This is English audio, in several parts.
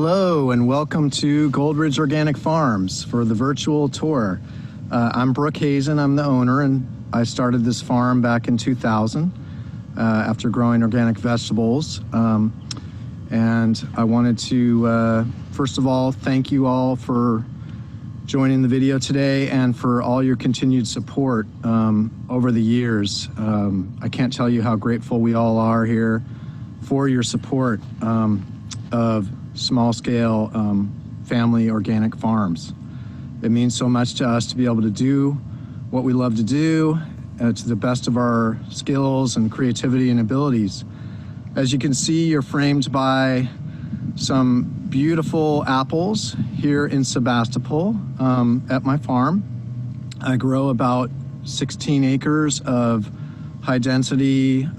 Hello and welcome to Gold Ridge Organic Farms for the virtual tour. I'm Brooke Hazen, I'm the owner, and I started this farm back in 2000 after growing organic vegetables. And I wanted to, first of all, thank you all for joining the video today and for all your continued support over the years. I can't tell you how grateful we all are here for your support of small-scale family organic farms. It means so much to us to be able to do what we love to do to the best of our skills and creativity and abilities. As you can see, you're framed by some beautiful apples here in Sebastopol at my farm. I grow about 16 acres of high-density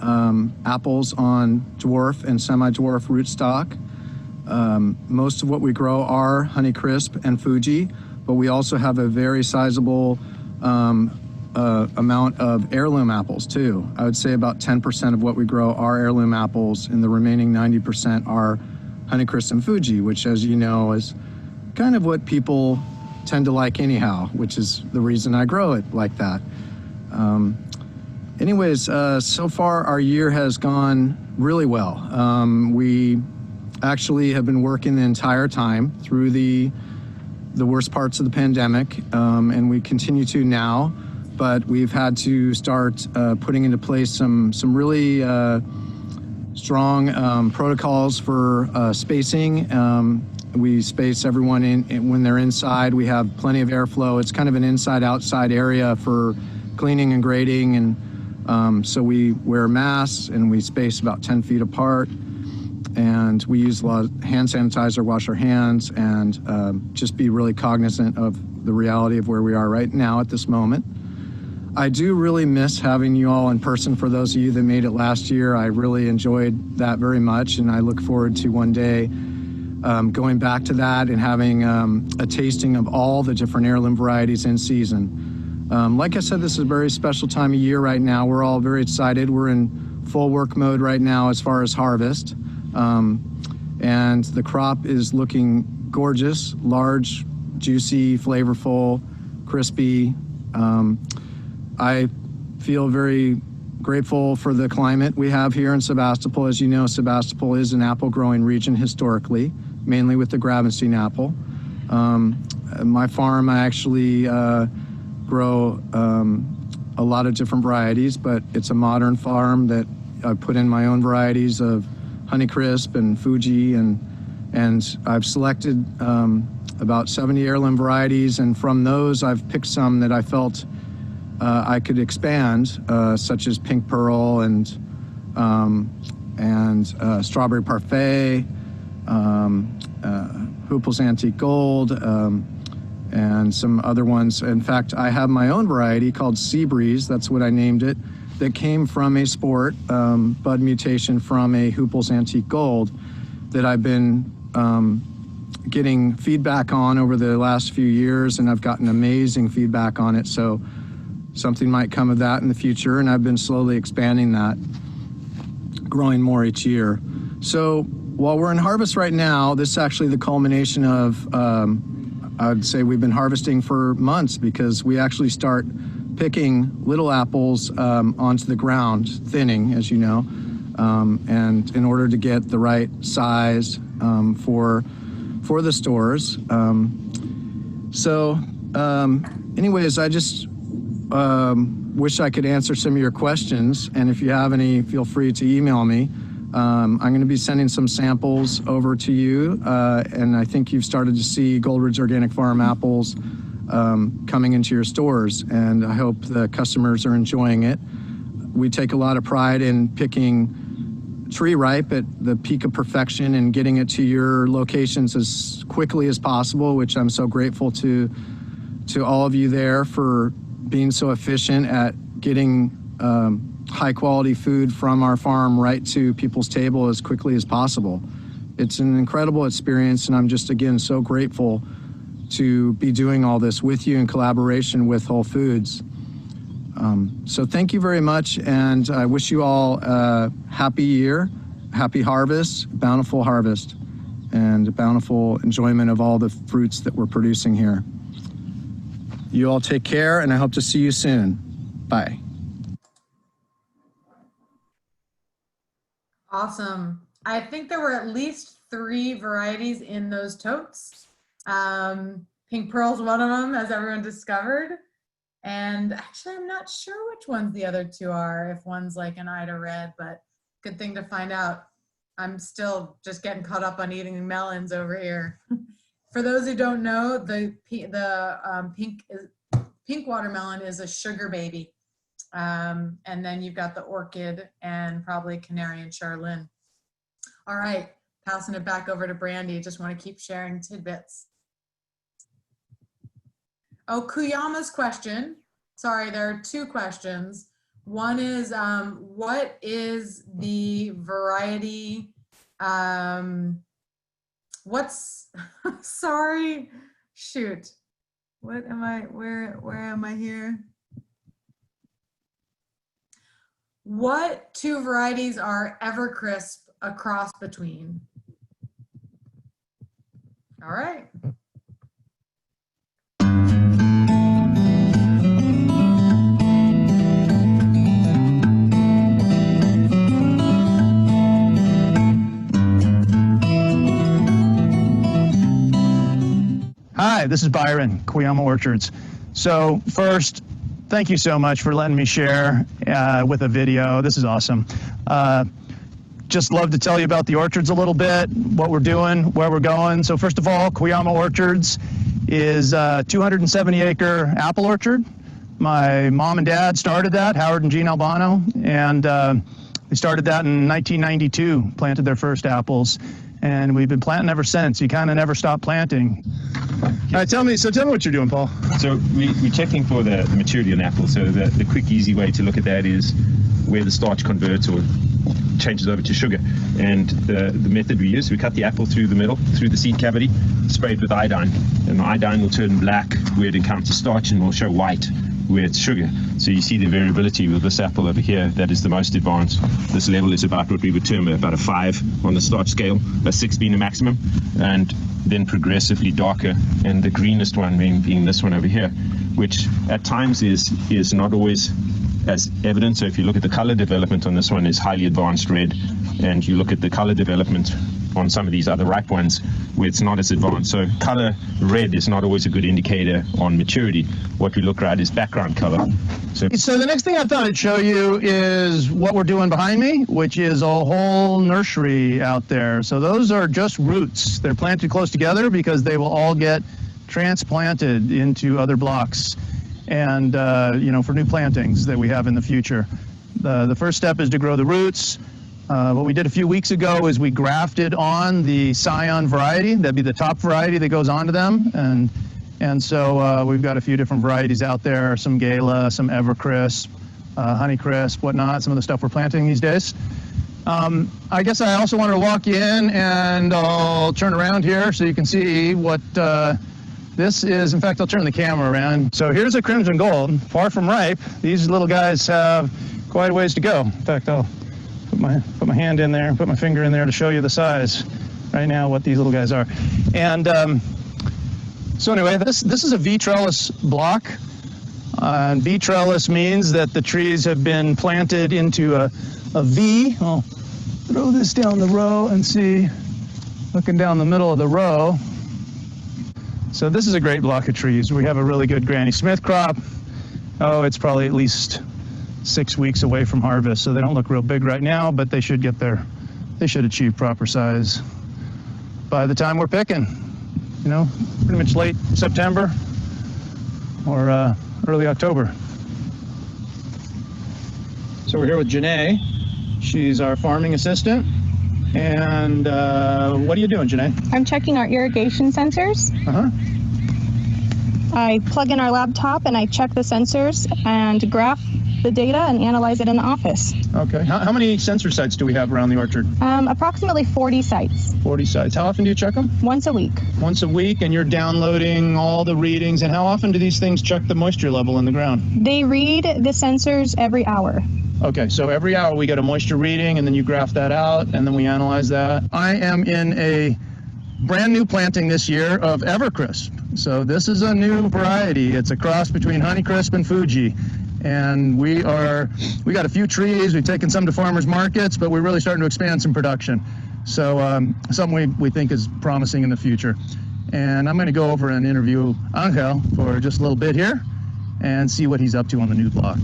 apples on dwarf and semi-dwarf rootstock. Most of what we grow are Honeycrisp and Fuji, but we also have a very sizable amount of heirloom apples too. I would say about 10% of what we grow are heirloom apples, and the remaining 90% are Honeycrisp and Fuji, which, as you know, is kind of what people tend to like anyhow, which is the reason I grow it like that. Anyways, so far our year has gone really well. We actually have been working the entire time through the worst parts of the pandemic, and we continue to now, but we've had to start putting into place some really strong protocols for spacing. We space everyone in when they're inside. We have plenty of airflow. It's kind of an inside-outside area for cleaning and grading, and so we wear masks and we space about 10 feet apart. And we use a lot of hand sanitizer, wash our hands, and just be really cognizant of the reality of where we are right now at this moment. I do really miss having you all in person. For those of you that made it last year, I really enjoyed that very much, and I look forward to one day going back to that and having a tasting of all the different heirloom varieties in season. Like I said, this is a very special time of year right now. We're all very excited. We're in full work mode right now as far as harvest. And the crop is looking gorgeous, large, juicy, flavorful, crispy. I feel very grateful for the climate we have here in Sebastopol. As you know, Sebastopol is an apple growing region historically, mainly with the Gravenstein apple. My farm, I actually grow a lot of different varieties, but it's a modern farm that I put in my own varieties of Honeycrisp and Fuji, and I've selected about 70 heirloom varieties, and from those I've picked some that I felt I could expand, such as Pink Pearl and Strawberry Parfait, Hupel's Antique Gold, and some other ones. In fact, I have my own variety called Sea Breeze, that's what I named it, that came from a sport bud mutation from a Hupel's Antique Gold that I've been getting feedback on over the last few years, and I've gotten amazing feedback on it, so something might come of that in the future, and I've been slowly expanding that, growing more each year. So while we're in harvest right now, this is actually the culmination of, I'd say we've been harvesting for months, because we actually start picking little apples onto the ground, thinning, as you know, and in order to get the right size for the stores. Anyways, I just wish I could answer some of your questions, and if you have any, feel free to email me. I'm going to be sending some samples over to you, and I think you've started to see Gold Ridge Organic Farm apples coming into your stores, and I hope the customers are enjoying it. We take a lot of pride in picking tree ripe at the peak of perfection and getting it to your locations as quickly as possible, which I'm so grateful to all of you there for being so efficient at getting high quality food from our farm right to people's table as quickly as possible. It's an incredible experience, and I'm just, again, so grateful to be doing all this with you in collaboration with Whole Foods. So thank you very much, and I wish you all a happy year, happy harvest, bountiful harvest. and bountiful enjoyment of all the fruits that we're producing here. You all take care, and I hope to see you soon. Bye. Awesome. I think there were at least 3 varieties in those totes. Pink Pearl's one of them, as everyone discovered. And actually, I'm not sure which ones the other 2 are, if one's like an Ida Red, but good thing to find out. I'm still just getting caught up on eating melons over here. For those who don't know, the pink watermelon is a sugar baby. And then you've got the orchid and probably canary and Charlene. All right, passing it back over to Brandy. Just want to keep sharing tidbits. Oh, Kuyama's question. Sorry, there are 2 questions. One is, what is the variety? Sorry, shoot. What am I, where am I here? What 2 varieties are Evercrisp a cross between? All right. Hi, this is Byron, Kuyama Orchards. So first, thank you so much for letting me share with a video. This is awesome. Just love to tell you about the orchards a little bit, what we're doing, where we're going. So first of all, Kuyama Orchards is a 270-acre apple orchard. My mom and dad started that, Howard and Jean Albano, and they started that in 1992, planted their first apples, and we've been planting ever since. You kind of never stop planting. All right, tell me what you're doing, Paul. So we're checking for the maturity on apple. So the quick, easy way to look at that is where the starch converts or changes over to sugar. And the method we use, we cut the apple through the middle, through the seed cavity, spray it with iodine. And the iodine will turn black where it encounters starch and will show white where it's sugar. So you see the variability with this apple over here, that is the most advanced. This level is about what we would term about a 5 on the starch scale, a 6 being the maximum, and then progressively darker, and the greenest one being this one over here, which at times is not always as evident. So if you look at the color development on this one is highly advanced red, and you look at the color development on some of these other ripe ones where it's not as advanced. So color red is not always a good indicator on maturity. What we look at is background color. So the next thing I thought I'd show you is what we're doing behind me, which is a whole nursery out there. So those are just roots. They're planted close together because they will all get transplanted into other blocks and for new plantings that we have in the future. The first step is to grow the roots. What we did a few weeks ago is we grafted on the Scion variety. That'd be the top variety that goes onto them. And so we've got a few different varieties out there, some Gala, some Evercrisp, Honeycrisp, whatnot, some of the stuff we're planting these days. I guess I also wanted to walk in, and I'll turn around here so you can see what this is. In fact, I'll turn the camera around. So here's a Crimson Gold, far from ripe. These little guys have quite a ways to go. In fact, I'll put my hand in there, put my finger in there to show you the size right now, what these little guys are. And so anyway, this is a V-trellis block. And V-trellis means that the trees have been planted into a V. I'll throw this down the row and see, looking down the middle of the row. So this is a great block of trees. We have a really good Granny Smith crop. Oh, it's probably at least 6 weeks away from harvest, so they don't look real big right now, but they should achieve proper size by the time we're picking, pretty much late September or early October. So we're here with Janae. She's our farming assistant. And what are you doing, Janae? I'm checking our irrigation sensors. I plug in our laptop and I check the sensors and graph the data and analyze it in the office. Okay. How many sensor sites do we have around the orchard? Approximately 40 sites. 40 sites. How often do you check them? Once a week. Once a week, and you're downloading all the readings. And how often do these things check the moisture level in the ground? They read the sensors every hour. Okay, so every hour we get a moisture reading, and then you graph that out, and then we analyze that. I am in a brand new planting this year of Evercrisp. So this is a new variety. It's a cross between Honeycrisp and Fuji. And we got a few trees. We've taken some to farmers markets, but we're really starting to expand some production. So something we think is promising in the future. And I'm going to go over and interview Angel for just a little bit here and see what he's up to on the new block.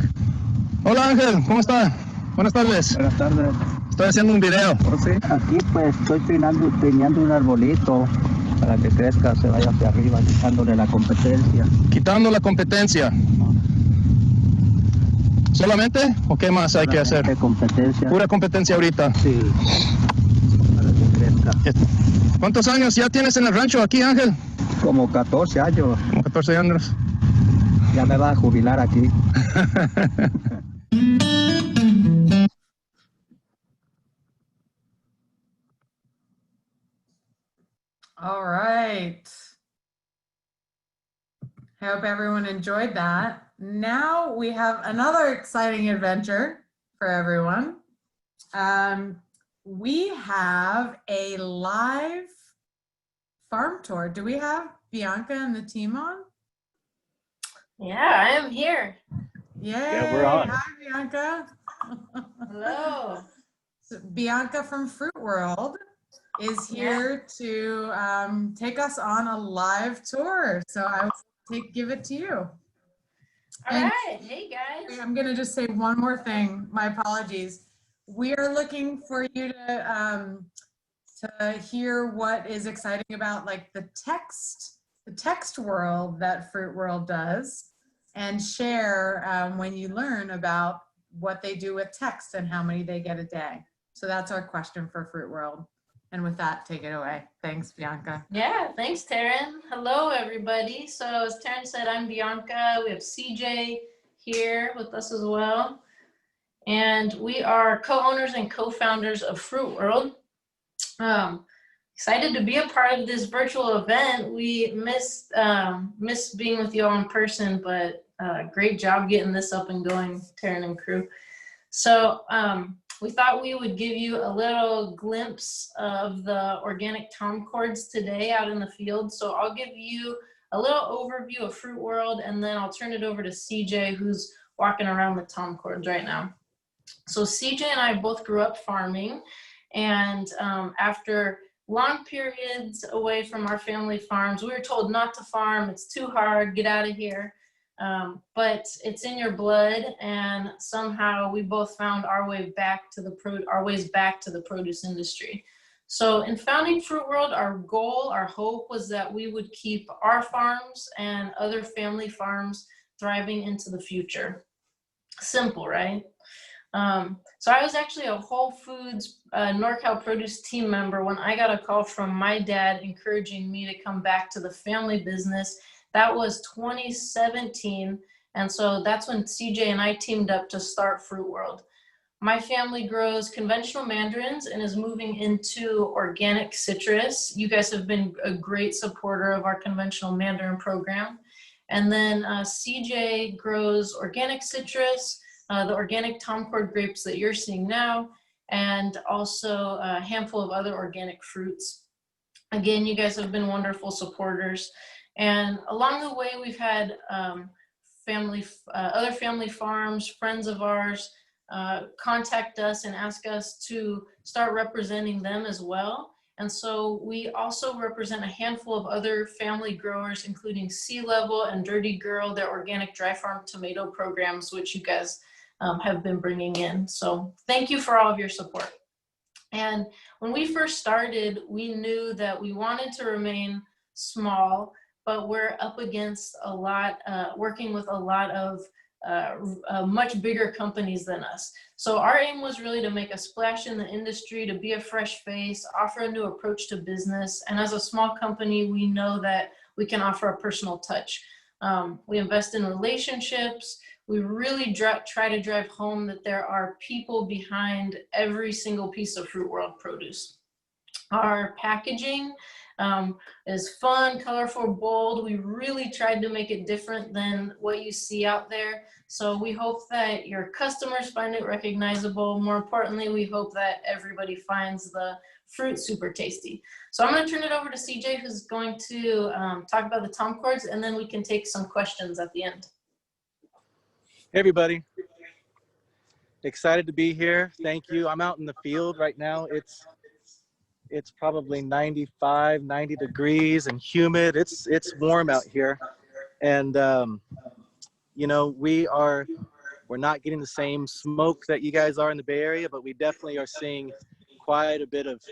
Hola Angel, ¿cómo está? Buenas tardes. Buenas tardes. Estoy haciendo un video. Sí, aquí pues estoy peinando un arbolito para que crezca, se vaya hacia arriba, quitándole la competencia. Quitando la competencia. ¿Solamente? ¿O qué más hay que hacer? Competencia. Pura competencia ahorita. Sí, para que crezca. ¿Cuántos años ya tienes en el rancho aquí, Ángel? Como 14 años. Como 14 años. Ya me va a jubilar aquí. All right. I hope everyone enjoyed that. Now we have another exciting adventure for everyone. We have a live farm tour. Do we have Bianca and the team on? Yeah, I am here. Yay. Yeah, we're on. Hi, Bianca. Hello. So Bianca from Fruit World is here to take us on a live tour. So I will give it to you. All right. Hey, guys. I'm going to just say one more thing. My apologies. We are looking for you to hear what is exciting about like the text world that Fruit World does, and share when you learn about what they do with text and how many they get a day. So that's our question for Fruit World. And with that, take it away. Thanks, Bianca. Yeah, thanks, Taryn. Hello, everybody. So as Taryn said, I'm Bianca. We have CJ here with us as well. And we are co-owners and co-founders of Fruit World. Excited to be a part of this virtual event. We missed being with you all in person, but great job getting this up and going, Taryn and crew. So we thought we would give you a little glimpse of the organic tom cords today out in the field. So I'll give you a little overview of Fruit World, and then I'll turn it over to CJ, who's walking around the tom cords right now. So CJ and I both grew up farming, and after long periods away from our family farms, we were told not to farm. It's too hard, get out of here. But it's in your blood, and somehow we both found our ways back to the produce industry. So in founding Fruit World, our goal, our hope was that we would keep our farms and other family farms thriving into the future. Simple, right? So I was actually a Whole Foods NorCal Produce team member when I got a call from my dad encouraging me to come back to the family business. That was 2017, and so that's when CJ and I teamed up to start Fruit World. My family grows conventional mandarins and is moving into organic citrus. You guys have been a great supporter of our conventional mandarin program. And then CJ grows organic citrus, the organic tom cord grapes that you're seeing now, and also a handful of other organic fruits. Again, you guys have been wonderful supporters. And along the way, we've had other family farms, friends of ours, contact us and ask us to start representing them as well. And so we also represent a handful of other family growers, including Sea Level and Dirty Girl, their organic dry farm tomato programs, which you guys have been bringing in. So thank you for all of your support. And when we first started, we knew that we wanted to remain small, but we're up against a lot, working with a lot of much bigger companies than us. So our aim was really to make a splash in the industry, to be a fresh face, offer a new approach to business. And as a small company, we know that we can offer a personal touch. We invest in relationships. We really try to drive home that there are people behind every single piece of Fruit World produce. Our packaging Is fun, colorful, bold. We really tried to make it different than what you see out there. So we hope that your customers find it recognizable. More importantly, we hope that everybody finds the fruit super tasty. So I'm going to turn it over to CJ, who's going to talk about the Tom Cords, and then we can take some questions at the end. Hey everybody, excited to be here. Thank you. I'm out in the field right now. It's probably 95, 90 degrees and humid. It's warm out here. And you know, we're not getting the same smoke that you guys are in the Bay Area, but we definitely are seeing quite a bit of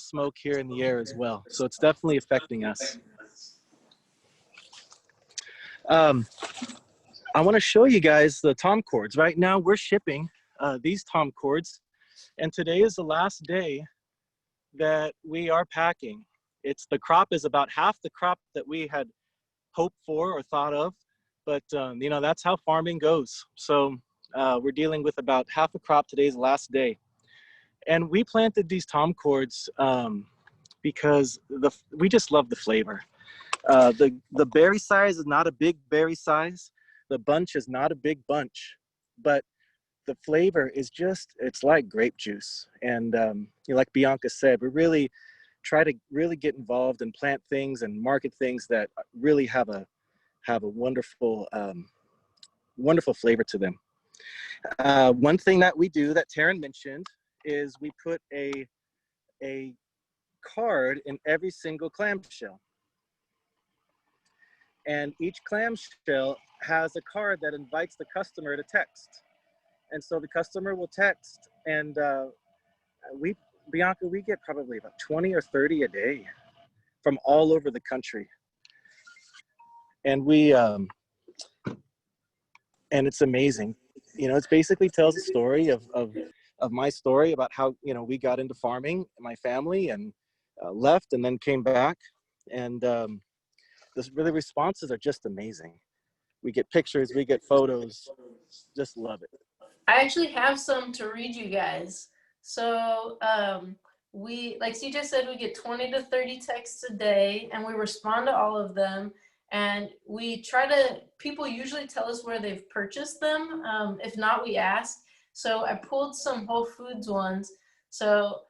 smoke here in the air as well. So it's definitely affecting us. I want to show you guys the Tom Cords. Right now we're shipping these Tom Cords, and today is the last day that we are packing. The crop is about half the crop that we had hoped for or thought of, but you know, that's how farming goes. So we're dealing with about half a crop. Today's the last day. And we planted these Tom Cords because we just love the flavor. The berry size is not a big berry size. The bunch is not a big bunch, but the flavor is it's like grape juice. And you know, like Bianca said, we really try to get involved and plant things and market things that really have a wonderful, wonderful flavor to them. One thing that we do that Taryn mentioned is we put a card in every single clamshell. And each clamshell has a card that invites the customer to text. And so the customer will text, and Bianca, we get probably about 20 or 30 a day from all over the country. And and it's amazing. You know, it basically tells a story of my story about how, you know, we got into farming, my family, and left and then came back. And the responses are just amazing. We get pictures, we get photos, just love it. I actually have some to read you guys. So we, like CJ said, we get 20 to 30 texts a day, and we respond to all of them. And we people usually tell us where they've purchased them. If not, we ask. So I pulled some Whole Foods ones. So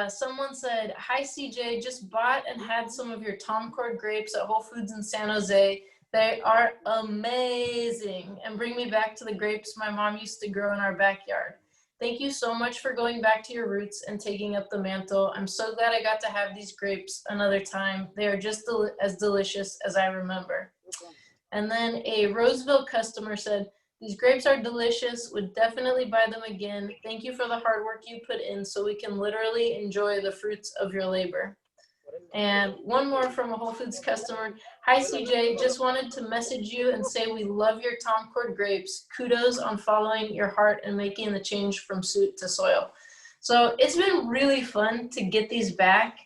someone said, "Hi CJ, just bought and had some of your Tom Cord grapes at Whole Foods in San Jose. They are amazing and bring me back to the grapes my mom used to grow in our backyard. Thank you so much for going back to your roots and taking up the mantle. I'm so glad I got to have these grapes another time. They are just as delicious as I remember." And then a Roseville customer said, "These grapes are delicious, would definitely buy them again. Thank you for the hard work you put in so we can literally enjoy the fruits of your labor." And one more from a Whole Foods customer. "Hi CJ, just wanted to message you and say we love your Tom Cord grapes. Kudos on following your heart and making the change from suit to soil." So it's been really fun to get these back.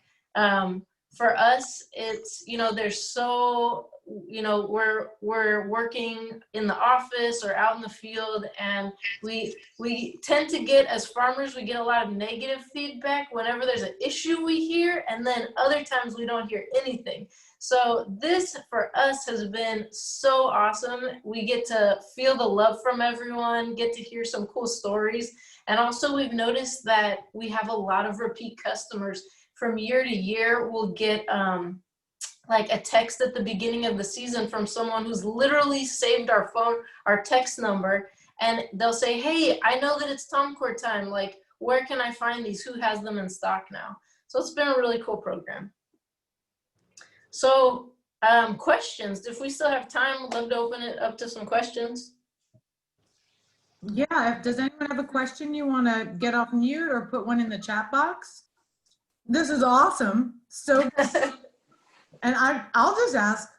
For us, it's, you know, there's so, you know, we're working in the office or out in the field, and we tend to get, as farmers, we get a lot of negative feedback whenever there's an issue we hear, and then other times we don't hear anything. So this for us has been so awesome. We get to feel the love from everyone, get to hear some cool stories, and also we've noticed that we have a lot of repeat customers. From year to year, we'll get like a text at the beginning of the season from someone who's literally saved our text number, and they'll say, "Hey, I know that it's Tom Cord time. Like, where can I find these? Who has them in stock now?" So it's been a really cool program. So questions, if we still have time, we'd love to open it up to some questions. Yeah, does anyone have a question you want to get off mute or put one in the chat box? This is awesome. So, and I'll just ask,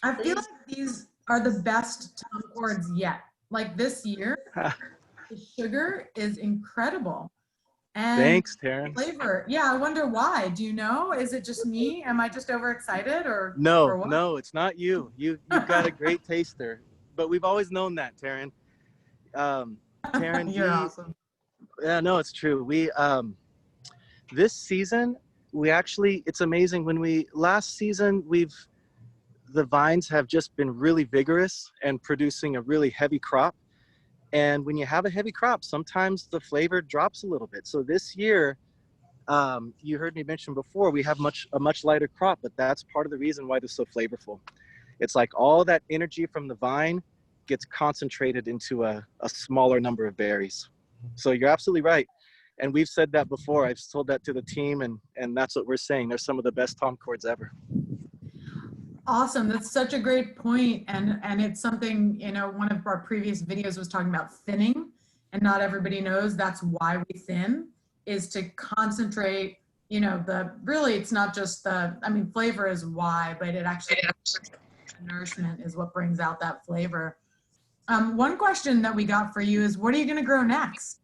I feel like these are the best Tom Cords yet. Like this year, the sugar is incredible. And Thanks, Taryn. flavor, yeah, I wonder why. Do you know? Is it just me? Am I just overexcited or No, what? no, it's not you. You've got a great taster, but we've always known that, Taryn. Taryn, You're awesome. Yeah, no, it's true. We this season we actually, it's amazing when last season, the vines have just been really vigorous and producing a really heavy crop. And when you have a heavy crop, sometimes the flavor drops a little bit. So this year, you heard me mention before, we have a much lighter crop, but that's part of the reason why they're so flavorful. It's like all that energy from the vine gets concentrated into a smaller number of berries. So you're absolutely right. And we've said that before. I've told that to the team, and that's what we're saying. They're some of the best Tom Cords ever. Awesome. That's such a great point. And it's something, one of our previous videos was talking about thinning, and not everybody knows that's why we thin, is to concentrate, really, it's not just flavor is why, but it actually, nourishment is what brings out that flavor. One question that we got for you is, what are you going to grow next?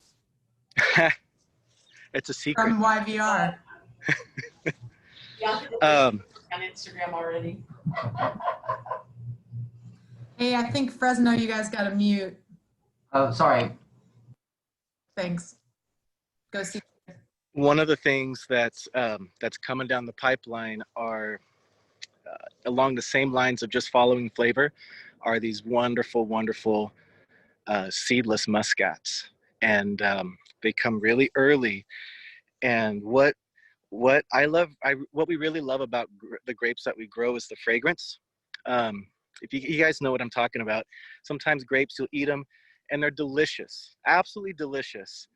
It's a secret. From YVR. Yeah, on Instagram already. Hey, I think Fresno, you guys got to mute. Oh, sorry. Thanks. Go see. One of the things that's coming down the pipeline are along the same lines of just following flavor, are these wonderful, wonderful seedless muscats, and they come really early. And what we really love about the grapes that we grow is the fragrance. If you guys know what I'm talking about, sometimes grapes, you'll eat them and they're delicious, absolutely delicious.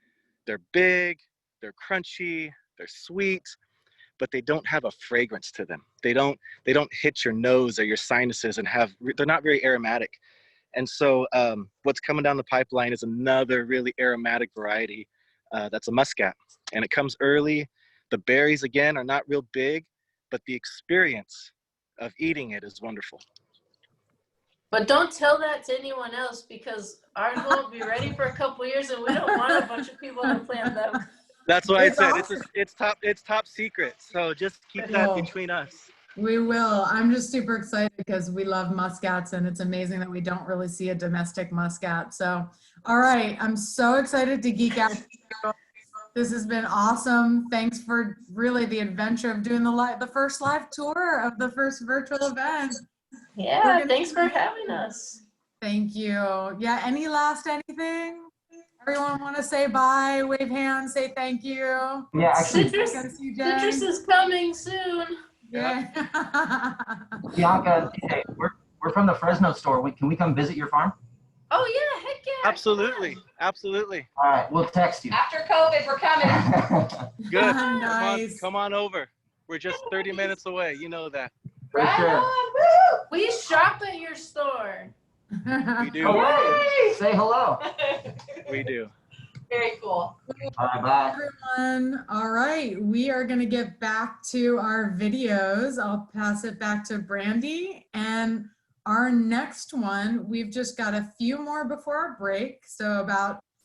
They're big, they're crunchy, they're sweet, but they don't have a fragrance to them. They don't hit your nose or your sinuses and they're not very aromatic. And so what's coming down the pipeline is another really aromatic variety that's a muscat, and it comes early. The berries, again, are not real big, but the experience of eating it is wonderful. But don't tell that to anyone else, because ours won't be ready for a couple years, and we don't want a bunch of people to plant them. That's why I said awesome. it's top secret. So just keep that between us. We will. I'm just super excited because we love muscats, and it's amazing that we don't really see a domestic muscat. So, all right, I'm so excited to geek out. This has been awesome. Thanks for really the adventure of doing the first live tour of the first virtual event. Yeah, thanks for having us. Thank you. Yeah, anything? Everyone want to say bye, wave hands, say thank you. Yeah, actually, Citrus is coming soon. Yeah. Bianca, hey, we're from the Fresno store. Can we come visit your farm? Oh yeah, heck yeah. Absolutely, absolutely. All right, we'll text you. After COVID, we're coming. Good. Nice. Come on over. We're just 30 minutes away. You know that. For sure. We shop at your store. We do. Oh, hey, say hello. We do. Very cool. All right, bye. Everyone. All right, we are going to get back to our videos. I'll pass it back to Brandy. And our next one, we've just got a few more before our break. So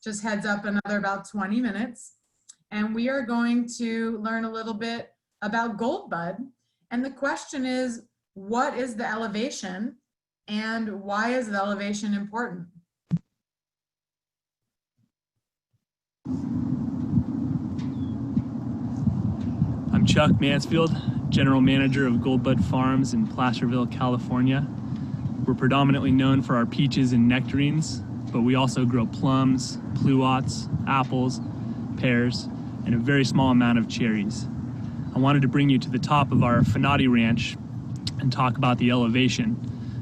just heads up, another about 20 minutes. And we are going to learn a little bit about Goldbud. And the question is, what is the elevation and why is the elevation important? I'm Chuck Mansfield, General Manager of Goldbud Farms in Placerville, California. We're predominantly known for our peaches and nectarines, but we also grow plums, pluots, apples, pears, and a very small amount of cherries. I wanted to bring you to the top of our Finati Ranch and talk about the elevation.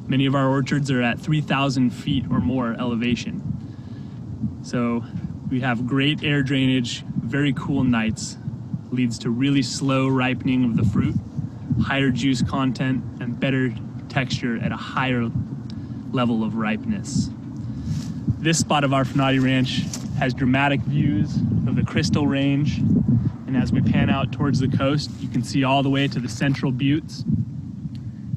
Many of our orchards are at 3,000 feet or more elevation. So we have great air drainage, very cool nights, leads to really slow ripening of the fruit, higher juice content, and better texture at a higher level of ripeness. This spot of our Finati Ranch has dramatic views of the Crystal Range, and as we pan out towards the coast, you can see all the way to the Central Buttes,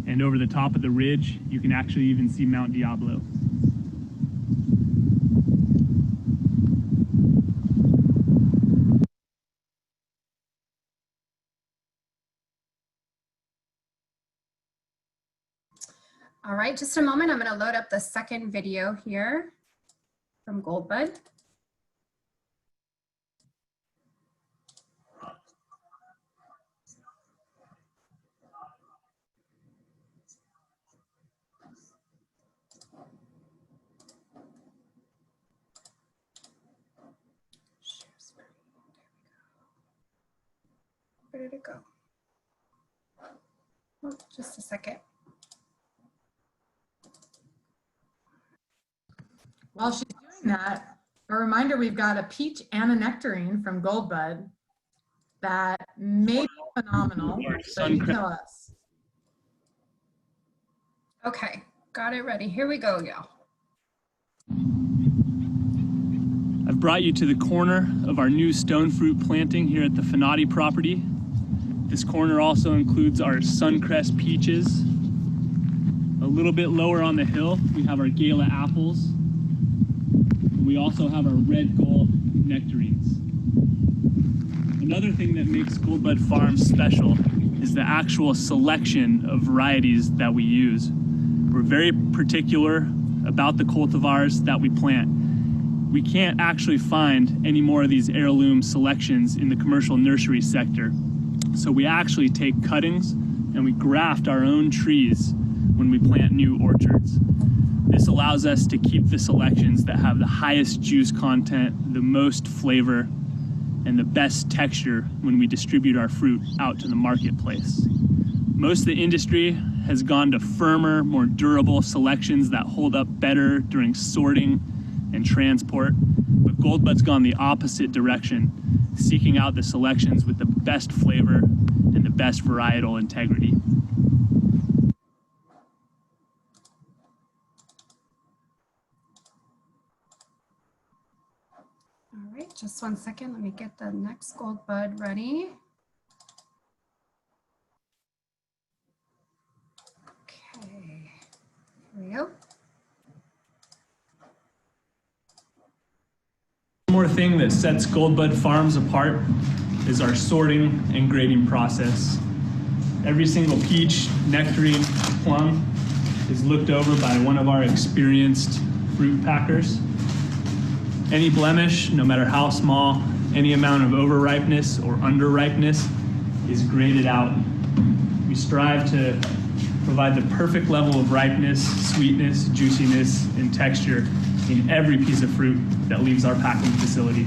and over the top of the ridge, you can actually even see Mount Diablo. All right, just a moment. I'm going to load up the second video here from Goldbud. did it go? Oh, just a second. While she's doing that, a reminder, we've got a peach and a nectarine from Goldbud that may be phenomenal, so you tell us. Okay, got it ready. Here we go, y'all. I've brought you to the corner of our new stone fruit planting here at the Finati property. This corner also includes our Suncrest peaches. A little bit lower on the hill, we have our Gala apples. We also have our red gold nectarines. Another thing that makes Goldbud Farms special is the actual selection of varieties that we use. We're very particular about the cultivars that we plant. We can't actually find any more of these heirloom selections in the commercial nursery sector. So we actually take cuttings and we graft our own trees when we plant new orchards. This allows us to keep the selections that have the highest juice content, the most flavor, and the best texture when we distribute our fruit out to the marketplace. Most of the industry has gone to firmer, more durable selections that hold up better during sorting and transport, but Goldbud's gone the opposite direction, seeking out the selections with the best flavor and the best varietal integrity. All right, just 1 second. Let me get the next Goldbud ready. Okay, here we go. One more thing that sets Goldbud Farms apart is our sorting and grading process. Every single peach, nectarine, plum is looked over by one of our experienced fruit packers. Any blemish, no matter how small, any amount of overripeness or underripeness is graded out. We strive to provide the perfect level of ripeness, sweetness, juiciness, and texture in every piece of fruit that leaves our packing facility.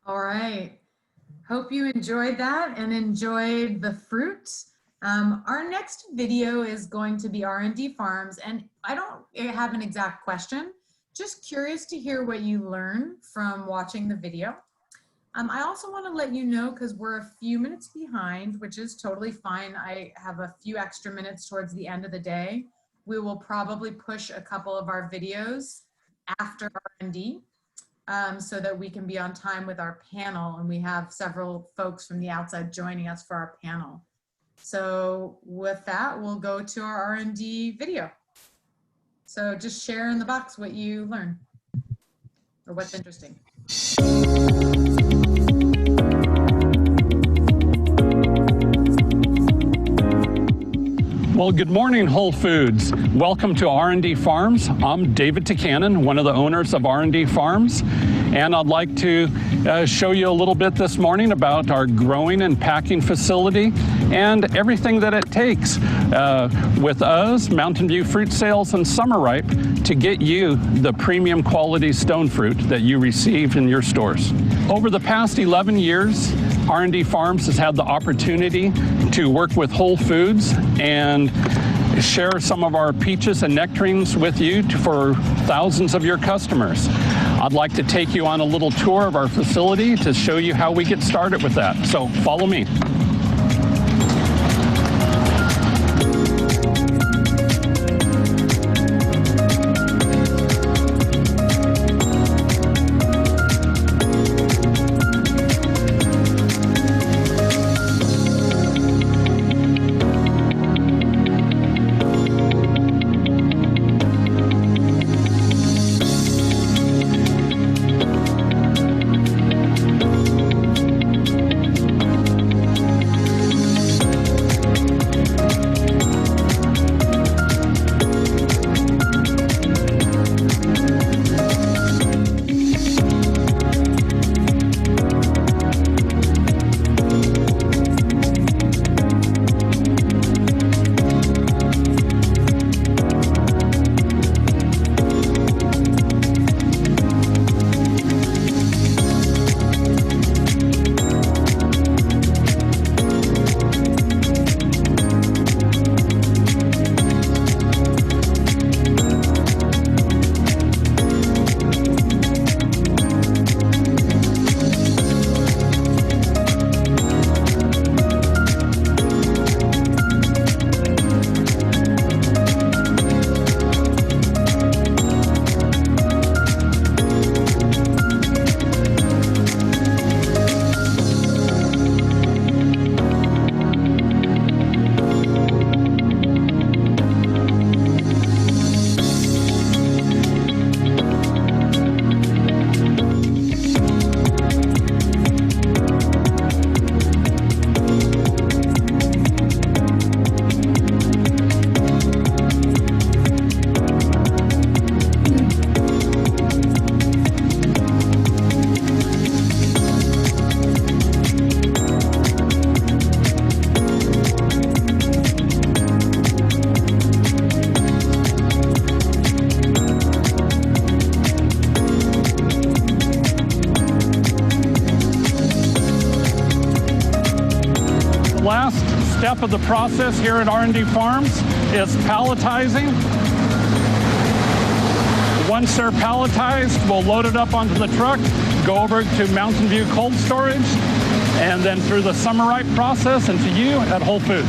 All right. Hope you enjoyed that and enjoyed the fruit. Our next video is going to be R&D Farms, and I don't have an exact question, just curious to hear what you learn from watching the video. I also want to let you know, because we're a few minutes behind, which is totally fine. I have a few extra minutes towards the end of the day. We will probably push a couple of our videos after R&D. So that we can be on time with our panel, and we have several folks from the outside joining us for our panel. So with that, we'll go to our R&D video. So just share in the box what you learn or what's interesting. Well, good morning, Whole Foods. Welcome to R&D Farms. I'm David Takanen, one of the owners of R&D Farms, and I'd like to show you a little bit this morning about our growing and packing facility and everything that it takes with us, Mountain View Fruit Sales and Summer Ripe, to get you the premium quality stone fruit that you receive in your stores. Over the past 11 years, R&D Farms has had the opportunity to work with Whole Foods and share some of our peaches and nectarines with you for thousands of your customers. I'd like to take you on a little tour of our facility to show you how we get started with that. So follow me. last step of the process here at R&D Farms is palletizing. Once they're palletized, we'll load it up onto the truck, go over to Mountain View Cold Storage, and then through the summer ripe process and to you at Whole Foods.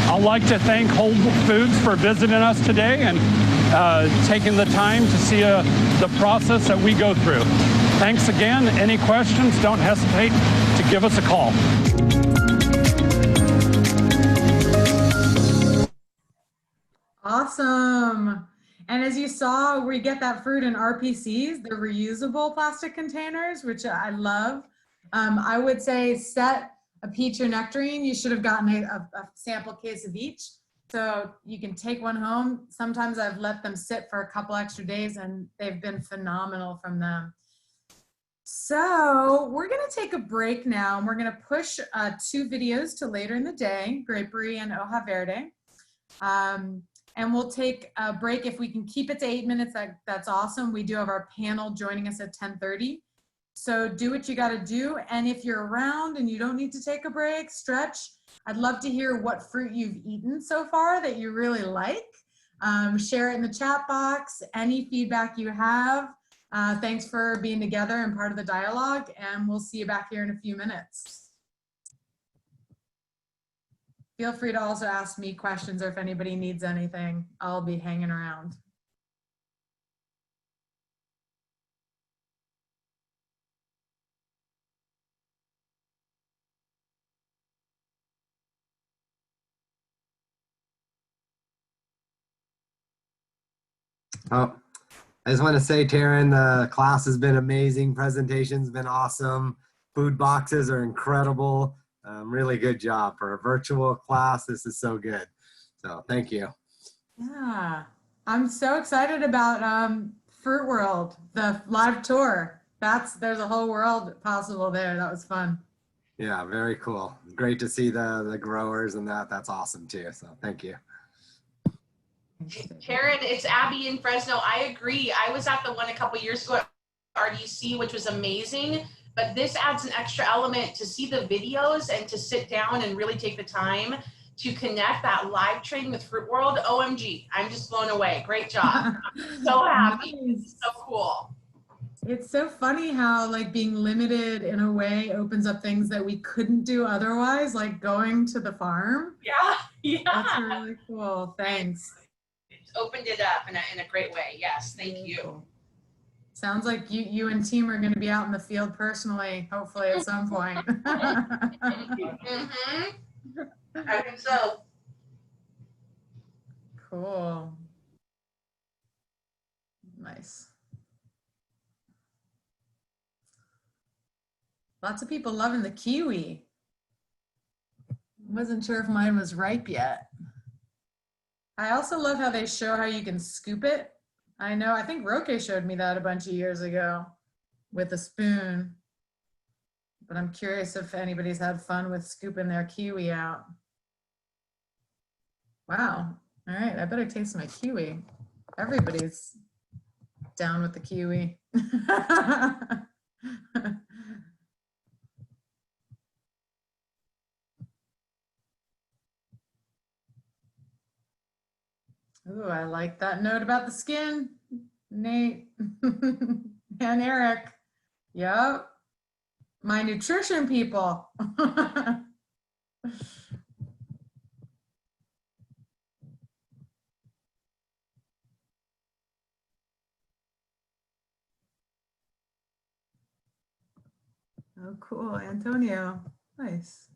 I'd like to thank Whole Foods for visiting us today and taking the time to see the process that we go through. Thanks again. Any questions, don't hesitate to give us a call. Awesome. And as you saw, we get that fruit in RPCs, the reusable plastic containers, which I love. I would say set a peach or nectarine. You should have gotten a sample case of each. So you can take one home. Sometimes I've let them sit for a couple extra days and they've been phenomenal from them. So we're gonna take a break now and we're gonna push 2 videos to later in the day, Grape Brie and Hoja Verde. And we'll take a break. If we can keep it to 8 minutes, that's awesome. We do have our panel joining us at 10:30. So do what you gotta do. And if you're around and you don't need to take a break, stretch. I'd love to hear what fruit you've eaten so far that you really like. Share it in the chat box, any feedback you have. Thanks for being together and part of the dialogue, and we'll see you back here in a few minutes. Feel free to also ask me questions or if anybody needs anything, I'll be hanging around. Oh, I just want to say, Taryn, the class has been amazing. Presentation's been awesome. Food boxes are incredible. Really good job for a virtual class. This is so good. So thank you. Yeah, I'm so excited about Fruit World, the live tour. There's a whole world possible there. That was fun. Yeah, very cool. Great to see the growers and that's awesome too. So thank you. Karen, it's Abby in Fresno. I agree. I was at the one a couple years ago at RDC, which was amazing. But this adds an extra element to see the videos and to sit down and really take the time to connect that live training with Fruit World. OMG, I'm just blown away. Great job. I'm so happy. Nice. It's so cool. It's so funny how like being limited in a way opens up things that we couldn't do otherwise, like going to the farm. Yeah. That's really cool. Thanks. It's opened it up in a great way. Yes, thank you. Cool. Sounds like you and team are going to be out in the field personally, hopefully at some point. Mm-hmm. I think so. Cool. Nice. Lots of people loving the kiwi. Wasn't sure if mine was ripe yet. I also love how they show how you can scoop it. I think Roque showed me that a bunch of years ago with a spoon. But I'm curious if anybody's had fun with scooping their kiwi out. Wow. All right, I better taste my kiwi. Everybody's down with the kiwi. Ooh, I like that note about the skin, Nate and Eric. Yep, my nutrition people. Oh, cool, Antonio, nice.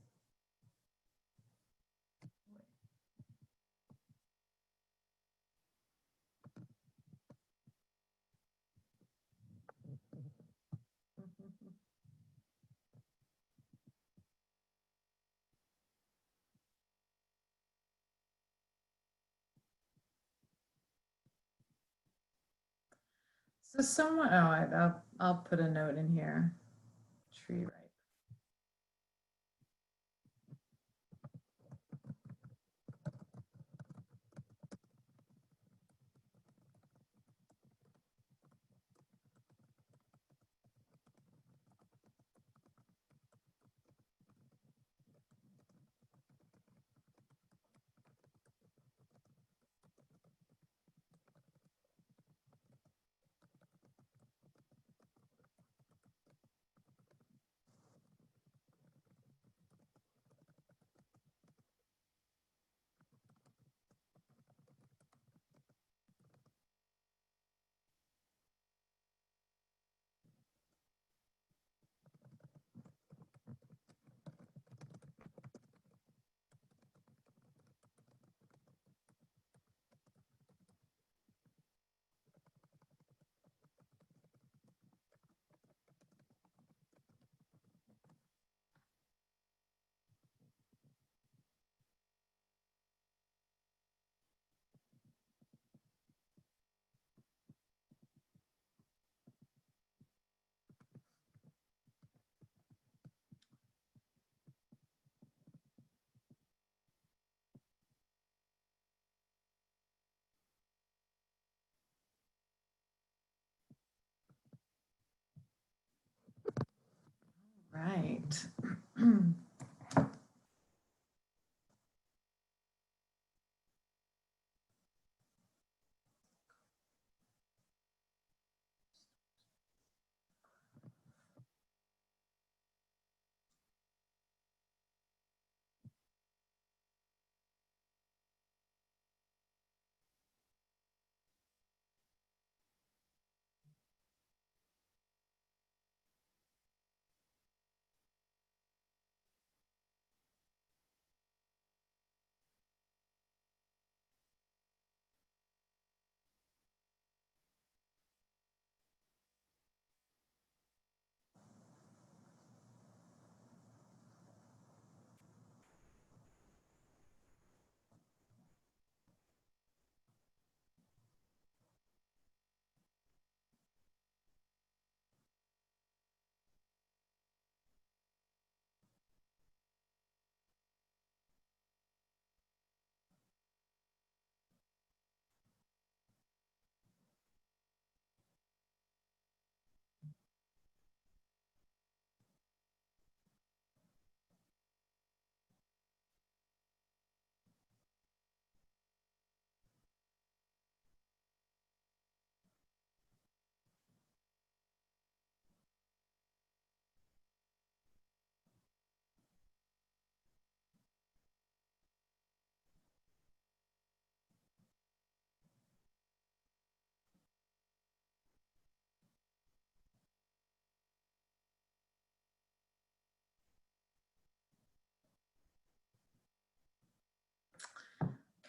So someone, I'll put a note in here. Tree ripe.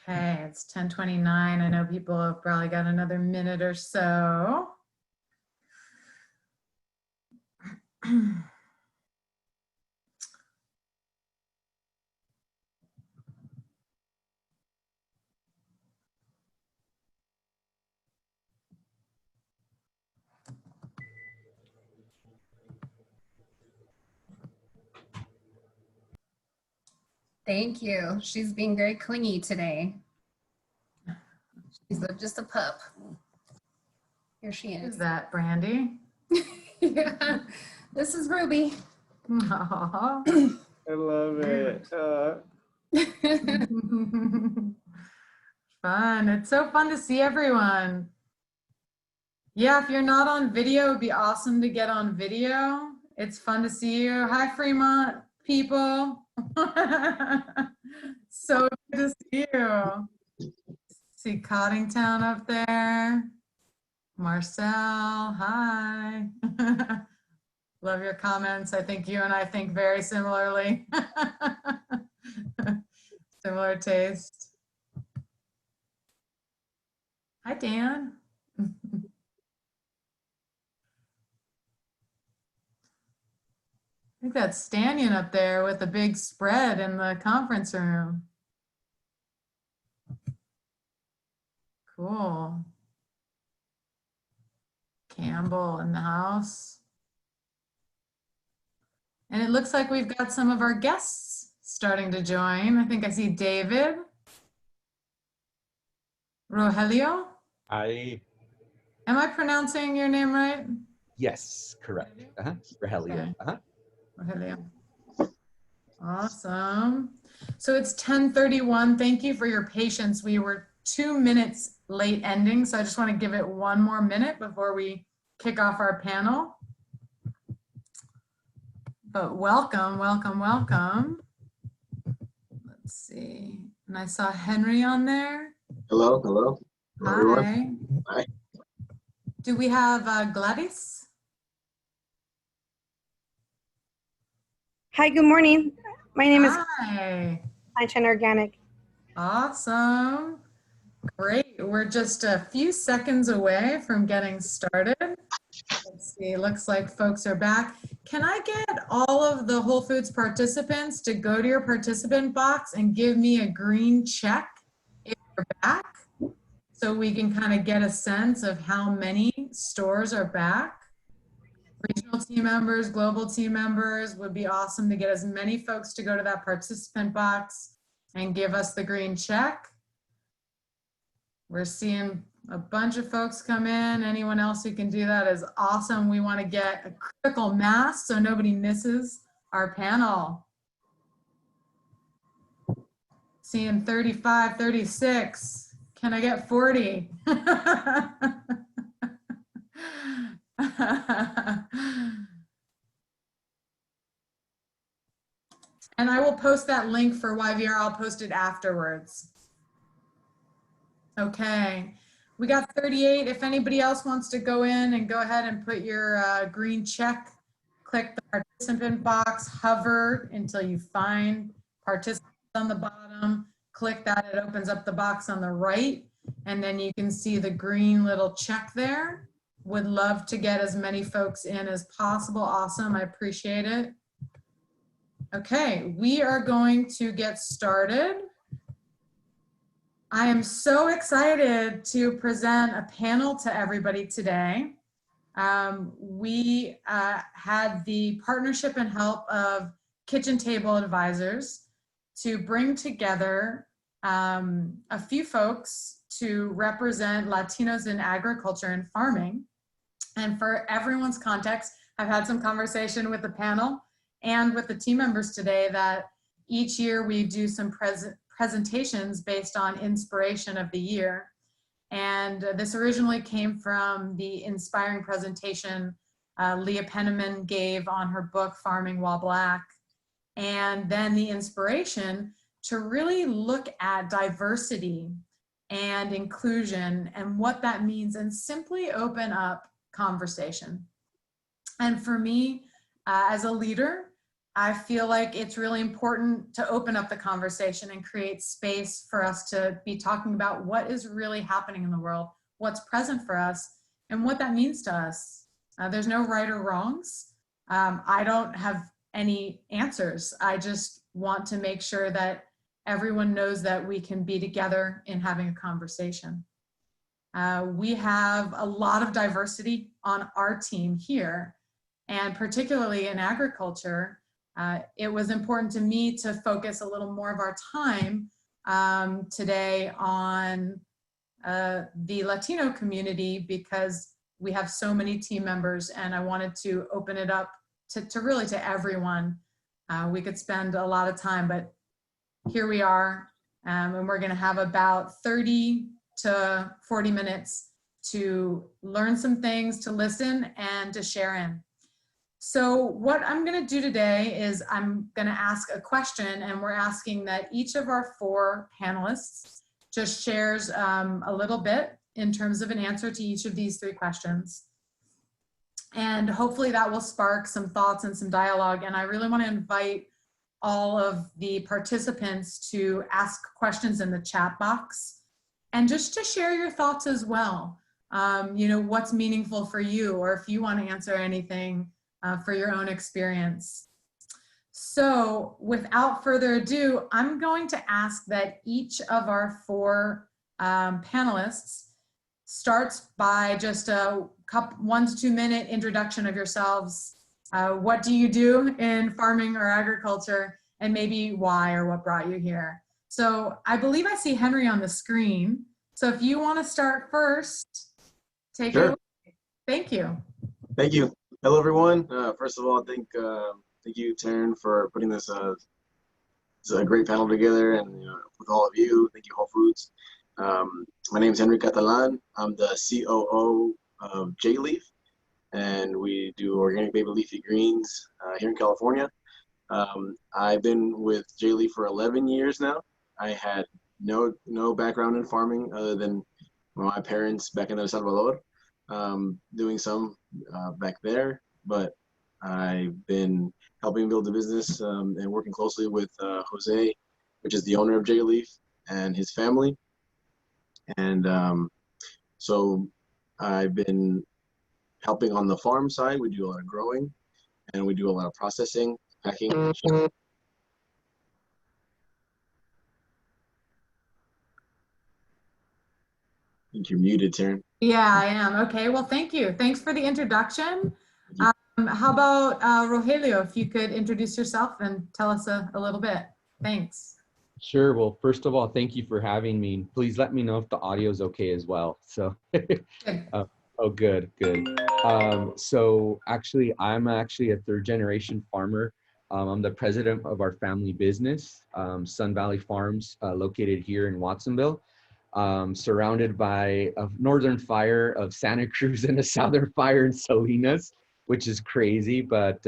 Okay, it's 10:29. I know people have probably got another minute or so. Thank you. She's being very clingy today. She's just a pup. Here she is. Is that Brandy? Yeah. This is Ruby. Aw. I love it. Fun. It's so fun to see everyone. Yeah, if you're not on video, it'd be awesome to get on video. It's fun to see you. Hi, Fremont people. So good to see you. See Coddingtown up there. Marcel, hi. Love your comments. I think you and I think very similarly. Similar taste. Hi, Dan. I think that's Stanion up there with the big spread in the conference room. Cool. Campbell in the house. And it looks like we've got some of our guests starting to join. I think I see David. Rogelio? I Am I pronouncing your name right? yes, correct. Rogelio. Rogelio. Awesome. So it's 10:31. Thank you for your patience. We were 2 minutes late ending, so I just want to give it one more minute before we kick off our panel. But welcome, welcome, welcome. Let's see. And I saw Henry on there. Hello, hello. Hi. Everyone. Hi. Do we have Gladys? Hi, good morning. My name is Hi. Sunshine Organic. Awesome. Great. We're just a few seconds away from getting started. Let's see. Looks like folks are back. Can I get all of the Whole Foods participants to go to your participant box and give me a green check if you're back, so we can kind of get a sense of how many stores are back? Regional team members, global team members, would be awesome to get as many folks to go to that participant box and give us the green check. We're seeing a bunch of folks come in. Anyone else who can do that is awesome. We want to get a critical mass so nobody misses our panel. Seeing 35, 36. Can I get 40? And I will post that link for YVR. I'll post it afterwards. Okay, we got 38. If anybody else wants to go in and go ahead and put your green check, click the participant box, hover until you find participants on the bottom, click that, it opens up the box on the right, and then you can see the green little check there. Would love to get as many folks in as possible. Awesome, I appreciate it. Okay, we are going to get started. I am so excited to present a panel to everybody today. We had the partnership and help of Kitchen Table Advisors to bring together a few folks to represent Latinos in agriculture and farming. And for everyone's context, I've had some conversation with the panel and with the team members today that each year we do some presentations based on inspiration of the year. And this originally came from the inspiring presentation Leah Penniman gave on her book, Farming While Black. And then the inspiration to really look at diversity and inclusion and what that means and simply open up conversation. And for me, as a leader, I feel like it's really important to open up the conversation and create space for us to be talking about what is really happening in the world, what's present for us, and what that means to us. There's no right or wrongs. I don't have any answers. I just want to make sure that everyone knows that we can be together in having a conversation. We have a lot of diversity on our team here, and particularly in agriculture. It was important to me to focus a little more of our time today on the Latino community because we have so many team members, and I wanted to open it up to really to everyone. We could spend a lot of time, but here we are, and we're gonna have about 30 to 40 minutes to learn some things, to listen, and to share in. So what I'm gonna do today is I'm gonna ask a question, and we're asking that each of our 4 panelists just shares a little bit in terms of an answer to each of these 3 questions. And hopefully that will spark some thoughts and some dialogue. And I really wanna invite all of the participants to ask questions in the chat box and just to share your thoughts as well. You know, what's meaningful for you, or if you wanna answer anything for your own experience. So without further ado, I'm going to ask that each of our 4 panelists starts by just a 1 to 2 minute introduction of yourselves. What do you do in farming or agriculture, and maybe why or what brought you here? So I believe I see Henry on the screen. So if you want to start first, take it away. Thank you. Thank you. Hello, everyone. First of all, thank you, Taryn, for putting this a great panel together, and with all of you. Thank you, Whole Foods. My name is Henry Catalan. I'm the COO of J-Leaf, and we do organic baby leafy greens here in California. I've been with J-Leaf for 11 years now. I had no background in farming other than my parents back in El Salvador, doing some back there, but I've been helping build the business and working closely with Jose, which is the owner of J-Leaf, and his family. And so I've been helping on the farm side. We do a lot of growing, and we do a lot of processing, packing. I think you're muted, Taryn. Yeah, I am. Okay, well, thank you. Thanks for the introduction. How about Rogelio, if you could introduce yourself and tell us a little bit. Thanks. Sure. Well, first of all, thank you for having me. Please let me know if the audio is okay as well. So, oh, good. So actually, I'm a 3rd generation farmer. I'm the president of our family business, Sun Valley Farms, located here in Watsonville, surrounded by a northern fire of Santa Cruz and a southern fire in Salinas, which is crazy, but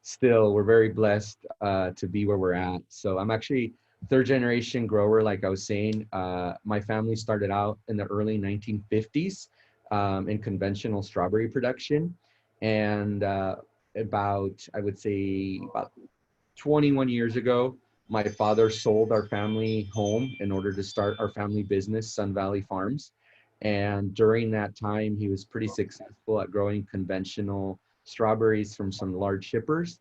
still, we're very blessed to be where we're at. So I'm actually 3rd generation grower, like I was saying. My family started out in the early 1950s in conventional strawberry production. And about 21 years ago, my father sold our family home in order to start our family business, Sun Valley Farms. And during that time, he was pretty successful at growing conventional strawberries from some large shippers.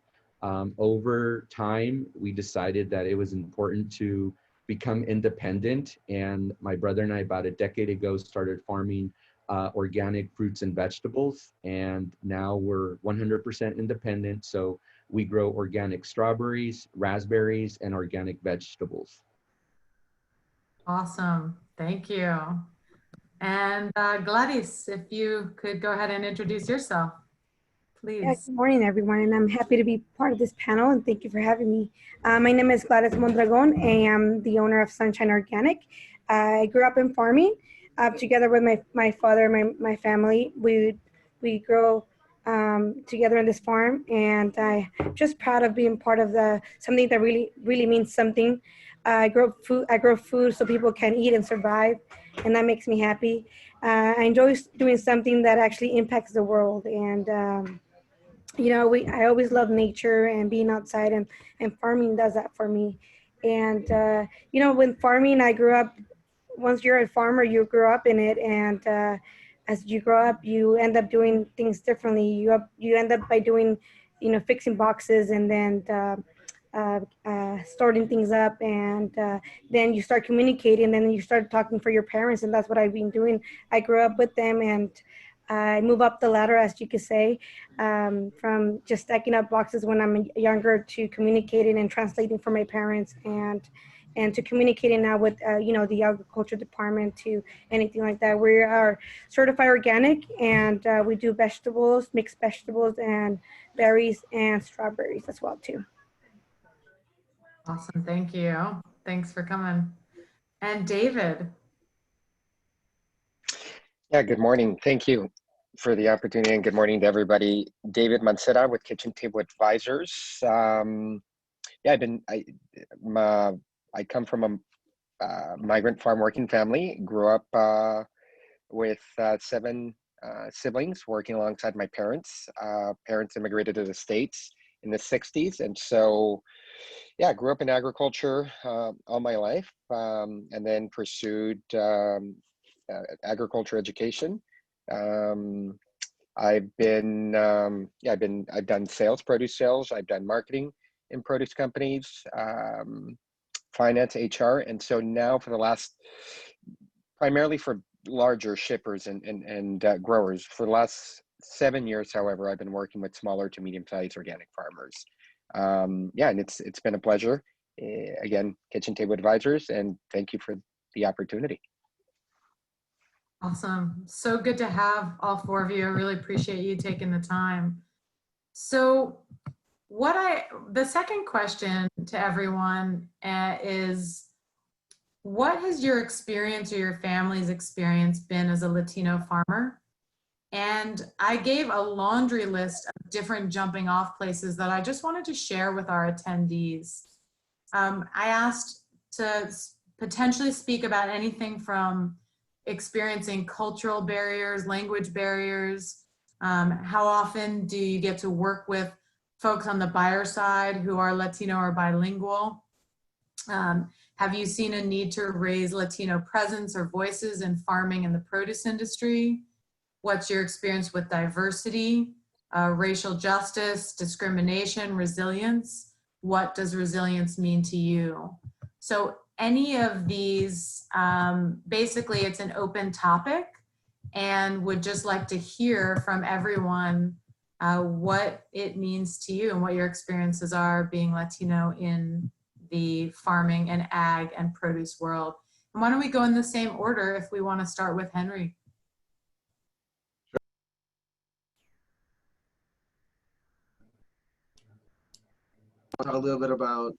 Over time, we decided that it was important to become independent. And my brother and I, about a decade ago, started farming organic fruits and vegetables. And now we're 100% independent. So we grow organic strawberries, raspberries, and organic vegetables. Awesome. Thank you. And Gladys, if you could go ahead and introduce yourself, please. Yeah, good morning, everyone, and I'm happy to be part of this panel, and thank you for having me. My name is Gladys Mondragon, and I'm the owner of Sunshine Organic. I grew up in farming together with my father and my family. We grow together on this farm, and I'm just proud of being part of something that really means something. I grow food so people can eat and survive, and that makes me happy. I enjoy doing something that actually impacts the world, and I always love nature and being outside, and farming does that for me. And, when farming, I grew up, once you're a farmer, you grow up in it. And as you grow up, you end up doing things differently. You end up by doing, fixing boxes, and then starting things up. And then you start communicating, and then you start talking for your parents. And that's what I've been doing. I grew up with them, and I move up the ladder, as you could say, from just stacking up boxes when I'm younger to communicating and translating for my parents, and to communicating now with, the agriculture department, to anything like that. We are certified organic, and we do vegetables, mixed vegetables, and berries and strawberries as well too. Awesome. Thank you. Thanks for coming. And David. Yeah, good morning. Thank you for the opportunity, and good morning to everybody. David Mancera with Kitchen Table Advisors. I come from a migrant farm working family. Grew up with 7 siblings working alongside my parents. Parents immigrated to the States in the 60s. And so, yeah, grew up in agriculture all my life, and then pursued agriculture education. I've done sales, produce sales. I've done marketing in produce companies, finance, HR. And so now for the last, primarily for larger shippers and growers, for the last 7 years, however, I've been working with smaller to medium-sized organic farmers. And it's been a pleasure. Again, Kitchen Table Advisors, and thank you for the opportunity. Awesome. So good to have all 4 of you. I really appreciate you taking the time. So the second question to everyone is, what has your experience or your family's experience been as a Latino farmer? And I gave a laundry list of different jumping off places that I just wanted to share with our attendees. I asked to potentially speak about anything from experiencing cultural barriers, language barriers. How often do you get to work with folks on the buyer side who are Latino or bilingual? Have you seen a need to raise Latino presence or voices in farming and the produce industry? What's your experience with diversity, racial justice, discrimination, resilience? What does resilience mean to you? So any of these, basically it's an open topic, and would just like to hear from everyone what it means to you and what your experiences are being Latino in the farming and ag and produce world. And why don't we go in the same order if we want to start with Henry? Talk a little bit about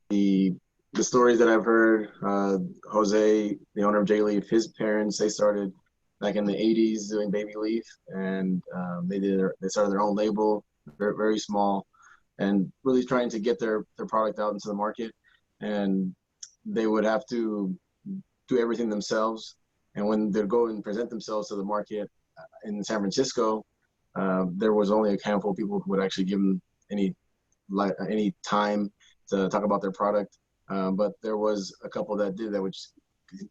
the stories that I've heard. Jose, the owner of J Leaf, his parents, they started back in the 80s doing baby leaf, and they started their own label, very, very small, and really trying to get their product out into the market. And they would have to do everything themselves. And when they'd go and present themselves to the market in San Francisco, there was only a handful of people who would actually give them any time to talk about their product. But there was a couple that did that, which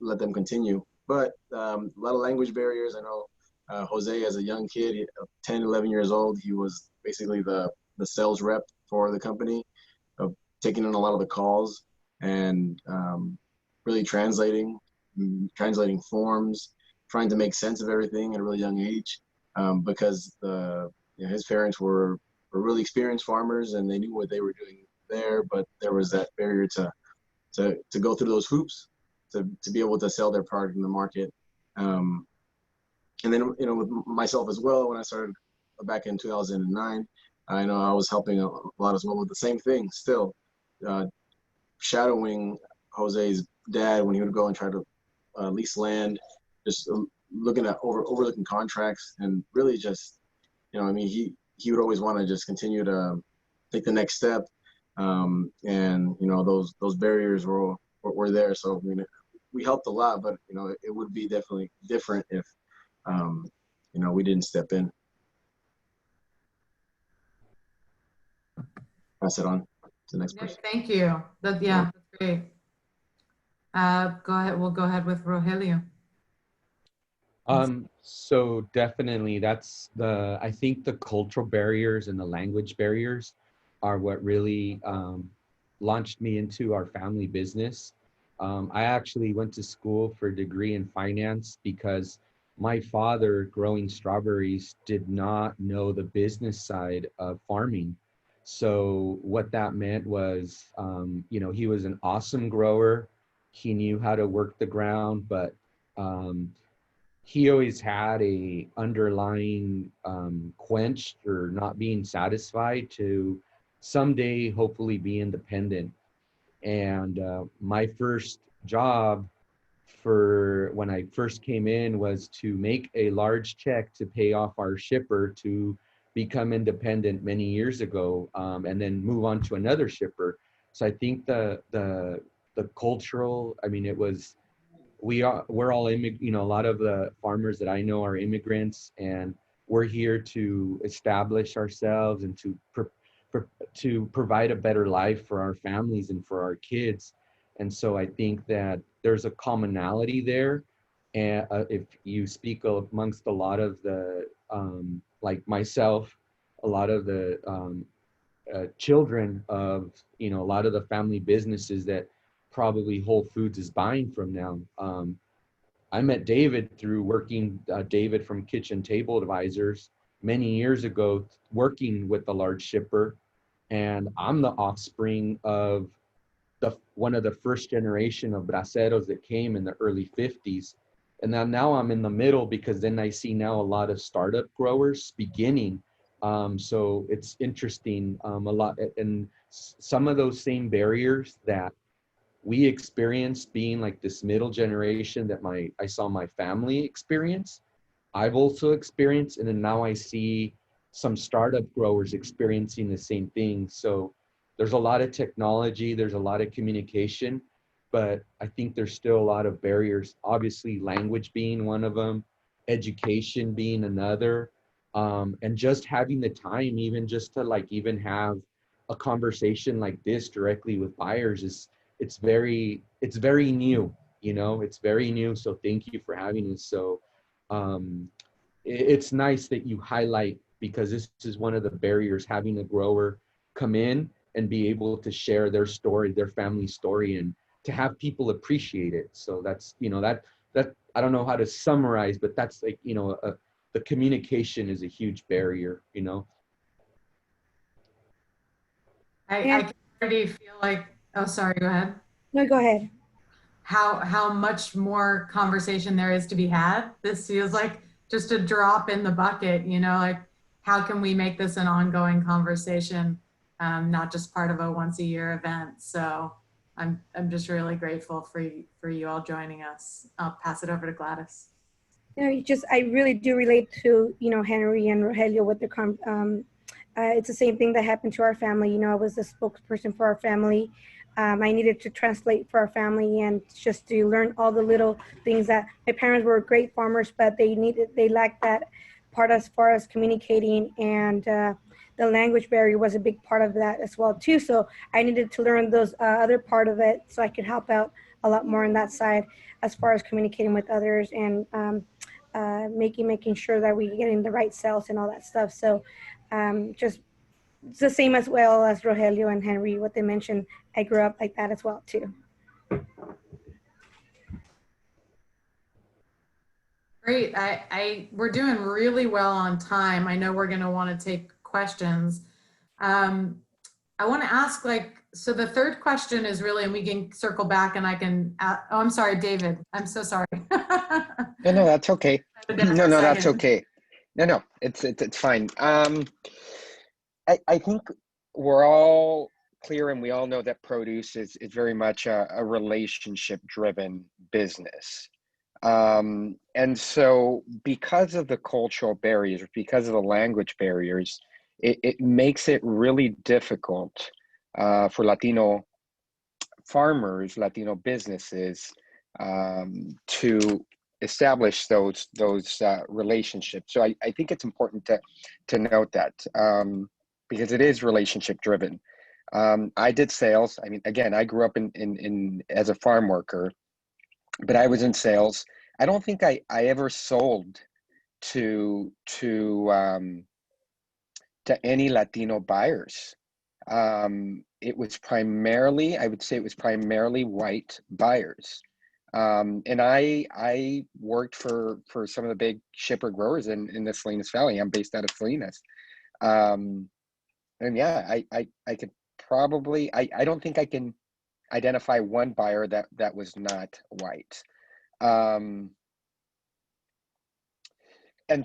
let them continue. But a lot of language barriers. I know Jose, as a young kid, 10, 11 years old, he was basically the sales rep for the company, of taking in a lot of the calls and really translating forms, trying to make sense of everything at a really young age, because his parents were really experienced farmers and they knew what they were doing there, but there was that barrier to go through those hoops to be able to sell their product in the market. And then, with myself as well, when I started back in 2009, I know I was helping a lot as well with the same thing, still shadowing Jose's dad when he would go and try to lease land, just looking at overlooking contracts, and really just, he would always want to just continue to take the next step. And those barriers were there. So we helped a lot, but it would be definitely different if we didn't step in. pass it on to the next Yeah, person. thank you. Yeah, that's great. Go ahead. We'll go ahead with Rogelio. So definitely I think the cultural barriers and the language barriers are what really launched me into our family business. I actually went to school for a degree in finance because my father, growing strawberries, did not know the business side of farming. So what that meant was, he was an awesome grower. He knew how to work the ground, but he always had a underlying quench or not being satisfied to someday hopefully be independent. And my first job for when I first came in was to make a large check to pay off our shipper to become independent many years ago, and then move on to another shipper. So I think the cultural, I mean, we're all a lot of the farmers that I know are immigrants, and we're here to establish ourselves and to provide a better life for our families and for our kids. And so I think that there's a commonality there. And if you speak amongst a lot of the, like myself, a lot of the children of, a lot of the family businesses that probably Whole Foods is buying from now. I met David through working, David from Kitchen Table Advisors many years ago, working with the large shipper. And I'm the offspring of one of the first generation of braceros that came in the early 50s. And now I'm in the middle, because then I see now a lot of startup growers beginning. So it's interesting, a lot. And some of those same barriers that we experienced being like this middle generation that I saw my family experience, I've also experienced. And then now I see some startup growers experiencing the same thing. So there's a lot of technology, there's a lot of communication, but I think there's still a lot of barriers. Obviously, language being one of them, education being another, and just having the time, even just to even have a conversation like this directly with buyers it's very new, it's very new. So thank you for having us. So it's nice that you highlight, because this is one of the barriers, having a grower come in and be able to share their story, their family story, and to have people appreciate it. So that's, that I don't know how to summarize, but that's like, the communication is a huge barrier, I can already feel like, oh, sorry, go ahead. No, go ahead. How much more conversation there is to be had. This feels like just a drop in the bucket, like how can we make this an ongoing conversation, not just part of a once a year event. So I'm just really grateful for you all joining us. I'll pass it over to Gladys. I really do relate to, Henry and Rogelio with it's the same thing that happened to our family. I was the spokesperson for our family. I needed to translate for our family and just to learn all the little things that my parents were great farmers, but they lacked that part as far as communicating, and the language barrier was a big part of that as well too. So I needed to learn those other part of it so I could help out a lot more on that side as far as communicating with others and making sure that we're getting the right sales and all that stuff. So just it's the same as well as Rogelio and Henry, what they mentioned. I grew up like that as well too. Great. We're doing really well on time. I know we're going to want to take questions. I want to ask, so the third question is really, and we can circle back and I can, I'm sorry, David. I'm so sorry. No, that's okay. No, that's okay. No, it's fine. I think we're all clear, and we all know that produce is very much a relationship-driven business. And so because of the cultural barriers, because of the language barriers, it makes it really difficult for Latino farmers, Latino businesses to establish those relationships. So I think it's important to note that because it is relationship driven. I did sales. I mean, again, I grew up in as a farm worker, but I was in sales. I don't think I ever sold to any Latino buyers. It was primarily, I would say, it was primarily white buyers. And I worked for some of the big shipper growers in the Salinas Valley. I'm based out of Salinas. And yeah, I could probably, I don't think I can identify one buyer that was not white. And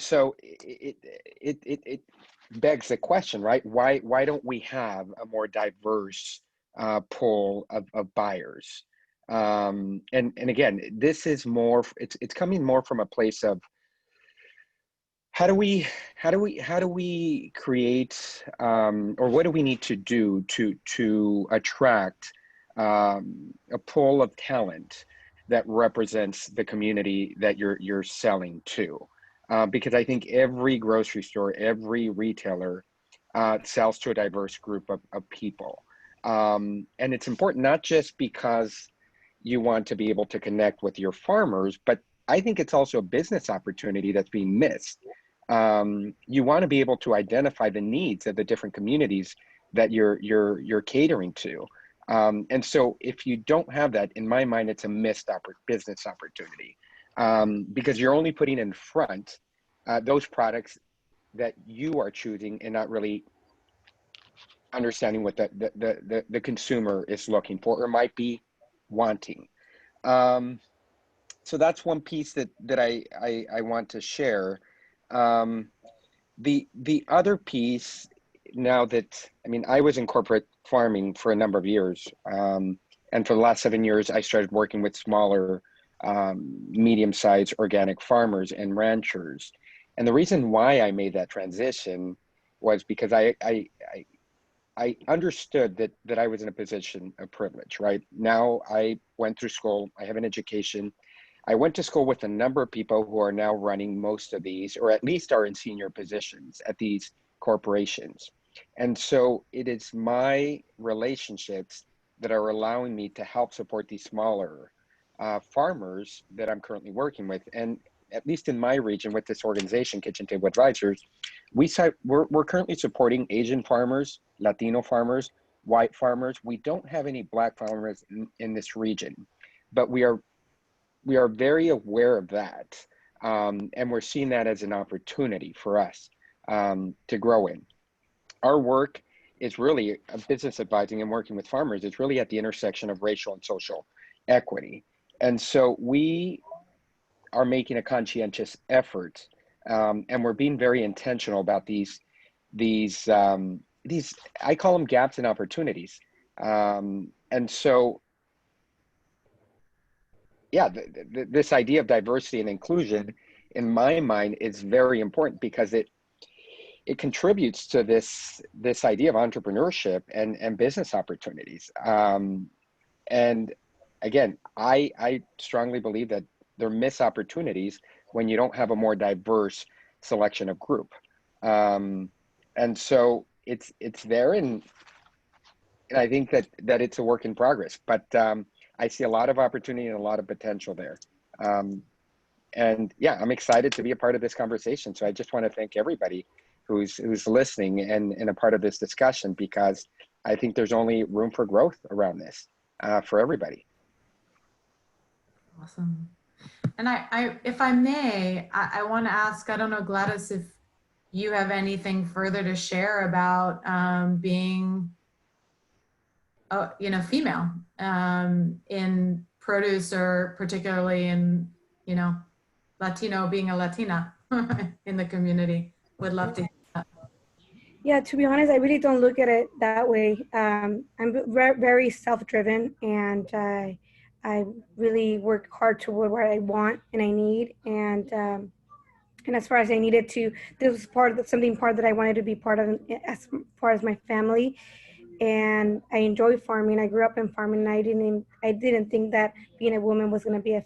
so it begs the question, right? Why don't we have a more diverse pool of buyers? And again, this is more, it's coming more from a place of how do we create, or what do we need to do to attract a pool of talent that represents the community that you're selling to? Because I think every grocery store, every retailer sells to a diverse group of people. And it's important not just because you want to be able to connect with your farmers, but I think it's also a business opportunity that's being missed. You want to be able to identify the needs of the different communities that you're catering to. And so if you don't have that, in my mind, it's a missed business opportunity. Because you're only putting in front those products that you are choosing and not really understanding what the consumer is looking for or might be wanting. So that's one piece that I want to share. The other piece, now that, I mean, I was in corporate farming for a number of years. And for the last 7 years, I started working with smaller medium-sized organic farmers and ranchers. And the reason why I made that transition was because I understood that I was in a position of privilege, right? Now I went through school, I have an education. I went to school with a number of people who are now running most of these, or at least are in senior positions at these corporations. And so it is my relationships that are allowing me to help support these smaller farmers that I'm currently working with. And at least in my region with this organization, Kitchen Table Advisors, we're currently supporting Asian farmers, Latino farmers, white farmers. We don't have any Black farmers in this region, but we are very aware of that. And we're seeing that as an opportunity for us to grow in. Our work is really business advising and working with farmers. It's really at the intersection of racial and social equity. And so we are making a conscientious effort, and we're being very intentional about these I call them gaps and opportunities. And so, yeah, this idea of diversity and inclusion, in my mind, is very important because it contributes to this idea of entrepreneurship and business opportunities. And again, I strongly believe that there are missed opportunities when you don't have a more diverse selection of group. And so it's there, and I think that it's a work in progress, but I see a lot of opportunity and a lot of potential there. And yeah, I'm excited to be a part of this conversation. So I just want to thank everybody who's listening and a part of this discussion, because I think there's only room for growth around this for everybody. Awesome. And if I may, I want to ask, I don't know, Gladys, if you have anything further to share about being, female in produce, or particularly in, Latino, being a Latina in the community. Would love to hear that. Yeah, to be honest, I really don't look at it that way. I'm very self-driven, and I really work hard toward what I want and I need. And as far as I needed to, this was part that I wanted to be part of as far as my family. And I enjoy farming. I grew up in farming, and I didn't think that being a woman was going to be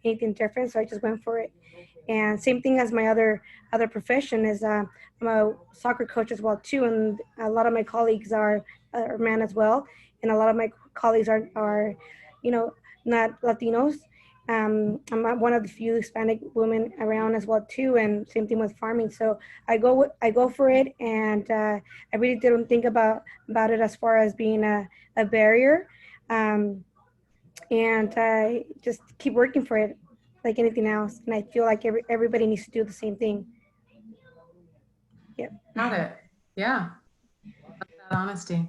anything different. So I just went for it. And same thing as my other profession is I'm a soccer coach as well too, and a lot of my colleagues are men as well, and a lot of my colleagues are not Latinos. I'm one of the few Hispanic women around as well too, and same thing with farming. So I go for it, and I really didn't think about it as far as being a barrier, and I just keep working for it like anything else. And I feel like everybody needs to do the same thing. Yep. Got it. Yeah. That honesty.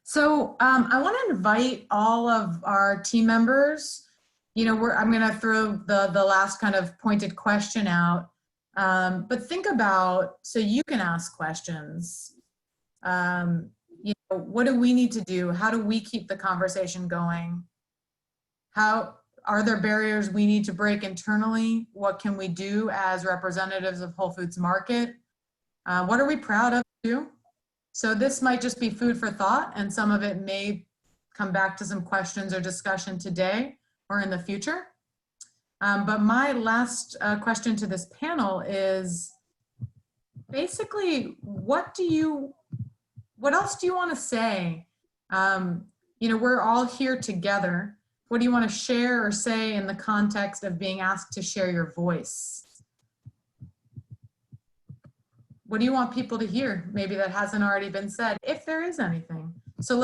So I want to invite all of our team members. I'm going to throw the last kind of pointed question out, but think about, so you can ask questions. What do we need to do? How do we keep the conversation going? How are there barriers we need to break internally? What can we do as representatives of Whole Foods Market? What are we proud of too? So this might just be food for thought, and some of it may come back to some questions or discussion today or in the future. But my last question to this panel is basically, what else do you want to say? We're all here together. What do you want to share or say in the context of being asked to share your voice? What do you want people to hear? Maybe that hasn't already been said, if there is anything. So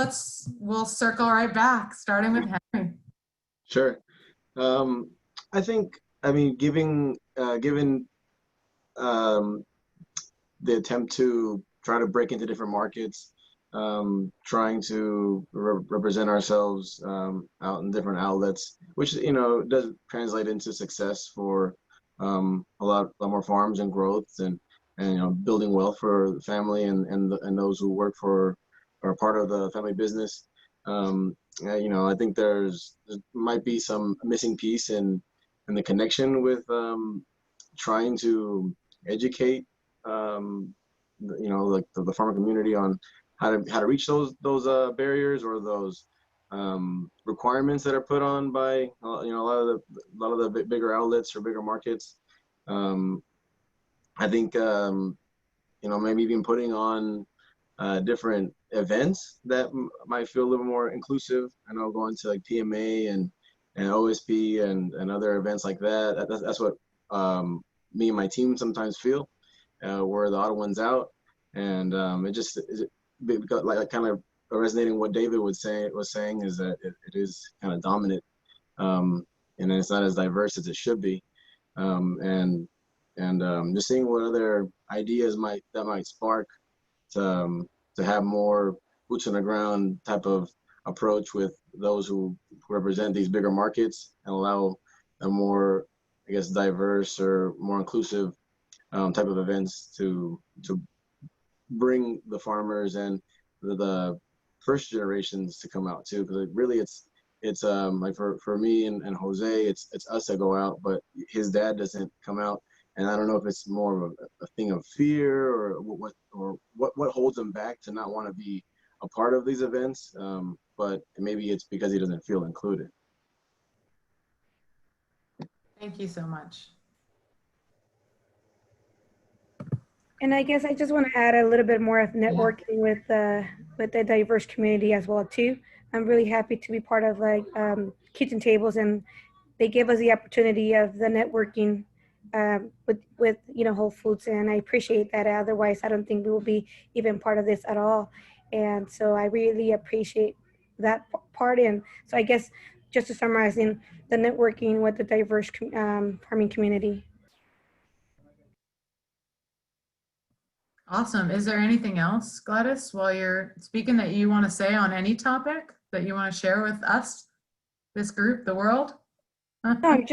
we'll circle right back, starting with Henry. Sure. I think, given the attempt to try to break into different markets, trying to represent ourselves out in different outlets, which does translate into success for a lot more farms and growth and building wealth for the family and those who work for or are part of the family business. I think there might be some missing piece in the connection with trying to educate like the farmer community on how to reach those barriers or those requirements that are put on by a lot of the bigger outlets or bigger markets. I think maybe even putting on different events that might feel a little more inclusive. I know going to like PMA and OSP and other events like that. That's what me and my team sometimes feel. We're the odd ones out, and like kind of resonating what David was saying is that it is kind of dominant, and it's not as diverse as it should be, and just seeing what other ideas might spark to have more boots on the ground type of approach with those who represent these bigger markets and allow a more, I guess, diverse or more inclusive type of events to bring the farmers and the first generations to come out too, because really it's like for me and Jose, it's us that go out, but his dad doesn't come out. And I don't know if it's more of a thing of fear or what holds him back to not want to be a part of these events. But maybe it's because he doesn't feel included. Thank you so much. And I guess I just want to add a little bit more of networking with the diverse community as well too. I'm really happy to be part of like kitchen tables, and they give us the opportunity of the networking with Whole Foods, and I appreciate that. Otherwise, I don't think we will be even part of this at all. And so I really appreciate that part. And so I guess just to summarize, in the networking with the diverse farming community. Awesome. Is there anything else, Gladys, while you're speaking, that you want to say on any topic that you want to share with us, this group, the world? No, I'm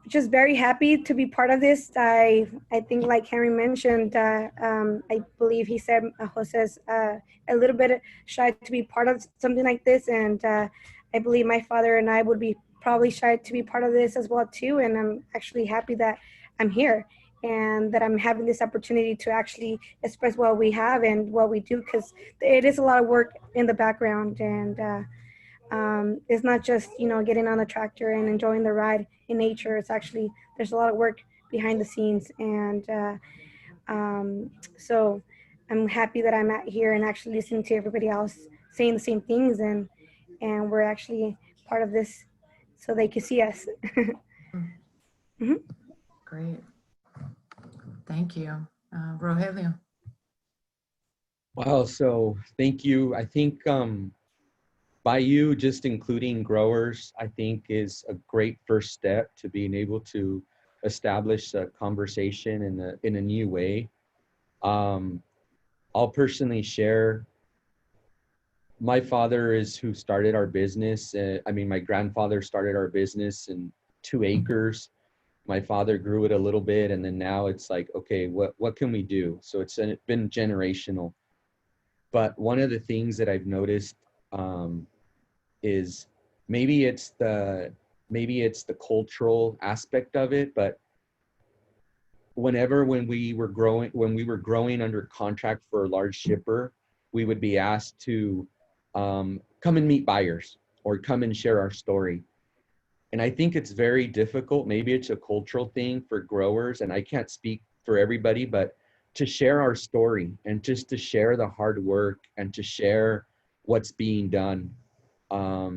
just very happy to be part of this. I think, like Henry mentioned, I believe he said Jose's a little bit shy to be part of something like this, and I believe my father and I would be probably shy to be part of this as well too. And I'm actually happy that I'm here and that I'm having this opportunity to actually express what we have and what we do, because it is a lot of work in the background, and it's not just getting on the tractor and enjoying the ride in nature. It's actually, there's a lot of work behind the scenes, and So I'm happy that I'm out here and actually listening to everybody else saying the same things, and we're actually part of this so they can see us. Great. Thank you. Rogelio. Wow, so thank you. I think by you just including growers, I think is a great first step to being able to establish a conversation in a new way. I'll personally share, my father is who started our business. I mean, my grandfather started our business in 2 acres. My father grew it a little bit, and then now it's like, okay, what can we do? So it's been generational. But one of the things that I've noticed is maybe it's the cultural aspect of it, but when we were growing under contract for a large shipper, we would be asked to come and meet buyers or come and share our story. And I think it's very difficult. Maybe it's a cultural thing for growers, and I can't speak for everybody, but to share our story and just to share the hard work and to share what's being done. I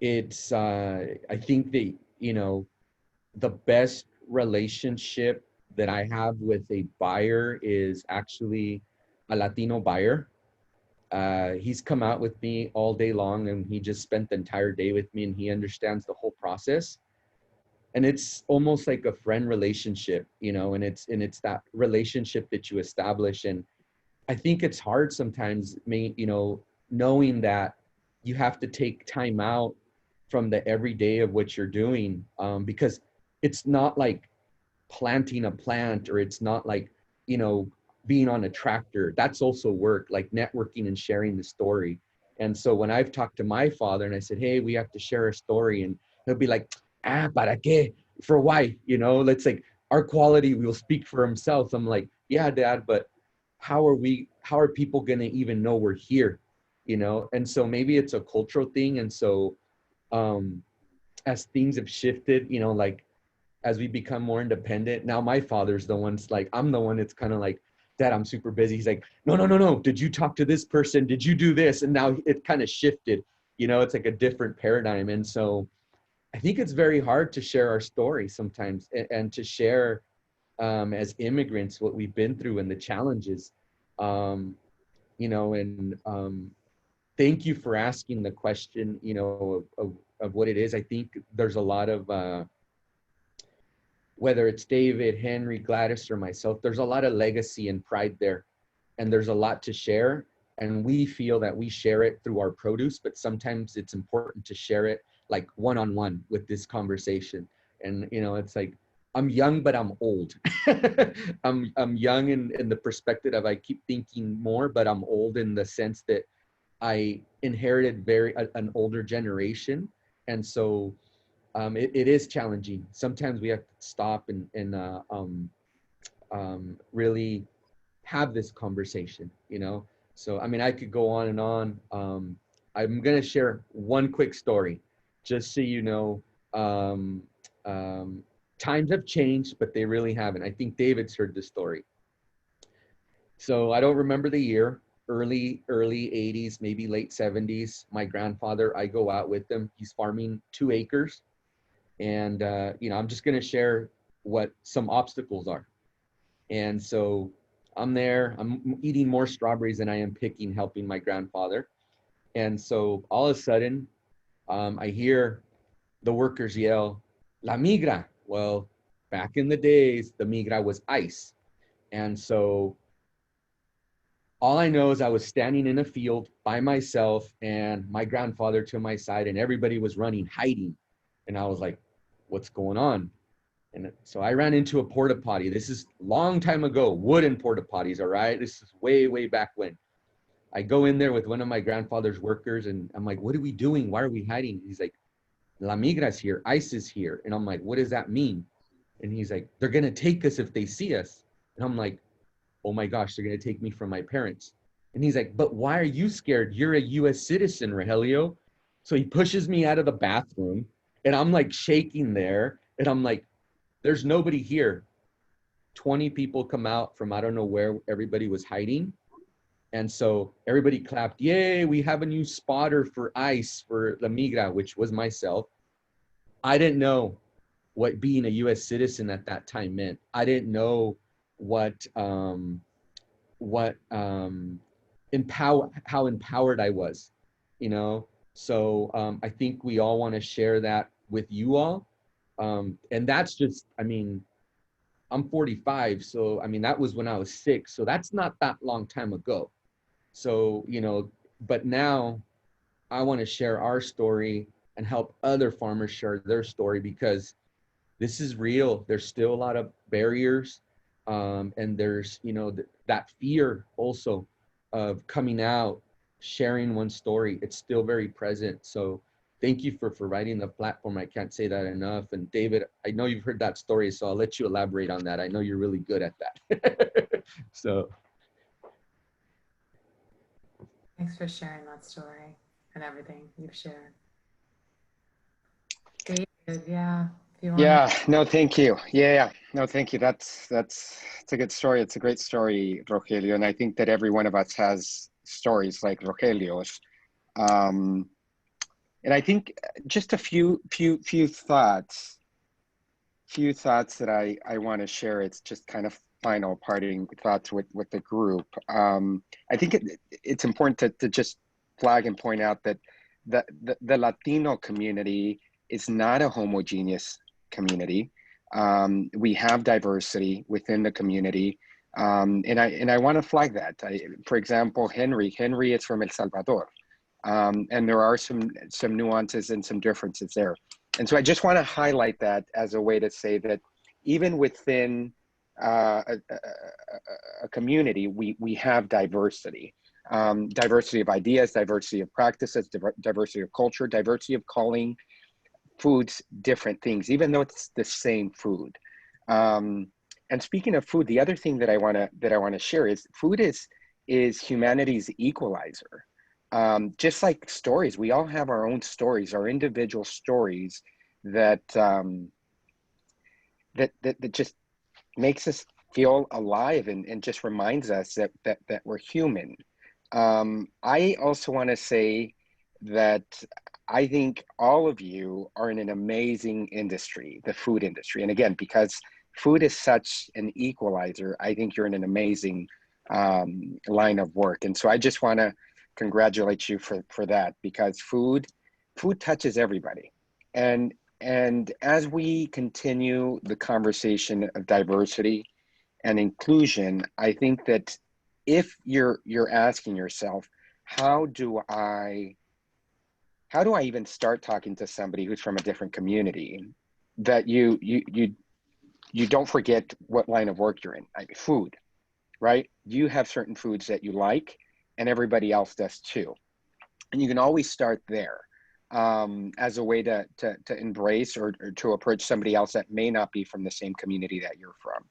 think that, you know, the best relationship that I have with a buyer is actually a Latino buyer. He's come out with me all day long, and he just spent the entire day with me, and he understands the whole process. And it's almost like a friend relationship, you know, and it's that relationship that you establish. And I think it's hard sometimes, you know, knowing that you have to take time out from the everyday of what you're doing, because it's not like planting a plant, or it's not like, you know, being on a tractor. That's also work, like networking and sharing the story. And so when I've talked to my father and I said, hey, we have to share a story, and he'll be like, para qué? For why? You know, let's like, our quality will speak for himself. I'm like, yeah, Dad, but how are people gonna even know we're here? You know? And so maybe it's a cultural thing. And so as things have shifted, you know, like as we become more independent, now my father's the one's like, I'm the one that's kind of like, Dad, I'm super busy. He's like, no. Did you talk to this person? Did you do this? And now it kind of shifted, you know, it's like a different paradigm. And so I think it's very hard to share our story sometimes, and to share as immigrants what we've been through and the challenges, you know, and thank you for asking the question, you know, of what it is. I think there's a lot of, whether it's David, Henry, Gladys, or myself, there's a lot of legacy and pride there, and there's a lot to share. And we feel that we share it through our produce, but sometimes it's important to share it like one-on-one with this conversation. And, you know, it's like, I'm young, but I'm old. I'm young in the perspective of I keep thinking more, but I'm old in the sense that I inherited an older generation. And so it is challenging. Sometimes we have to stop and really have this conversation, you know? So, I mean, I could go on and on. I'm gonna share one quick story, just so you know. Times have changed, but they really haven't. I think David's heard this story. So I don't remember the year, early 80s, maybe late 70s. My grandfather, I go out with him. He's farming 2 acres. And, you know, I'm just going to share what some obstacles are. And so I'm there, I'm eating more strawberries than I am picking, helping my grandfather. And so all of a sudden, I hear the workers yell, "La migra." Well, back in the days, the migra was ice. And so all I know is I was standing in a field by myself, and my grandfather to my side, and everybody was running, hiding. And I was like, what's going on? And so I ran into a porta potty. This is a long time ago, wooden porta potties, all right? This is way, way back when. I go in there with one of my grandfather's workers, and I'm like, what are we doing? Why are we hiding? He's like, La migra's here, ICE is here. And I'm like, what does that mean? And he's like, they're gonna take us if they see us. And I'm like, oh my gosh, they're gonna take me from my parents. And he's like, but why are you scared? You're a US citizen, Rogelio. So he pushes me out of the bathroom, and I'm like shaking there. And I'm like, there's nobody here. 20 people come out from I don't know where everybody was hiding. And so everybody clapped, yay, we have a new spotter for ICE for La Migra, which was myself. I didn't know what being a US citizen at that time meant. I didn't know how empowered I was, you know? So I think we all want to share that with you all. And that's just, I mean, I'm 45, so I mean, that was when I was 6, so that's not that long time ago. So, you know, but now I want to share our story and help other farmers share their story, because this is real. There's still a lot of barriers, and there's, you know, that fear also of coming out, sharing one story. It's still very present. So thank you for providing the platform. I can't say that enough. And David, I know you've heard that story, so I'll let you elaborate on that. I know you're really good at that. So. Thanks for sharing that story and everything you've shared. David, yeah. If you want. Yeah, no, thank you. Yeah, no, thank you. It's a good story. It's a great story, Rogelio. And I think that every one of us has stories like Rogelio's. And I think just a few thoughts that I want to share. It's just kind of final parting thoughts with the group. I think it's important to just flag and point out that the Latino community is not a homogeneous community. We have diversity within the community. And I want to flag that. For example, Henry is from El Salvador. And there are some nuances and some differences there. And so I just want to highlight that as a way to say that even within a community, we have diversity. Diversity of ideas, diversity of practices, diversity of culture, diversity of calling foods different things, even though it's the same food. And speaking of food, the other thing that I want to share is food is humanity's equalizer. Just like stories, we all have our own stories, our individual stories that just makes us feel alive and just reminds us that we're human. I also want to say that I think all of you are in an amazing industry, the food industry. And again, because food is such an equalizer, I think you're in an amazing line of work. And so I just want to congratulate you for that, because food touches everybody. And as we continue the conversation of diversity and inclusion, I think that if you're asking yourself, how do I even start talking to somebody who's from a different community, that you don't forget what line of work you're in. I mean, food, right? You have certain foods that you like, and everybody else does too. And you can always start there as a way to embrace or to approach somebody else that may not be from the same community that you're from.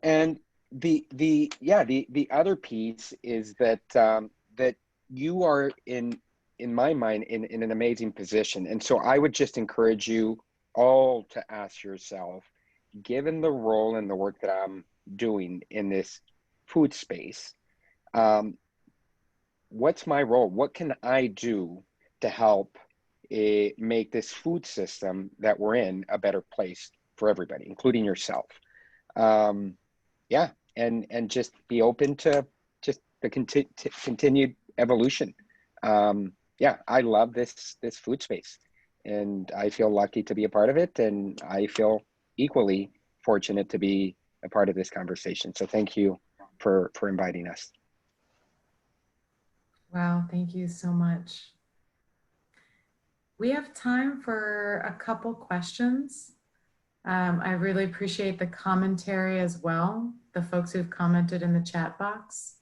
And the other piece is that that you are in my mind in an amazing position. And so I would just encourage you all to ask yourself, given the role and the work that I'm doing in this food space, what's my role? What can I do to help make this food system that we're in a better place for everybody, including yourself? Yeah, and just be open to just the continued evolution. Yeah, I love this food space, and I feel lucky to be a part of it, and I feel equally fortunate to be a part of this conversation. So thank you for inviting us. Wow, thank you so much. We have time for a couple questions. I really appreciate the commentary as well, the folks who've commented in the chat box.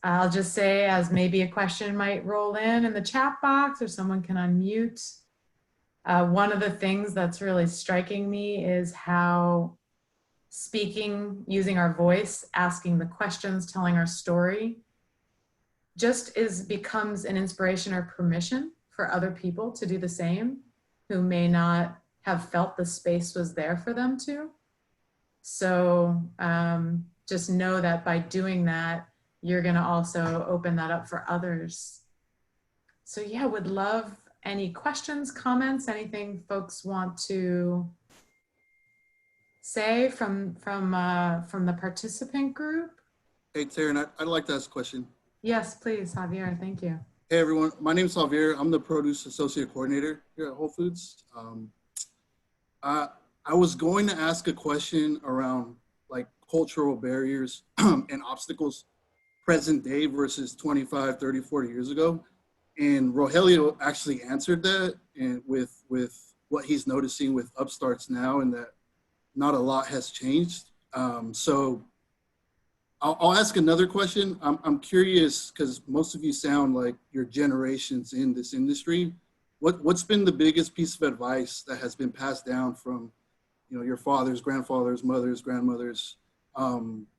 I'll just say, as maybe a question might roll in the chat box or someone can unmute. One of the things that's really striking me is how speaking, using our voice, asking the questions, telling our story, just becomes an inspiration or permission for other people to do the same, who may not have felt the space was there for them to. So just know that by doing that, you're gonna also open that up for others. So yeah, would love any questions, comments, anything folks want to say from the participant group? Hey, Taryn, I'd like to ask a question. Yes, please, Javier, thank you. Hey, everyone. My name is Javier. I'm the Produce Associate Coordinator here at Whole Foods. I was going to ask a question around like cultural barriers and obstacles present day versus 25, 30, 40 years ago. And Rogelio actually answered that and with what he's noticing with upstarts now, and that not a lot has changed. So I'll ask another question. I'm curious, because most of you sound like your generations in this industry. What's been the biggest piece of advice that has been passed down from, you know, your fathers, grandfathers, mothers, grandmothers?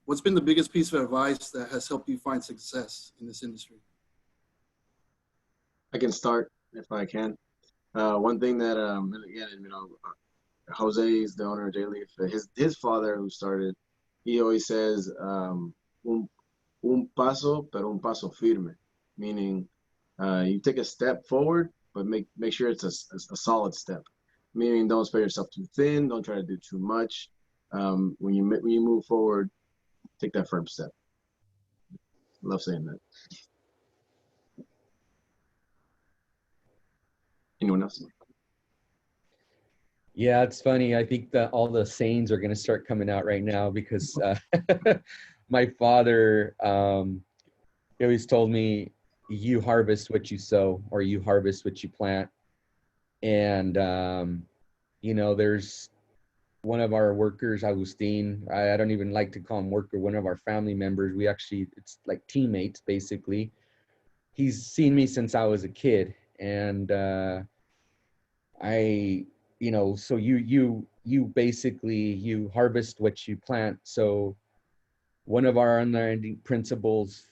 What's been the biggest piece of advice that has helped you find success in this industry? I can start if I can. One thing that, again, you know, Jose is the owner of J-Leaf. His father, who started, he always says, un paso, pero un paso firme, meaning you take a step forward, but make sure it's a solid step. Meaning, don't spread yourself too thin. Don't try to do too much. When you move forward, take that firm step. Love saying that. Anyone else? Yeah, it's funny. I think that all the sayings are going to start coming out right now because my father he always told me, you harvest what you sow, or you harvest what you plant. And, you know, there's one of our workers, Agustin, I don't even like to call him worker, one of our family members. We actually, it's like teammates, basically. He's seen me since I was a kid. And you know, so you basically, you harvest what you plant. So one of our underlying principles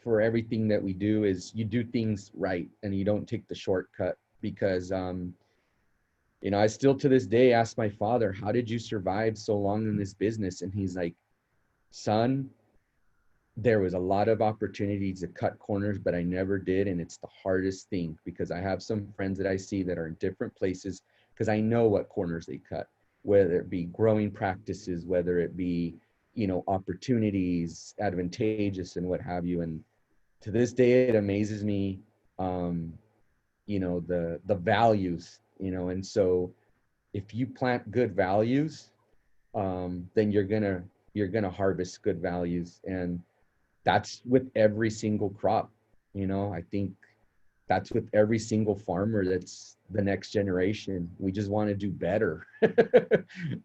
for everything that we do is you do things right and you don't take the shortcut. Because you know, I still to this day ask my father, how did you survive so long in this business? And he's like, son, there was a lot of opportunities to cut corners, but I never did. And it's the hardest thing, because I have some friends that I see that are in different places, because I know what corners they cut, whether it be growing practices, whether it be, you know, opportunities, advantageous and what have you. And to this day, it amazes me, you know, the values, you know. And so if you plant good values, then you're gonna harvest good values. And that's with every single crop. You know, I think that's with every single farmer that's the next generation. We just want to do better.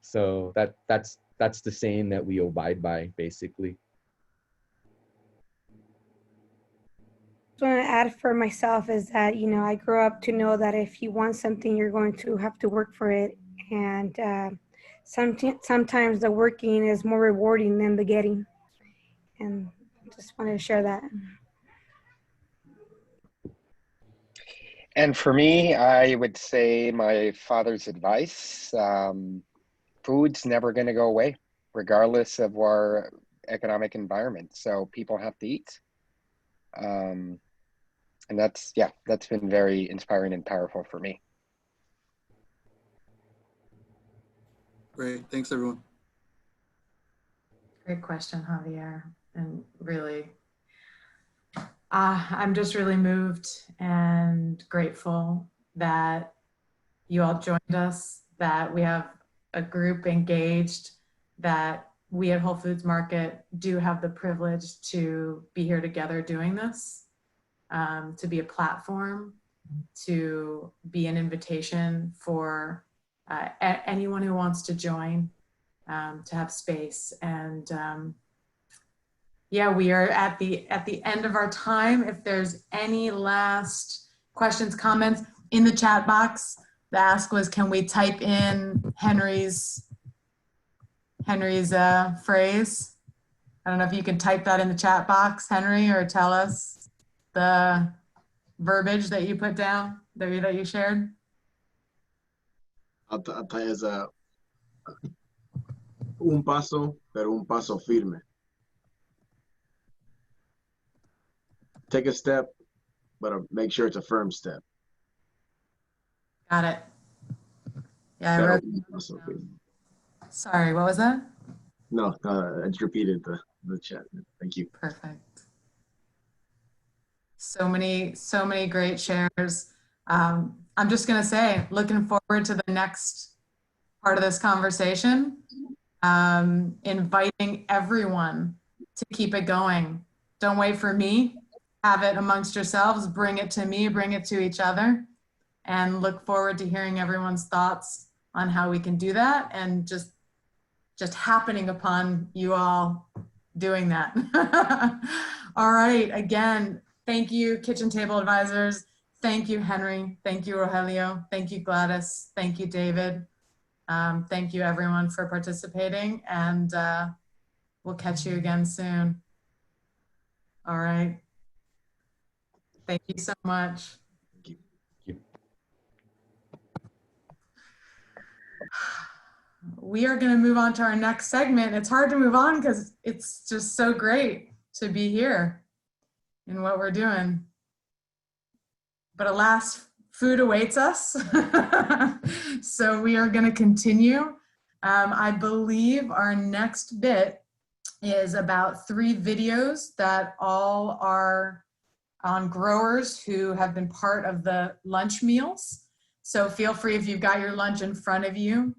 So that's the saying that we abide by, basically. What I want to add for myself is that, you know, I grew up to know that if you want something, you're going to have to work for it. And sometimes the working is more rewarding than the getting. And just wanted to share that. And for me, I would say my father's advice, food's never going to go away, regardless of our economic environment. So people have to eat. And that's been very inspiring and powerful for me. Great. Thanks, everyone. Great question, Javier. And really, I'm just really moved and grateful that you all joined us, that we have a group engaged, that we at Whole Foods Market do have the privilege to be here together doing this, to be a platform, to be an invitation for anyone who wants to join, to have space. And yeah, we are at the end of our time. If there's any last questions, comments in the chat box, the ask was, can we type in Henry's phrase? I don't know if you can type that in the chat box, Henry, or tell us the verbiage that you put down, that you shared. Is un paso, pero un paso firme. Take a step, but make sure it's a firm step. Got it. Yeah, I Pero wrote. un paso firme. Sorry, what was that? No, I just repeated the chat. Thank you. Perfect. So many great shares. I'm just going to say, looking forward to the next part of this conversation. Inviting everyone to keep it going. Don't wait for me. Have it amongst yourselves. Bring it to me, bring it to each other. And look forward to hearing everyone's thoughts on how we can do that, and just happening upon you all doing that. All right, again, thank you, Kitchen Table Advisors. Thank you, Henry. Thank you, Rogelio. Thank you, Gladys. Thank you, David. Thank you, everyone, for participating, and we'll catch you again soon. All right. Thank you so much. Thank you. We are going to move on to our next segment. It's hard to move on because it's just so great to be here in what we're doing. But alas, food awaits us. So we are going to continue. I believe our next bit is about 3 videos that all are on growers who have been part of the lunch meals. So feel free, if you've got your lunch in front of you,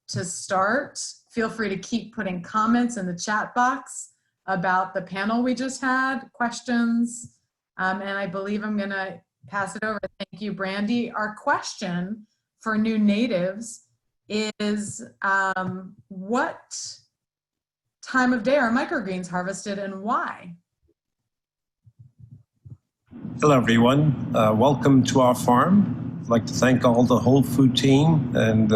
to start. Feel free to keep putting comments in the chat box about the panel we just had, questions, and I believe I'm gonna pass it over. Thank you, Brandy. Our question for new natives is, what time of day are microgreens harvested and why? Hello, everyone. Welcome to our farm. I'd like to thank all the Whole Food team and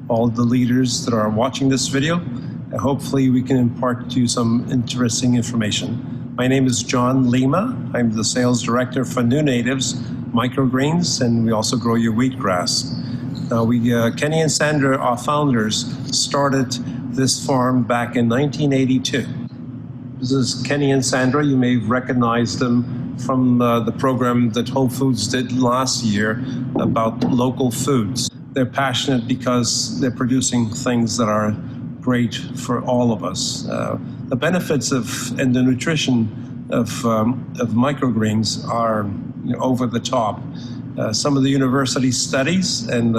all the leaders that are watching this video. And hopefully we can impart to you some interesting information. My name is John Lima. I'm the sales director for New Natives Microgreens, and we also grow your wheatgrass. Now, Kenny and Sandra, our founders, started this farm back in 1982. This is Kenny and Sandra. You may recognize them from the program that Whole Foods did last year about local foods. They're passionate because they're producing things that are great for all of us. The benefits and the nutrition of microgreens are over the top. Some of the university studies and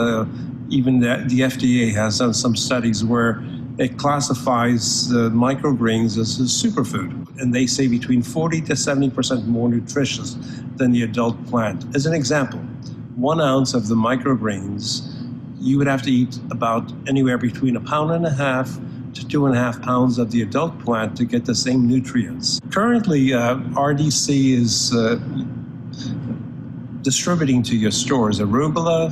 even the FDA has done some studies where it classifies the microgreens as a superfood, and they say between 40 to 70% more nutritious than the adult plant. As an example, 1 ounce of the microgreens, you would have to eat about anywhere between 1.5 pounds to 2.5 pounds of the adult plant to get the same nutrients. Currently, RDC is distributing to your stores arugula,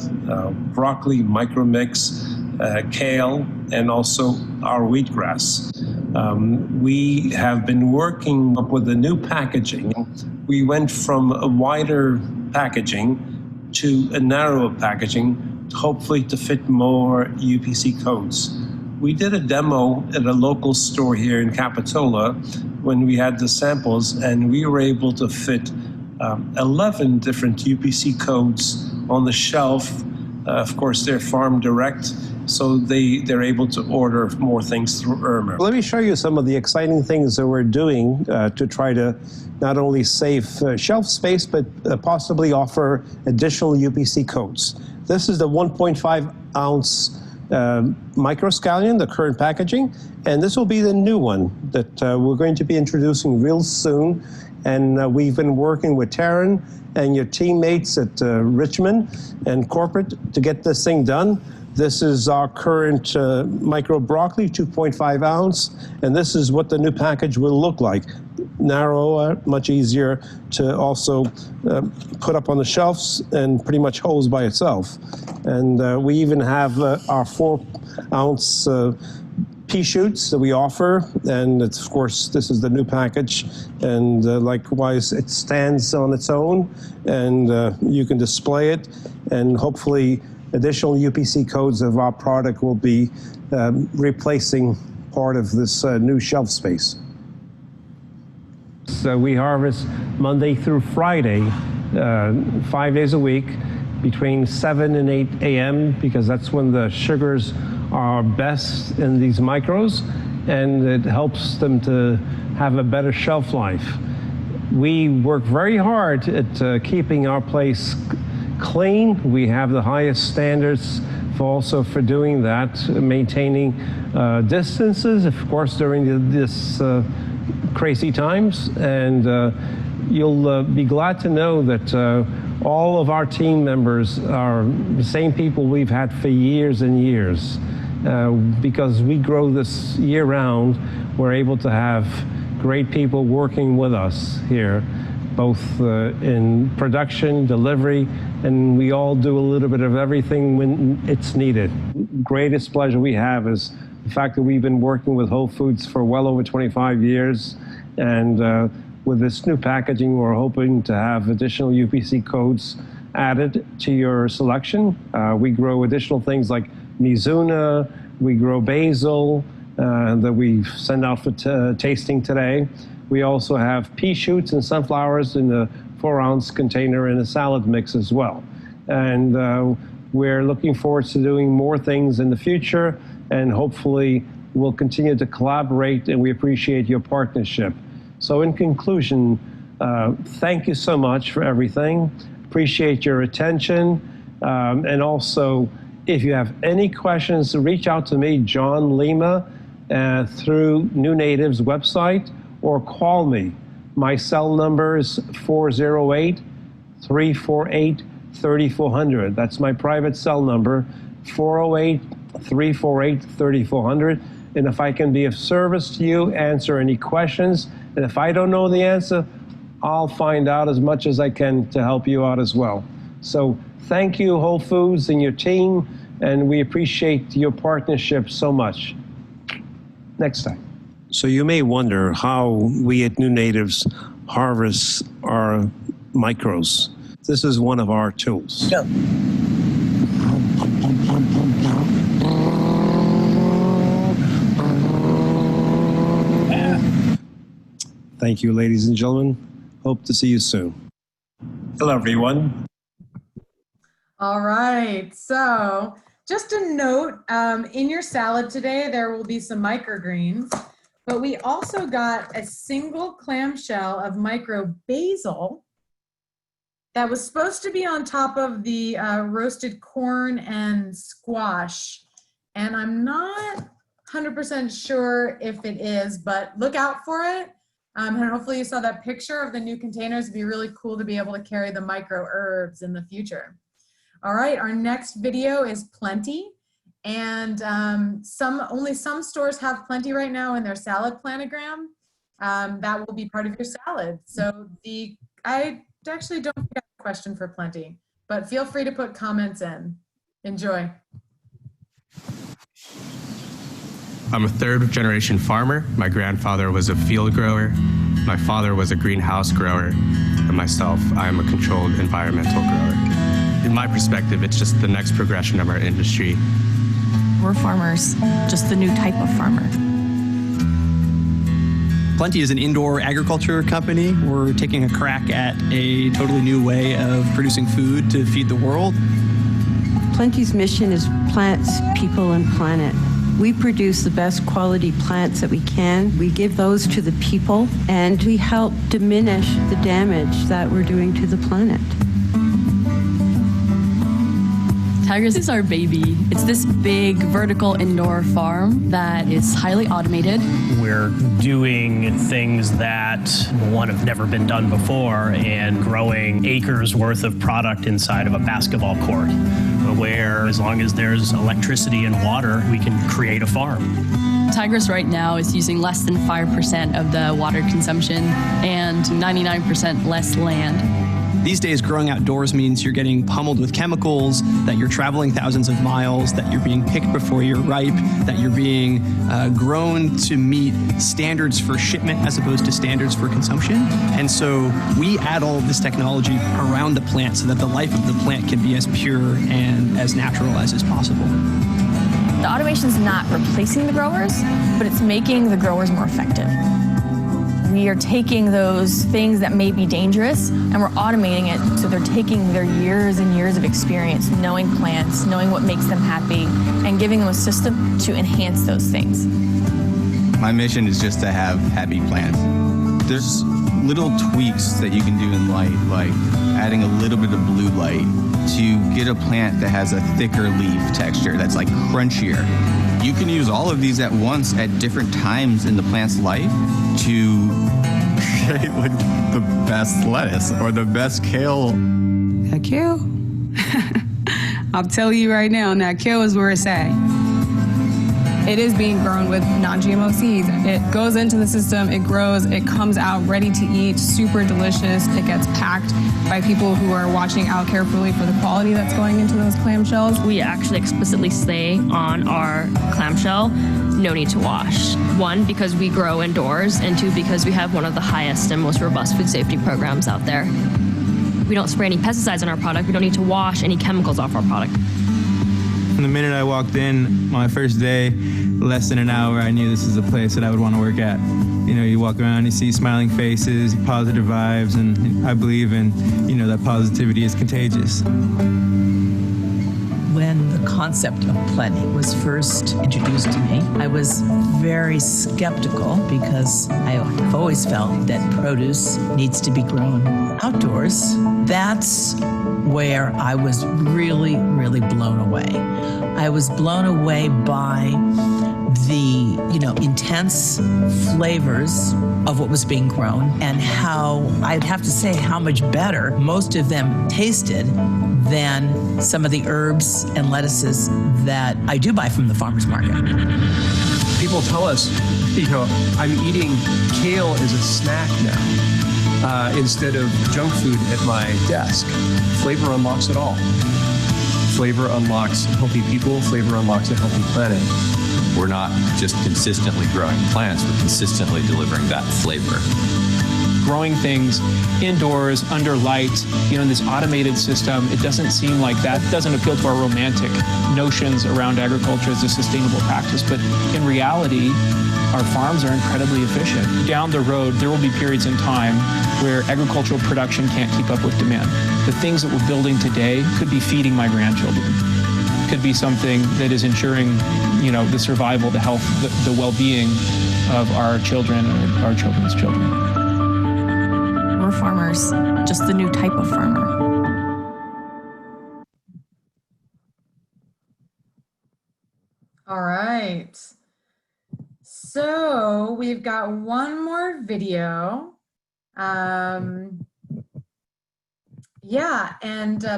broccoli, micromix, kale, and also our wheatgrass. We have been working up with the new packaging. We went from a wider packaging to a narrower packaging, hopefully to fit more UPC codes. We did a demo at a local store here in Capitola when we had the samples, and we were able to fit 11 different UPC codes on the shelf. Of course, they're farm direct, so they're able to order more things through Irma. Let me show you some of the exciting things that we're doing to try to not only save shelf space, but possibly offer additional UPC codes. This is the 1.5 ounce microscallion, the current packaging, and this will be the new one that we're going to be introducing real soon. And we've been working with Taryn and your teammates at Richmond and corporate to get this thing done. This is our current micro broccoli, 2.5 ounce, and this is what the new package will look like. Narrower, much easier to also put up on the shelves and pretty much holds by itself. And we even have our 4 ounce pea shoots that we offer, and it's, of course, this is the new package, and likewise it stands on its own, and you can display it, and hopefully additional UPC codes of our product will be replacing part of this new shelf space. So we harvest Monday through Friday, 5 days a week, between 7 and 8 a.m. because that's when the sugars are best in these micros, and it helps them to have a better shelf life. We work very hard at keeping our place clean. We have the highest standards also for doing that, maintaining distances, of course, during this crazy times. And you'll be glad to know that all of our team members are the same people we've had for years and years. Because we grow this year round, we're able to have great people working with us here, both in production, delivery, and we all do a little bit of everything when it's needed. Greatest pleasure we have is the fact that we've been working with Whole Foods for well over 25 years, and with this new packaging, we're hoping to have additional UPC codes added to your selection. We grow additional things like Mizuna, we grow basil that we send out for tasting today. We also have pea shoots and sunflowers in a 4-ounce container in a salad mix as well. And we're looking forward to doing more things in the future, and hopefully we'll continue to collaborate, and we appreciate your partnership. So in conclusion, thank you so much for everything. Appreciate your attention. And also, if you have any questions, reach out to me, John Lima, through New Native's website, or call me. My cell number is 408-348-3400. That's my private cell number, 408-348-3400. And if I can be of service to you, answer any questions. And if I don't know the answer, I'll find out as much as I can to help you out as well. So thank you, Whole Foods and your team, and we appreciate your partnership so much. Next time. So you may wonder how we at New Natives harvest our micros. This is one of our tools. Go. Thank you, ladies and gentlemen. Hope to see you soon. Hello, everyone. All right, so just a note, in your salad today, there will be some microgreens, but we also got a single clamshell of micro basil that was supposed to be on top of the roasted corn and squash. And I'm not 100% sure if it is, but look out for it. And hopefully you saw that picture of the new containers. It'd be really cool to be able to carry the micro herbs in the future. All right, our next video is Plenty. And only some stores have Plenty right now in their salad planogram. That will be part of your salad. So I actually don't have a question for Plenty, but feel free to put comments in. Enjoy. I'm a third-generation farmer. My grandfather was a field grower. My father was a greenhouse grower. And myself, I am a controlled environmental grower. In my perspective, it's just the next progression of our industry. We're farmers, just the new type of farmer. Plenty is an indoor agriculture company. We're taking a crack at a totally new way of producing food to feed the world. Plenty's mission is plants, people, and planet. We produce the best quality plants that we can. We give those to the people, and we help diminish the damage that we're doing to the planet. Tigris is our baby. It's this big vertical indoor farm that is highly automated. We're doing things that, one, have never been done before, and growing acres worth of product inside of a basketball court, where as long as there's electricity and water, we can create a farm. Tigris right now is using less than 5% of the water consumption and 99% less land. These days, growing outdoors means you're getting pummeled with chemicals, that you're traveling thousands of miles, that you're being picked before you're ripe, that you're being grown to meet standards for shipment as opposed to standards for consumption. And so we add all of this technology around the plant so that the life of the plant can be as pure and as natural as is possible. The automation is not replacing the growers, but it's making the growers more effective. We are taking those things that may be dangerous and we're automating it so they're taking their years and years of experience, knowing plants, knowing what makes them happy, and giving them a system to enhance those things. My mission is just to have happy plants. There's little tweaks that you can do in light, like adding a little bit of blue light to get a plant that has a thicker leaf texture that's like crunchier. You can use all of these at once at different times in the plant's life to create like the best lettuce or the best kale. That kale? I'll tell you right now, that kale is where it's at. It is being grown with non-GMO seeds. It goes into the system, it grows, it comes out ready to eat, super delicious. It gets packed by people who are watching out carefully for the quality that's going into those clamshells. We actually explicitly say on our clamshell, no need to wash. One, because we grow indoors, and two, because we have one of the highest and most robust food safety programs out there. We don't spray any pesticides on our product. We don't need to wash any chemicals off our product. From the minute I walked in, my first day, less than an hour, I knew this is a place that I would want to work at. You know, you walk around, you see smiling faces, positive vibes, and I believe in, that positivity is contagious. When the concept of plenty was first introduced to me, I was very skeptical because I've always felt that produce needs to be grown outdoors. That's where I was really, really blown away. I was blown away by the, intense flavors of what was being grown and how, I'd have to say, how much better most of them tasted than some of the herbs and lettuces that I do buy from the farmer's market. People tell us, I'm eating kale as a snack now instead of junk food at my desk. Flavor unlocks it all. Flavor unlocks healthy people, flavor unlocks a healthy planet. We're not just consistently growing plants, we're consistently delivering that flavor. Growing things indoors, under light, in this automated system, it doesn't seem like that doesn't appeal to our romantic notions around agriculture as a sustainable practice. But in reality, our farms are incredibly efficient. Down the road, there will be periods in time where agricultural production can't keep up with demand. The things that we're building today could be feeding my grandchildren. Could be something that is ensuring, the survival, the health, the well-being of our children or our children's children. We're farmers, just the new type of farmer. All right. So we've got one more video.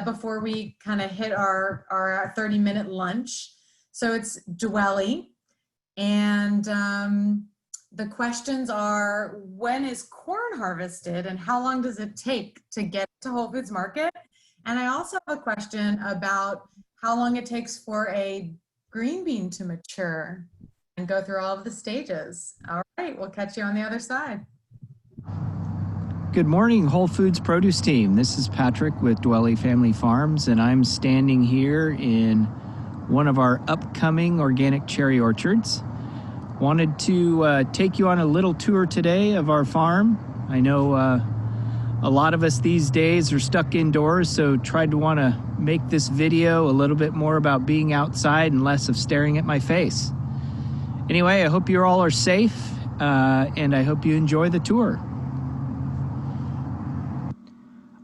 Before we kind of hit our 30-minute lunch. So it's Dwelly. And the questions are, when is corn harvested and how long does it take to get to Whole Foods Market? And I also have a question about how long it takes for a green bean to mature and go through all of the stages. All right, we'll catch you on the other side. Good morning, Whole Foods Produce Team. This is Patrick with Dwelly Family Farms, and I'm standing here in one of our upcoming organic cherry orchards. Wanted to take you on a little tour today of our farm. I know a lot of us these days are stuck indoors, so tried to want to make this video a little bit more about being outside and less of staring at my face. Anyway, I hope you all are safe, and I hope you enjoy the tour.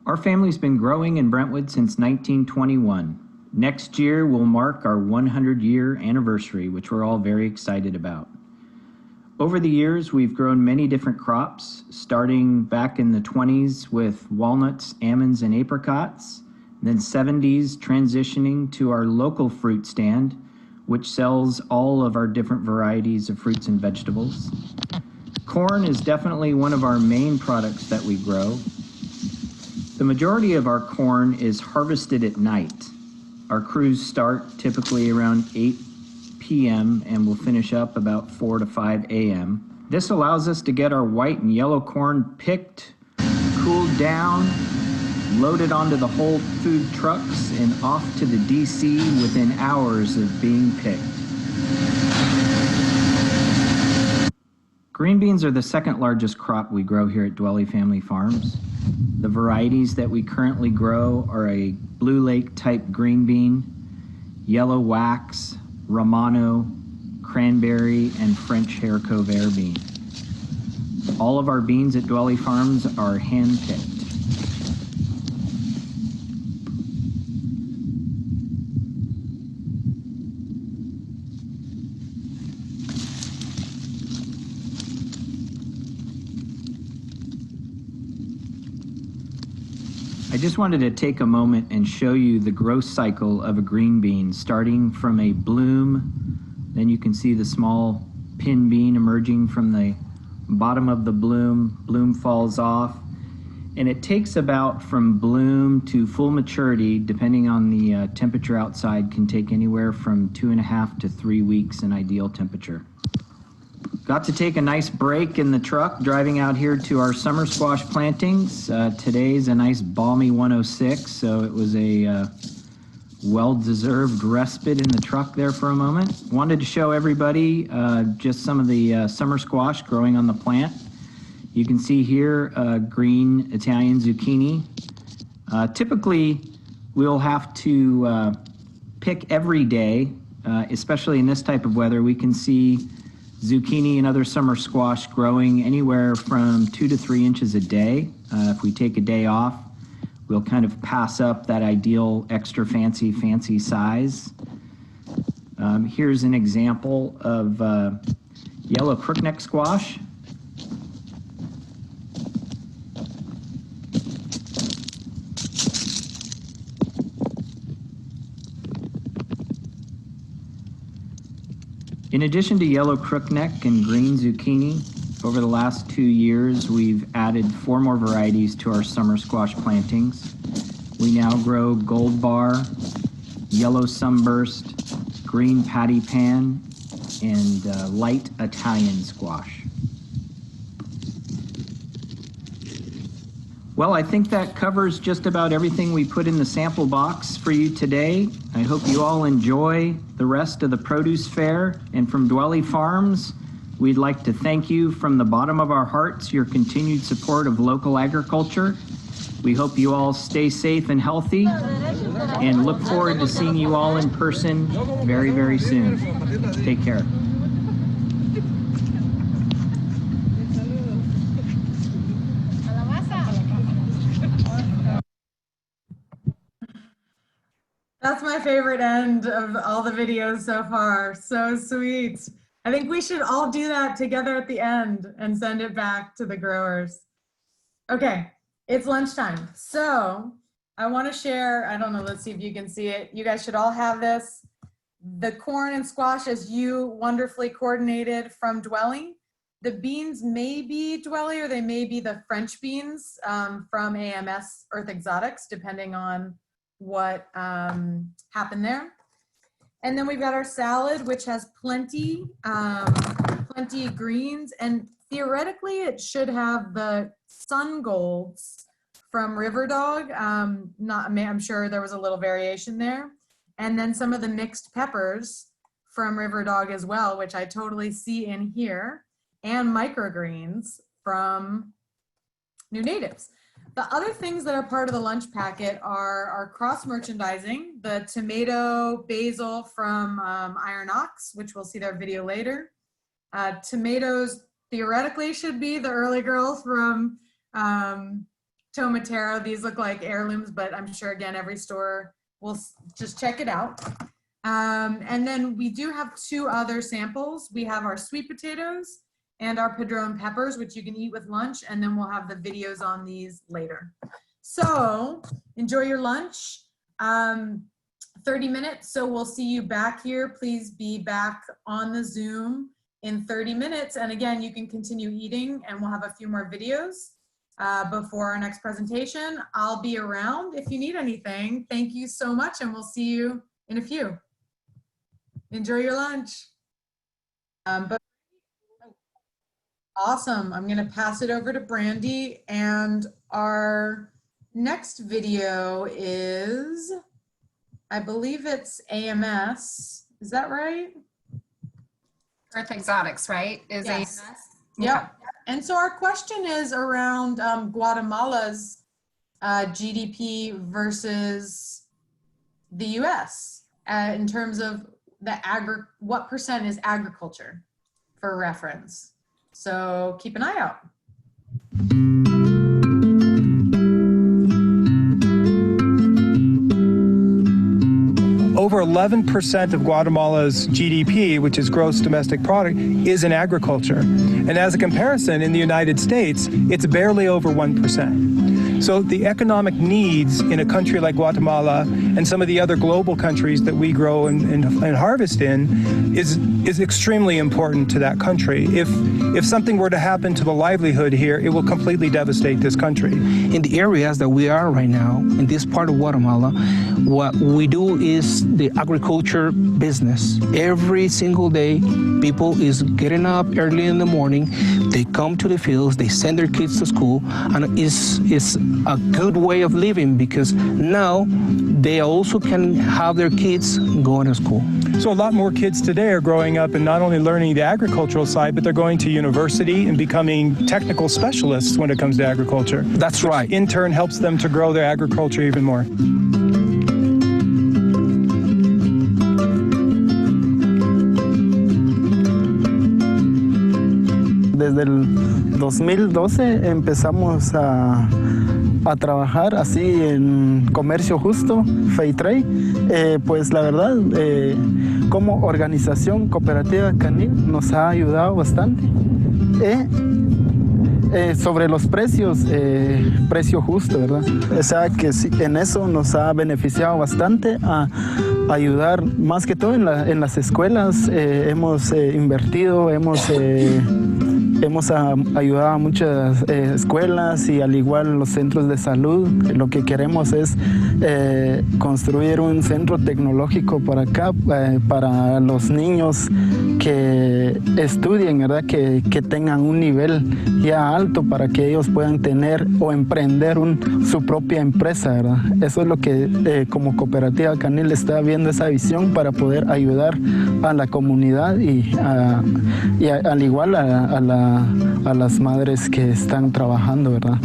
Our family's been growing in Brentwood since 1921. Next year will mark our 100-year anniversary, which we're all very excited about. Over the years, we've grown many different crops, starting back in the 20s with walnuts, almonds, and apricots, then 70s transitioning to our local fruit stand, which sells all of our different varieties of fruits and vegetables. Corn is definitely one of our main products that we grow. The majority of our corn is harvested at night. Our crews start typically around 8 p.m. and will finish up about 4 to 5 a.m. This allows us to get our white and yellow corn picked, cooled down, loaded onto the Whole Food trucks, and off to the DC within hours of being picked. Green beans are the second largest crop we grow here at Dwelley Family Farms. The varieties that we currently grow are a Blue Lake type green bean, yellow wax, Romano, cranberry, and French Haricot Vert bean. All of our beans at Dwelley Farms are hand-picked. I just wanted to take a moment and show you the growth cycle of a green bean, starting from a bloom. Then you can see the small pin bean emerging from the bottom of the bloom. Bloom falls off, and it takes about from bloom to full maturity, depending on the temperature outside, can take anywhere from 2.5 to 3 weeks in ideal temperature. Got to take a nice break in the truck driving out here to our summer squash plantings. Today's a nice balmy 106, so it was a well-deserved respite in the truck there for a moment. Wanted to show everybody just some of the summer squash growing on the plant. You can see here green Italian zucchini. Typically, we'll have to pick every day, especially in this type of weather. We can see zucchini and other summer squash growing anywhere from 2 to 3 inches a day. If we take a day off, we'll kind of pass up that ideal extra fancy size. Here's an example of yellow crookneck squash. In addition to yellow crookneck and green zucchini, over the last 2 years, we've added 4 more varieties to our summer squash plantings. We now grow Gold Bar, Yellow Sunburst, Green Patty Pan, and light Italian squash. Well, I think that covers just about everything we put in the sample box for you today. I hope you all enjoy the rest of the produce fair. And from Dwelley Farms, we'd like to thank you from the bottom of our hearts, your continued support of local agriculture. We hope you all stay safe and healthy, and look forward to seeing you all in person very, very soon. Take care. That's my favorite end of all the videos so far. So sweet. I think we should all do that together at the end and send it back to the growers. Okay, it's lunchtime. So I want to share, I don't know, let's see if you can see it. You guys should all have this. The corn and squash, as you wonderfully coordinated from Dwelley. The beans may be Dwelley, or they may be the French beans from AMS Earth Exotics, depending on what happened there. And then we've got our salad, which has plenty greens, and theoretically it should have the sun golds from River Dog. I'm sure there was a little variation there. And then some of the mixed peppers from River Dog as well, which I totally see in here, and microgreens from New Natives. The other things that are part of the lunch packet are our cross-merchandising, the tomato basil from Iron Ox, which we'll see their video later. Tomatoes theoretically should be the Early Girls from Tomatero. These look like heirlooms, but I'm sure, again, every store will just check it out. And then we do have 2 other samples. We have our sweet potatoes and our padron peppers, which you can eat with lunch, and then we'll have the videos on these later. So enjoy your lunch. 30 minutes, so we'll see you back here. Please be back on the Zoom in 30 minutes. And again, you can continue eating, and we'll have a few more videos. before our next presentation. I'll be around if you need anything. Thank you so much, and we'll see you in a few. Enjoy your lunch. Awesome. I'm going to pass it over to Brandy, and our next video is, I believe it's AMS. Is that right? Earth Exotics, right? Is Yes. AMS? Yep. And so our question is around Guatemala's GDP versus the US in terms of what percent is agriculture, for reference. So keep an eye out. Over 11% of Guatemala's GDP, which is gross domestic product, is in agriculture. And as a comparison, in the United States, it's barely over 1%. So the economic needs in a country like Guatemala and some of the other global countries that we grow and harvest in is extremely important to that country. If something were to happen to the livelihood here, it will completely devastate this country. In the areas that we are right now, in this part of Guatemala, what we do is the agriculture business. Every single day, people is getting up early in the morning, they come to the fields, they send their kids to school, and it's a good way of living because now they also can have their kids going to school. So a lot more kids today are growing up and not only learning the agricultural side, but they're going to university and becoming technical specialists when it comes to agriculture. That's right. In turn helps them to grow their agriculture even more. Desde el 2012 empezamos a trabajar así en comercio justo, fair trade. Pues la verdad, como organización cooperativa canil nos ha ayudado bastante. Sobre los precios, precio justo, ¿verdad? O sea que sí, en eso nos ha beneficiado bastante a ayudar, más que todo en las escuelas. Hemos invertido, hemos ayudado a muchas escuelas y al igual los centros de salud. Lo que queremos es construir un centro tecnológico para acá, para los niños que estudien, ¿verdad? Que tengan un nivel ya alto para que ellos puedan tener o emprender su propia empresa, ¿verdad? Eso es lo que como Cooperativa Canil está viendo, esa visión para poder ayudar a la comunidad y al igual a las madres que están trabajando, ¿verdad?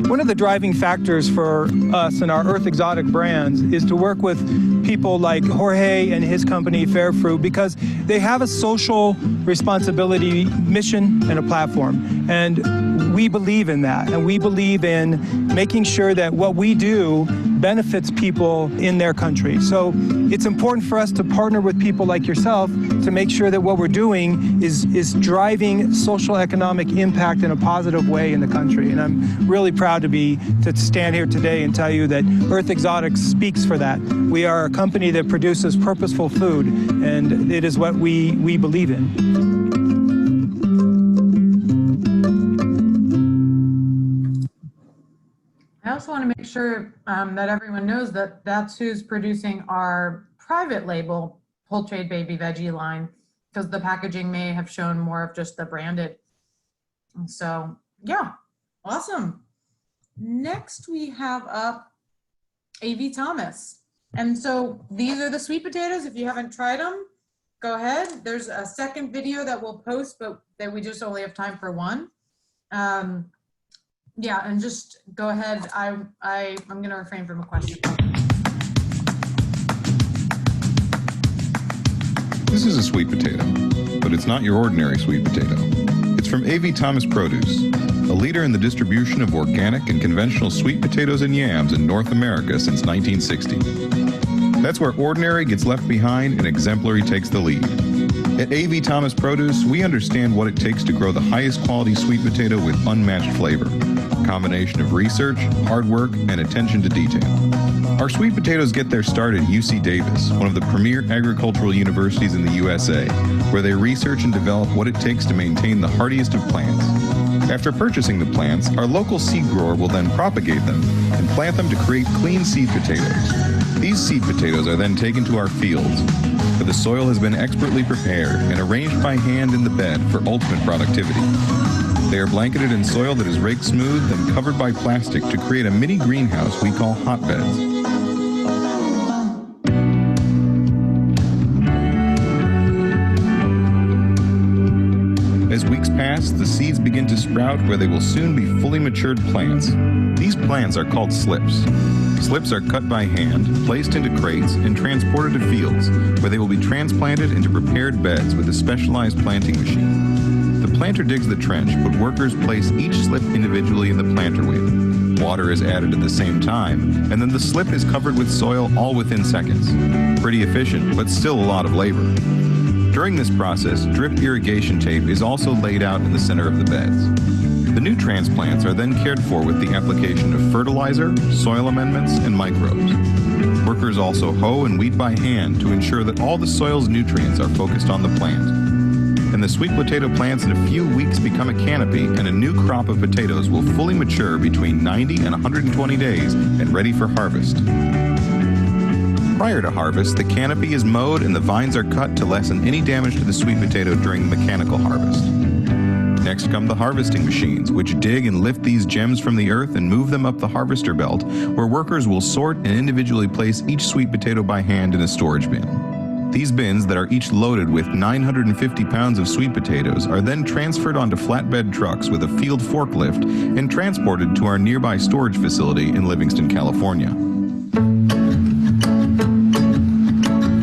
One of the driving factors for us and our Earth Exotic brands is to work with people like Jorge and his company, Fair Fruit, because they have a social responsibility mission and a platform. And we believe in that. And we believe in making sure that what we do benefits people in their country. So it's important for us to partner with people like yourself to make sure that what we're doing is driving social economic impact in a positive way in the country. And I'm really proud to stand here today and tell you that Earth Exotics speaks for that. We are a company that produces purposeful food, and it is what we believe in. I also want to make sure that everyone knows that that's who's producing our private label Whole Trade Baby Veggie line, because the packaging may have shown more of just the branded. And so, yeah, awesome. Next, we have up A.V. Thomas. And so these are the sweet potatoes. If you haven't tried them, go ahead. There's a second video that we'll post, but that we just only have time for one. Yeah, and just go ahead. I'm going to refrain from a question. This is a sweet potato, but it's not your ordinary sweet potato. It's from A.V. Thomas Produce, a leader in the distribution of organic and conventional sweet potatoes and yams in North America since 1960. That's where ordinary gets left behind and exemplary takes the lead. At A.V. Thomas Produce, we understand what it takes to grow the highest quality sweet potato with unmatched flavor, a combination of research, hard work, and attention to detail. Our sweet potatoes get their start at UC Davis, one of the premier agricultural universities in the USA, where they research and develop what it takes to maintain the hardiest of plants. After purchasing the plants, our local seed grower will then propagate them and plant them to create clean seed potatoes. These seed potatoes are then taken to our fields, where the soil has been expertly prepared and arranged by hand in the bed for ultimate productivity. They are blanketed in soil that is raked smooth and covered by plastic to create a mini greenhouse we call hotbeds. As weeks pass, the seeds begin to sprout where they will soon be fully matured plants. These plants are called slips. Slips are cut by hand, placed into crates, and transported to fields, where they will be transplanted into prepared beds with a specialized planting machine. The planter digs the trench, but workers place each slip individually in the planter wheel. Water is added at the same time, and then the slip is covered with soil all within seconds. Pretty efficient, but still a lot of labor. During this process, drip irrigation tape is also laid out in the center of the beds. The new transplants are then cared for with the application of fertilizer, soil amendments, and microbes. Workers also hoe and weed by hand to ensure that all the soil's nutrients are focused on the plant. And the sweet potato plants in a few weeks become a canopy, and a new crop of potatoes will fully mature between 90 and 120 days and ready for harvest. Prior to harvest, the canopy is mowed and the vines are cut to lessen any damage to the sweet potato during the mechanical harvest. Next come the harvesting machines, which dig and lift these gems from the earth and move them up the harvester belt, where workers will sort and individually place each sweet potato by hand in a storage bin. These bins, that are each loaded with 950 pounds of sweet potatoes, are then transferred onto flatbed trucks with a field forklift and transported to our nearby storage facility in Livingston, California.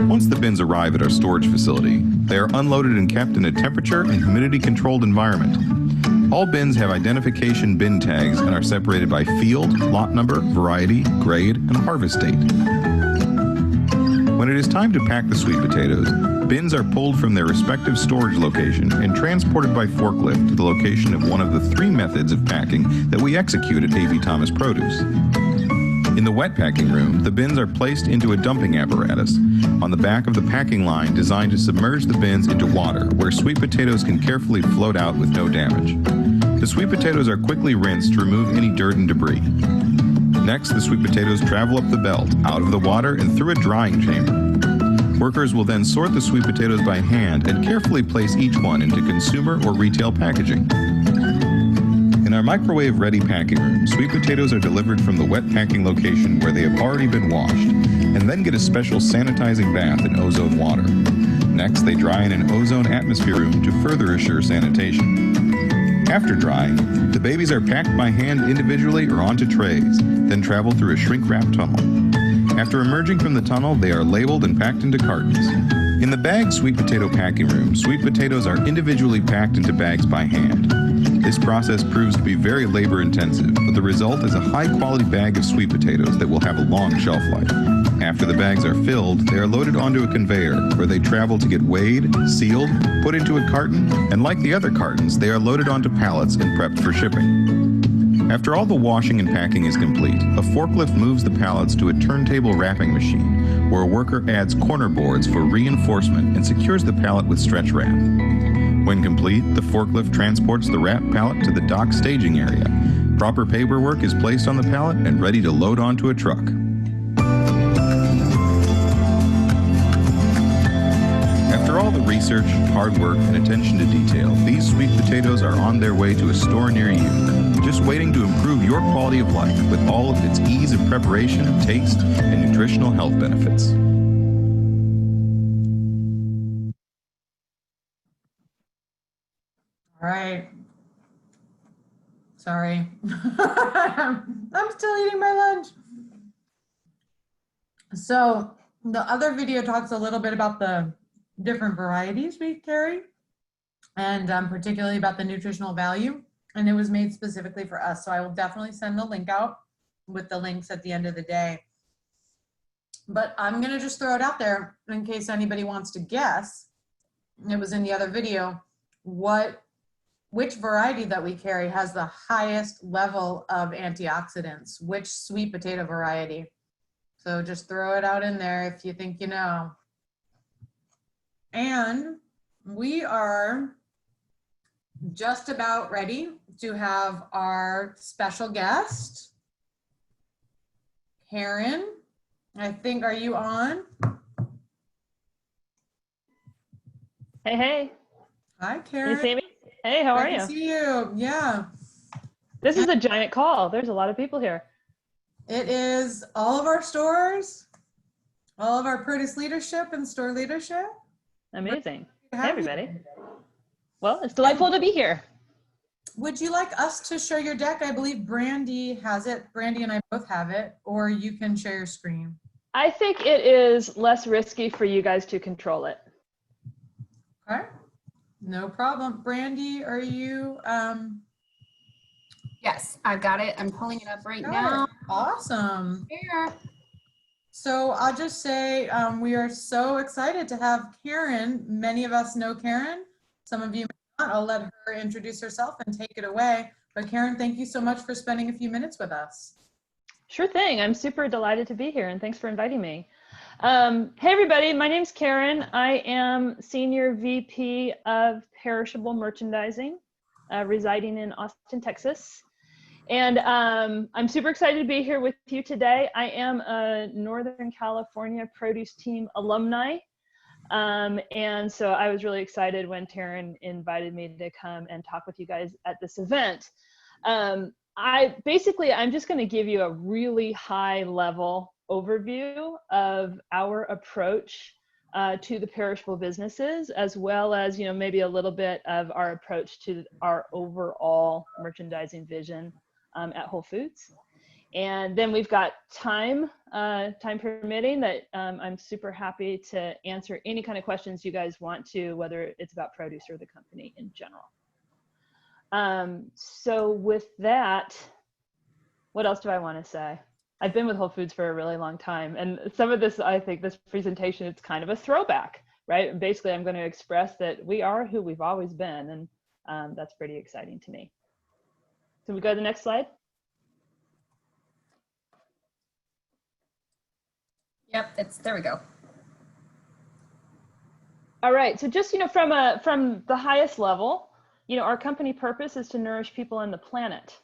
Once the bins arrive at our storage facility, they are unloaded and kept in a temperature and humidity-controlled environment. All bins have identification bin tags and are separated by field, lot number, variety, grade, and harvest date. When it is time to pack the sweet potatoes, bins are pulled from their respective storage location and transported by forklift to the location of one of the 3 methods of packing that we execute at A.V. Thomas Produce. In the wet packing room, the bins are placed into a dumping apparatus on the back of the packing line designed to submerge the bins into water, where sweet potatoes can carefully float out with no damage. The sweet potatoes are quickly rinsed to remove any dirt and debris. Next, the sweet potatoes travel up the belt, out of the water, and through a drying chamber. Workers will then sort the sweet potatoes by hand and carefully place each one into consumer or retail packaging. In our microwave-ready packing room, sweet potatoes are delivered from the wet packing location where they have already been washed, and then get a special sanitizing bath in ozone water. Next, they dry in an ozone atmosphere room to further assure sanitation. After drying, the babies are packed by hand individually or onto trays, then travel through a shrink-wrap tunnel. After emerging from the tunnel, they are labeled and packed into cartons. In the bagged sweet potato packing room, sweet potatoes are individually packed into bags by hand. This process proves to be very labor-intensive, but the result is a high-quality bag of sweet potatoes that will have a long shelf life. After the bags are filled, they are loaded onto a conveyor, where they travel to get weighed, sealed, put into a carton, and like the other cartons, they are loaded onto pallets and prepped for shipping. After all the washing and packing is complete, a forklift moves the pallets to a turntable wrapping machine, where a worker adds corner boards for reinforcement and secures the pallet with stretch wrap. When complete, the forklift transports the wrapped pallet to the dock staging area. Proper paperwork is placed on the pallet and ready to load onto a truck. After all the research, hard work, and attention to detail, these sweet potatoes are on their way to a store near you, just waiting to improve your quality of life with all of its ease of preparation, taste, and nutritional health benefits. All right. Sorry. I'm still eating my lunch. So the other video talks a little bit about the different varieties we carry, and particularly about the nutritional value. And it was made specifically for us. So I will definitely send the link out with the links at the end of the day. But I'm going to just throw it out there in case anybody wants to guess. It was in the other video. Which variety that we carry has the highest level of antioxidants? Which sweet potato variety? So just throw it out in there if you think you know. And we are just about ready to have our special guest, Karen. I think, are you on? Hey, hey. Hi, Can Karen. you see me? Hey, how are I can you? see you. Yeah. This is a giant call. There's a lot of people here. It is all of our stores, all of our produce leadership and store leadership. Amazing. Hey, Hey, everybody. Well, it's delightful to be here. Would you like us to show your deck? I believe Brandy has it. Brandy and I both have it, or you can share your screen. I think it is less risky for you guys to control it. Okay, no problem. Brandy, are you? Yes, I've got it. I'm pulling it up right Got now. it. Awesome. Here. So I'll just say we are so excited to have Karen. Many of us know Karen. Some of you may not. I'll let her introduce herself and take it away. But Karen, thank you so much for spending a few minutes with us. Sure thing. I'm super delighted to be here, and thanks for inviting me. Hey, everybody. My name's Karen. I am Senior VP of Perishable Merchandising, residing in Austin, Texas. And I'm super excited to be here with you today. I am a Northern California Produce Team alumni. And so I was really excited when Taryn invited me to come and talk with you guys at this event. I'm just going to give you a really high level overview of our approach to the perishable businesses, as well as, maybe a little bit of our approach to our overall merchandising vision at Whole Foods. And then we've got time permitting, that I'm super happy to answer any kind of questions you guys want to, whether it's about produce or the company in general. So with that, what else do I want to say? I've been with Whole Foods for a really long time, and some of this, I think this presentation, it's kind of a throwback, right? Basically, I'm going to express that we are who we've always been, and that's pretty exciting to me. Can we go to the next slide? Yep, there we go. All right, so just, from the highest level, our company purpose is to nourish people and the planet.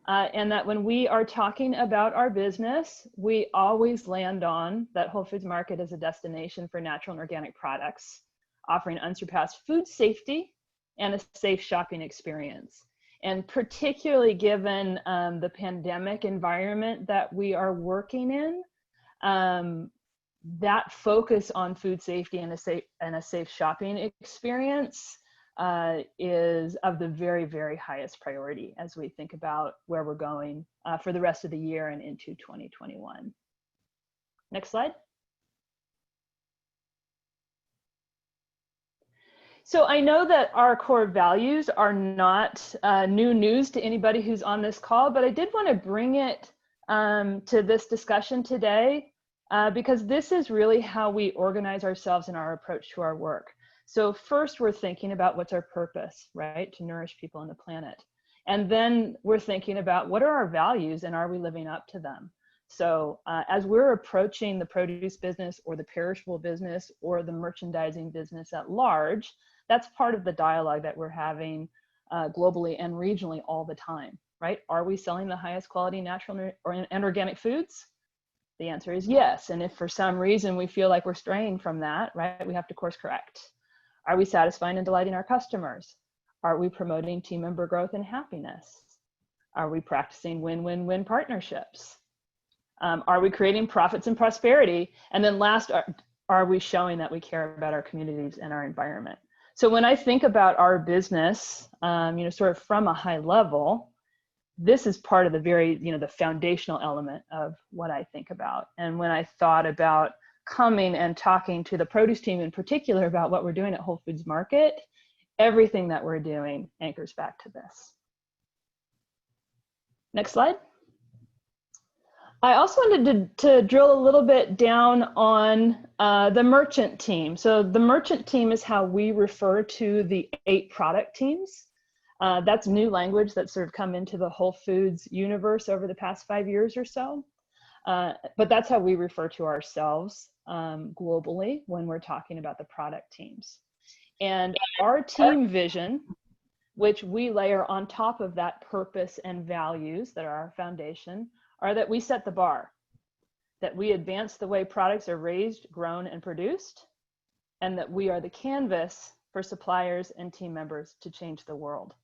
And that when we are talking about our business, we always land on that Whole Foods Market is a destination for natural and organic products, offering unsurpassed food safety and a safe shopping experience. And particularly given the pandemic environment that we are working in, that focus on food safety and a safe shopping experience is of the very, very highest priority as we think about where we're going for the rest of the year and into 2021. Next slide. So I know that our core values are not new news to anybody who's on this call, but I did want to bring it to this discussion today because this is really how we organize ourselves in our approach to our work. So first we're thinking about what's our purpose, right? To nourish people on the planet. And then we're thinking about what are our values and are we living up to them? So as we're approaching the produce business or the perishable business or the merchandising business at large, that's part of the dialogue that we're having globally and regionally all the time, right? Are we selling the highest quality natural and organic foods? The answer is yes. And if for some reason we feel like we're straying from that, right, we have to course correct. Are we satisfying and delighting our customers? Are we promoting team member growth and happiness? Are we practicing win-win-win partnerships? Are we creating profits and prosperity? And then last, are we showing that we care about our communities and our environment? So when I think about our business, sort of from a high level, this is part of the very, the foundational element of what I think about. And when I thought about coming and talking to the produce team in particular about what we're doing at Whole Foods Market, everything that we're doing anchors back to this. Next slide. I also wanted to drill a little bit down on the merchant team. So the merchant team is how we refer to the 8 product teams. That's new language that's sort of come into the Whole Foods universe over the past 5 years or so. But that's how we refer to ourselves globally when we're talking about the product teams. And our team vision which we layer on top of that purpose and values that are our foundation, are that we set the bar, that we advance the way products are raised, grown, and produced, and that we are the canvas for suppliers and team members to change the world.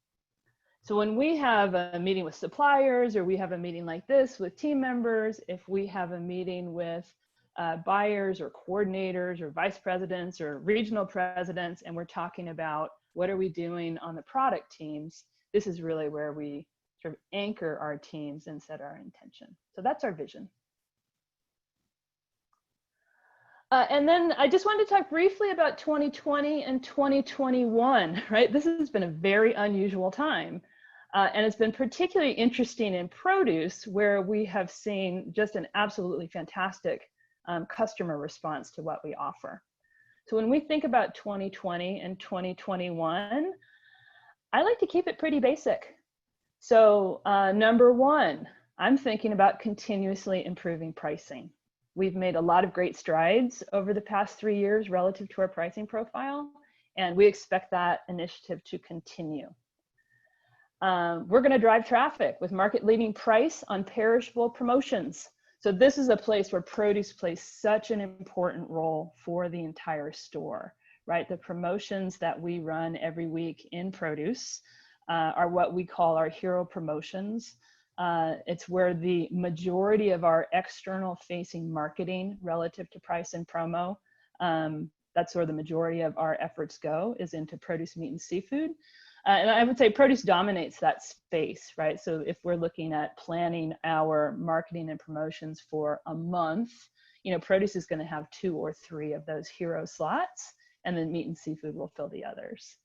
So when we have a meeting with suppliers, or we have a meeting like this with team members, if we have a meeting with buyers or coordinators or vice presidents or regional presidents, and we're talking about what are we doing on the product teams, this is really where we sort of anchor our teams and set our intention. So that's our vision. And then I just wanted to talk briefly about 2020 and 2021, right? This has been a very unusual time. And it's been particularly interesting in produce, where we have seen just an absolutely fantastic customer response to what we offer. So when we think about 2020 and 2021, I like to keep it pretty basic. So number one, I'm thinking about continuously improving pricing. We've made a lot of great strides over the past 3 years relative to our pricing profile, and we expect that initiative to continue. We're going to drive traffic with market-leading price on perishable promotions. So this is a place where produce plays such an important role for the entire store, right? The promotions that we run every week in produce are what we call our hero promotions. It's where the majority of our external facing marketing relative to price and promo, that's where the majority of our efforts go, is into produce, meat, and seafood. And I would say produce dominates that space, right? So if we're looking at planning our marketing and promotions for a month, you know, produce is going to have 2 or 3 of those hero slots, and then meat and seafood will fill the others.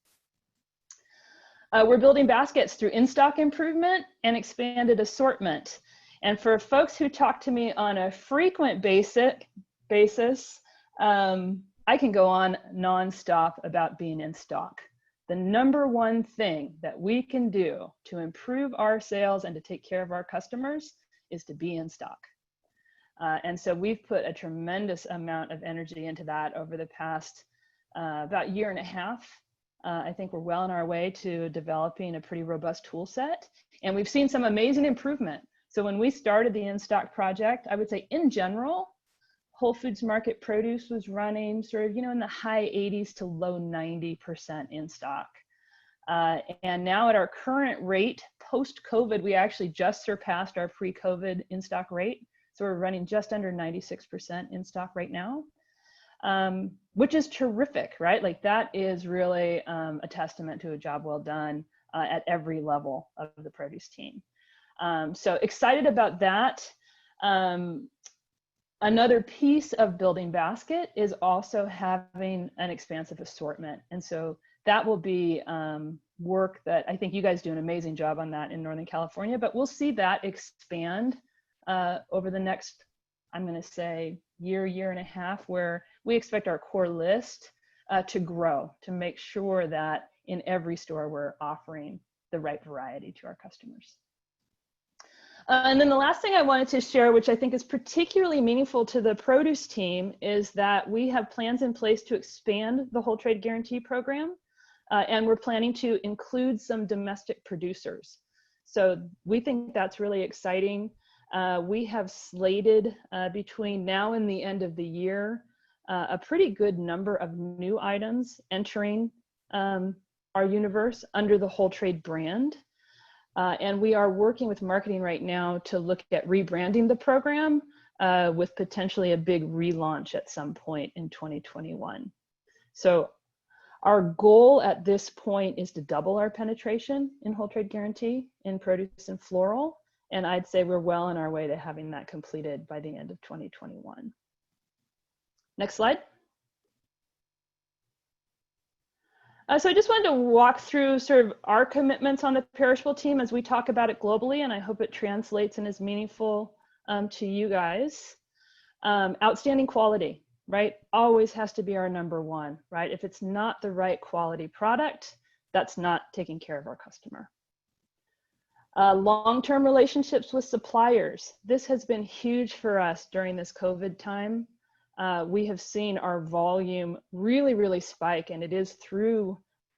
We're building baskets through in-stock improvement and expanded assortment. And for folks who talk to me on a frequent basis, I can go on nonstop about being in stock. The number one thing that we can do to improve our sales and to take care of our customers is to be in stock. And so we've put a tremendous amount of energy into that over the past about 1.5 years. I think we're well on our way to developing a pretty robust tool set, and we've seen some amazing improvement. So when we started the in-stock project, I would say in general, Whole Foods Market produce was running sort of, you know, in the high 80s to low 90% in stock. And now at our current rate, post-COVID, we actually just surpassed our pre-COVID in-stock rate. So we're running just under 96% in stock right now, which is terrific, right? Like that is really a testament to a job well done at every level of the produce team. So excited about that. Another piece of building basket is also having an expansive assortment. And so that will be work that I think you guys do an amazing job on that in Northern California, but we'll see that expand over the next, I'm going to say, year and a half, where we expect our core list to grow, to make sure that in every store we're offering the right variety to our customers. And then the last thing I wanted to share, which I think is particularly meaningful to the produce team, is that we have plans in place to expand the Whole Trade Guarantee program, and we're planning to include some domestic producers. So we think that's really exciting. We have slated between now and the end of the year a pretty good number of new items entering our universe under the Whole Trade brand. And we are working with marketing right now to look at rebranding the program with potentially a big relaunch at some point in 2021. So our goal at this point is to double our penetration in Whole Trade Guarantee in produce and floral. And I'd say we're well on our way to having that completed by the end of 2021. Next slide. So I just wanted to walk through sort of our commitments on the perishable team as we talk about it globally, and I hope it translates and is meaningful to you guys. Outstanding quality, right? Always has to be our number one, right? If it's not the right quality product, that's not taking care of our customer. Long-term relationships with suppliers. This has been huge for us during this COVID time. We have seen our volume really spike, and it is through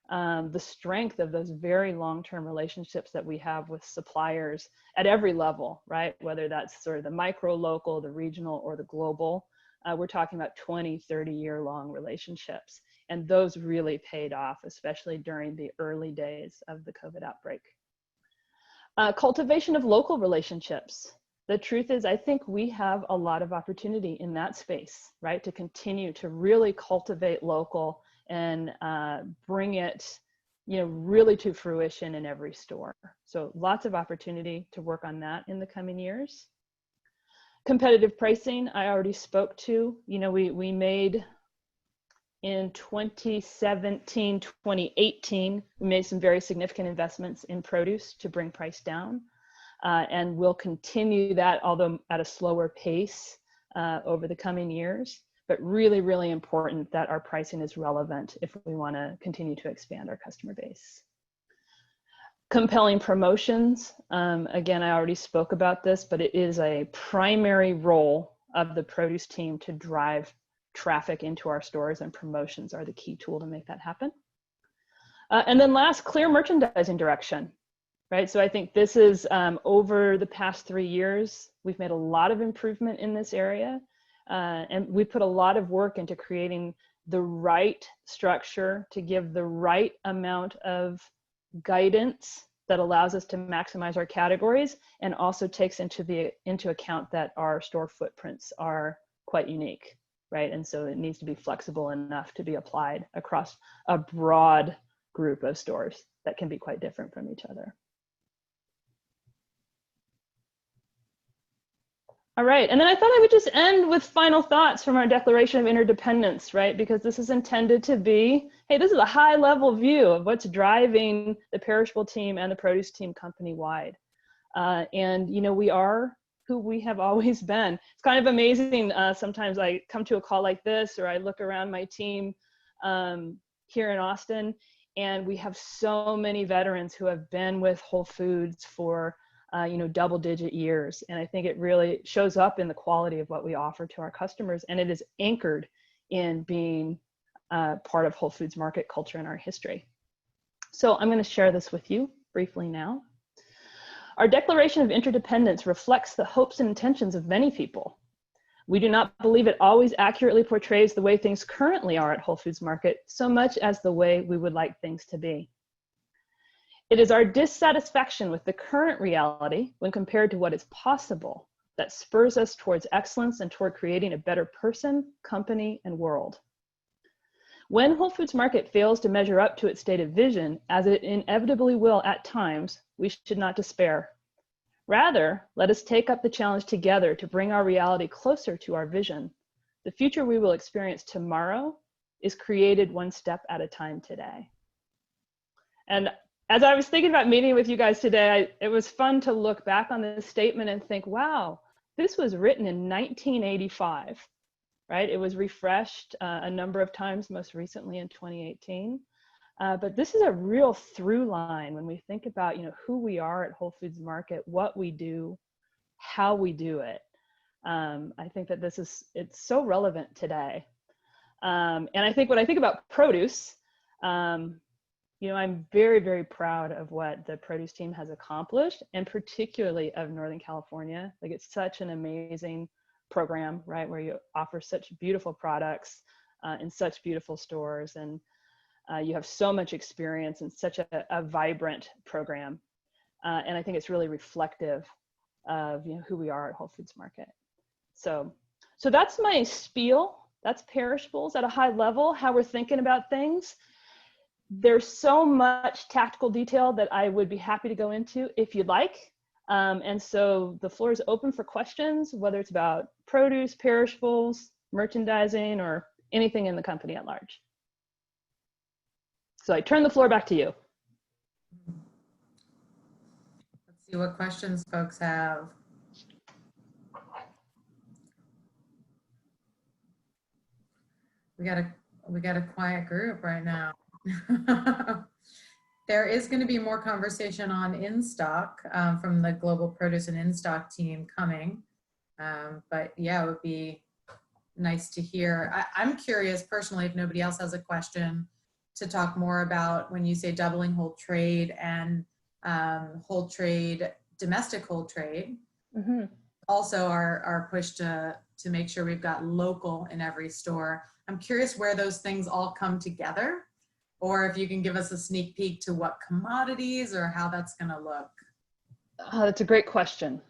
the strength of those very long-term relationships that we have with suppliers at every level, right? Whether that's sort of the micro, local, the regional, or the global. We're talking about 20, 30-year-long relationships. And those really paid off, especially during the early days of the COVID outbreak. Cultivation of local relationships. The truth is, I think we have a lot of opportunity in that space, right? To continue to really cultivate local and bring it, really to fruition in every store. So lots of opportunity to work on that in the coming years. Competitive pricing, I already spoke to. We made in 2017, 2018, we made some very significant investments in produce to bring price down. And we'll continue that, although at a slower pace over the coming years. But really, really important that our pricing is relevant if we want to continue to expand our customer base. Compelling promotions. Again, I already spoke about this, but it is a primary role of the produce team to drive traffic into our stores, and promotions are the key tool to make that happen. And then last, clear merchandising direction, right? So I think this is over the past 3 years, we've made a lot of improvement in this area. And we put a lot of work into creating the right structure to give the right amount of guidance that allows us to maximize our categories, and also takes into account that our store footprints are quite unique, right? And so it needs to be flexible enough to be applied across a broad group of stores that can be quite different from each other. All right, and then I thought I would just end with final thoughts from our Declaration of Interdependence, right? Because this is intended to be, hey, this is a high-level view of what's driving the perishable team and the produce team company-wide. And, we are who we have always been. It's kind of amazing. Sometimes I come to a call like this, or I look around my team here in Austin, and we have so many veterans who have been with Whole Foods for double-digit years. And I think it really shows up in the quality of what we offer to our customers. And it is anchored in being part of Whole Foods market culture and our history. So I'm going to share this with you briefly now. Our Declaration of Interdependence reflects the hopes and intentions of many people. We do not believe it always accurately portrays the way things currently are at Whole Foods Market so much as the way we would like things to be. It is our dissatisfaction with the current reality when compared to what is possible that spurs us towards excellence and toward creating a better person, company, and world. When Whole Foods Market fails to measure up to its stated vision, as it inevitably will at times, we should not despair. Rather, let us take up the challenge together to bring our reality closer to our vision. The future we will experience tomorrow is created one step at a time today. And as I was thinking about meeting with you guys today, it was fun to look back on this statement and think, wow, this was written in 1985, right? It was refreshed a number of times, most recently in 2018. But this is a real through line when we think about, who we are at Whole Foods Market, what we do, how we do it. I think that it's so relevant today. And I think when I think about produce, I'm very, very proud of what the produce team has accomplished, and particularly of Northern California. Like, it's such an amazing program, right? Where you offer such beautiful products in such beautiful stores, and you have so much experience and such a vibrant program. And I think it's really reflective of who we are at Whole Foods Market. So that's my spiel. That's perishables at a high level, how we're thinking about things. There's so much tactical detail that I would be happy to go into if you'd like. And so the floor is open for questions, whether it's about produce, perishables, merchandising, or anything in the company at large. So I turn the floor back to you. Let's see what questions folks have. We got a quiet group right now. There is going to be more conversation on in-stock from the Global Produce and In-Stock team coming. But yeah, it would be nice to hear. I'm curious personally, if nobody else has a question, to talk more about when you say doubling whole trade and whole trade, domestic whole trade. Mm-hmm. Also our push to make sure we've got local in every store. I'm curious where those things all come together, or if you can give us a sneak peek to what commodities or how that's going to look. That's a great question.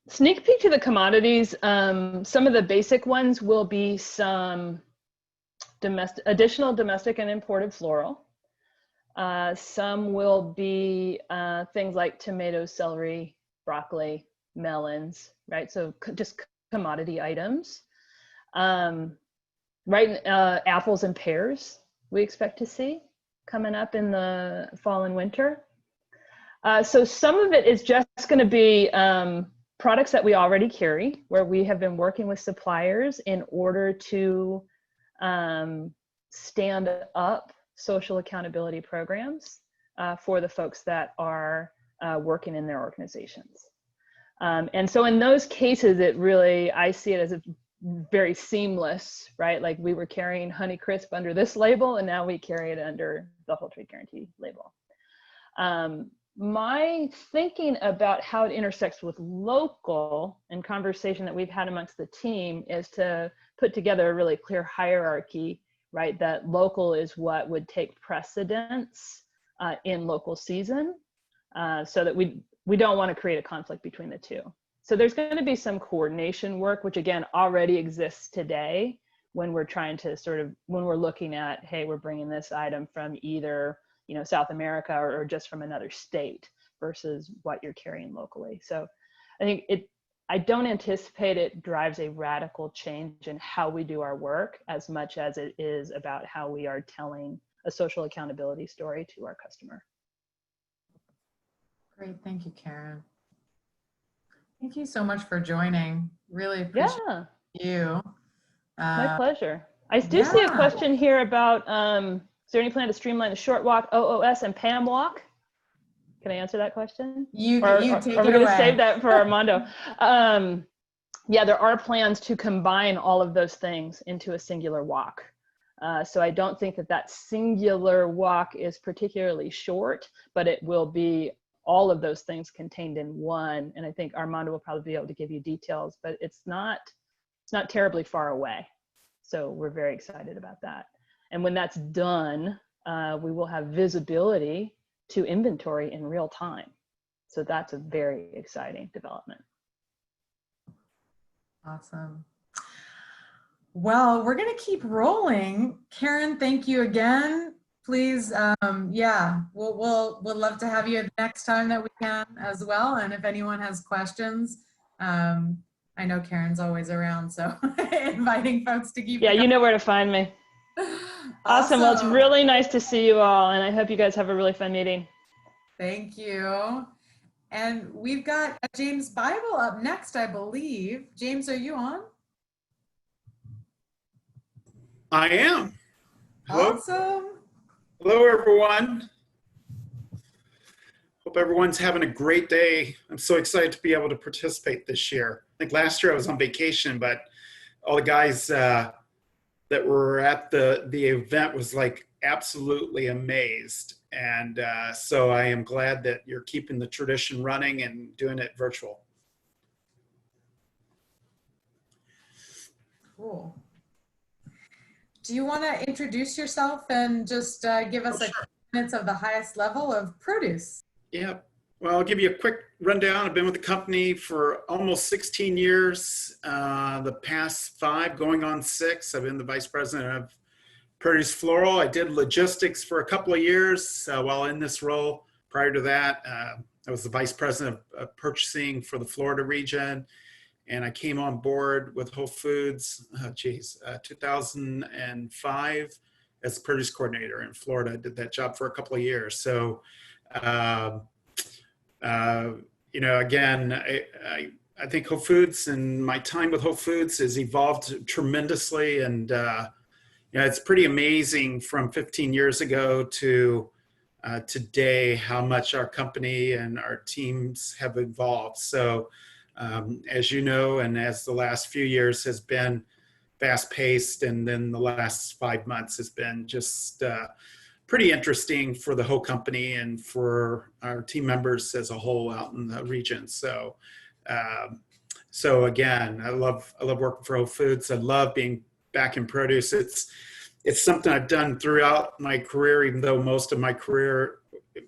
Sneak peek to the commodities. Some of the basic ones will be some additional domestic and imported floral. Some will be things like tomatoes, celery, broccoli, melons, right? So just commodity items. Apples and pears we expect to see coming up in the fall and winter. So some of it is just going to be products that we already carry, where we have been working with suppliers in order to stand up social accountability programs for the folks that are working in their organizations. And so in those cases, I see it as a very seamless, right? Like we were carrying Honeycrisp under this label, and now we carry it under the Whole Trade Guarantee label. My thinking about how it intersects with local and conversation that we've had amongst the team is to put together a really clear hierarchy, right? That local is what would take precedence in local season, so that we don't want to create a conflict between the two. So there's going to be some coordination work, which again already exists today when we're trying to when we're looking at, hey, we're bringing this item from either South America or just from another state versus what you're carrying locally. So I think I don't anticipate it drives a radical change in how we do our work as much as it is about how we are telling a social accountability story to our customer. Great, thank you, Karen. Thank you so much for joining. Really appreciate you. My pleasure. I do see a question here about, is there any plan to streamline the short walk, OOS, and PAM walk? Can I answer that question? You are take we it going to away. save that for Armando? Yeah, there are plans to combine all of those things into a singular walk. So I don't think that singular walk is particularly short, but it will be all of those things contained in one. And I think Armando will probably be able to give you details, but it's not terribly far away. So we're very excited about that. And when that's done, we will have visibility to inventory in real time. So that's a very exciting development. Awesome. Well, we're going to keep rolling. Karen, thank you again. Please, we'll love to have you the next time that we can as well. And if anyone has questions, I know Karen's always around, so inviting folks to keep. Yeah, you know where to find me. Awesome. Well, it's really nice to see you all, and I hope you guys have a really fun meeting. Thank you. And we've got James Bible up next, I believe. James, are you on? I am. Hello. Awesome. Hello, everyone. Hope everyone's having a great day. I'm so excited to be able to participate this year. I think last year I was on vacation, but all the guys that were at the event was like absolutely amazed. And so I am glad that you're keeping the tradition running and doing it virtual. Cool. Do you want to introduce yourself and just give us a couple minutes of the highest level of produce? Yeah, well, I'll give you a quick rundown. I've been with the company for almost 16 years. The past 5 going on 6, I've been the vice president of Produce Floral. I did logistics for a couple of years while in this role. Prior to that, I was the vice president of purchasing for the Florida region. And I came on board with Whole Foods, 2005 as produce coordinator in Florida. I did that job for a couple of years. So, again, I think Whole Foods and my time with Whole Foods has evolved tremendously. And, it's pretty amazing from 15 years ago to today how much our company and our teams have evolved. So, as you know, and as the last few years has been fast paced. And then the last 5 months has been just pretty interesting for the whole company and for our team members as a whole out in the region. So, so again, I love working for Whole Foods. I love being back in produce. It's something I've done throughout my career, even though most of my career,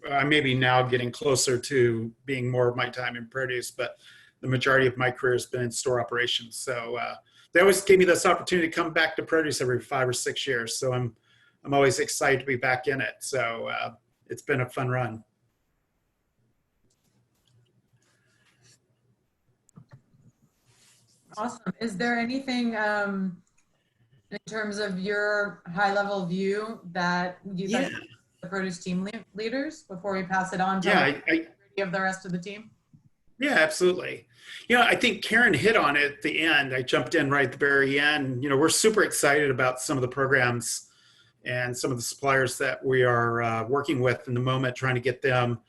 I may be now getting closer to being more of my time in produce, but the majority of my career has been in store operations. So they always gave me this opportunity to come back to produce every 5 or 6 years. So I'm always excited to be back in it. So it's been a fun run. Awesome. Is there anything in terms of your high-level view that you guys, the produce team leaders, before we pass it on to of the rest of the team? Yeah, absolutely. You know, I think Karen hit on it at the end. I jumped in right at the very end. You know, we're super excited about some of the programs and some of the suppliers that we are working with in the moment, trying to get them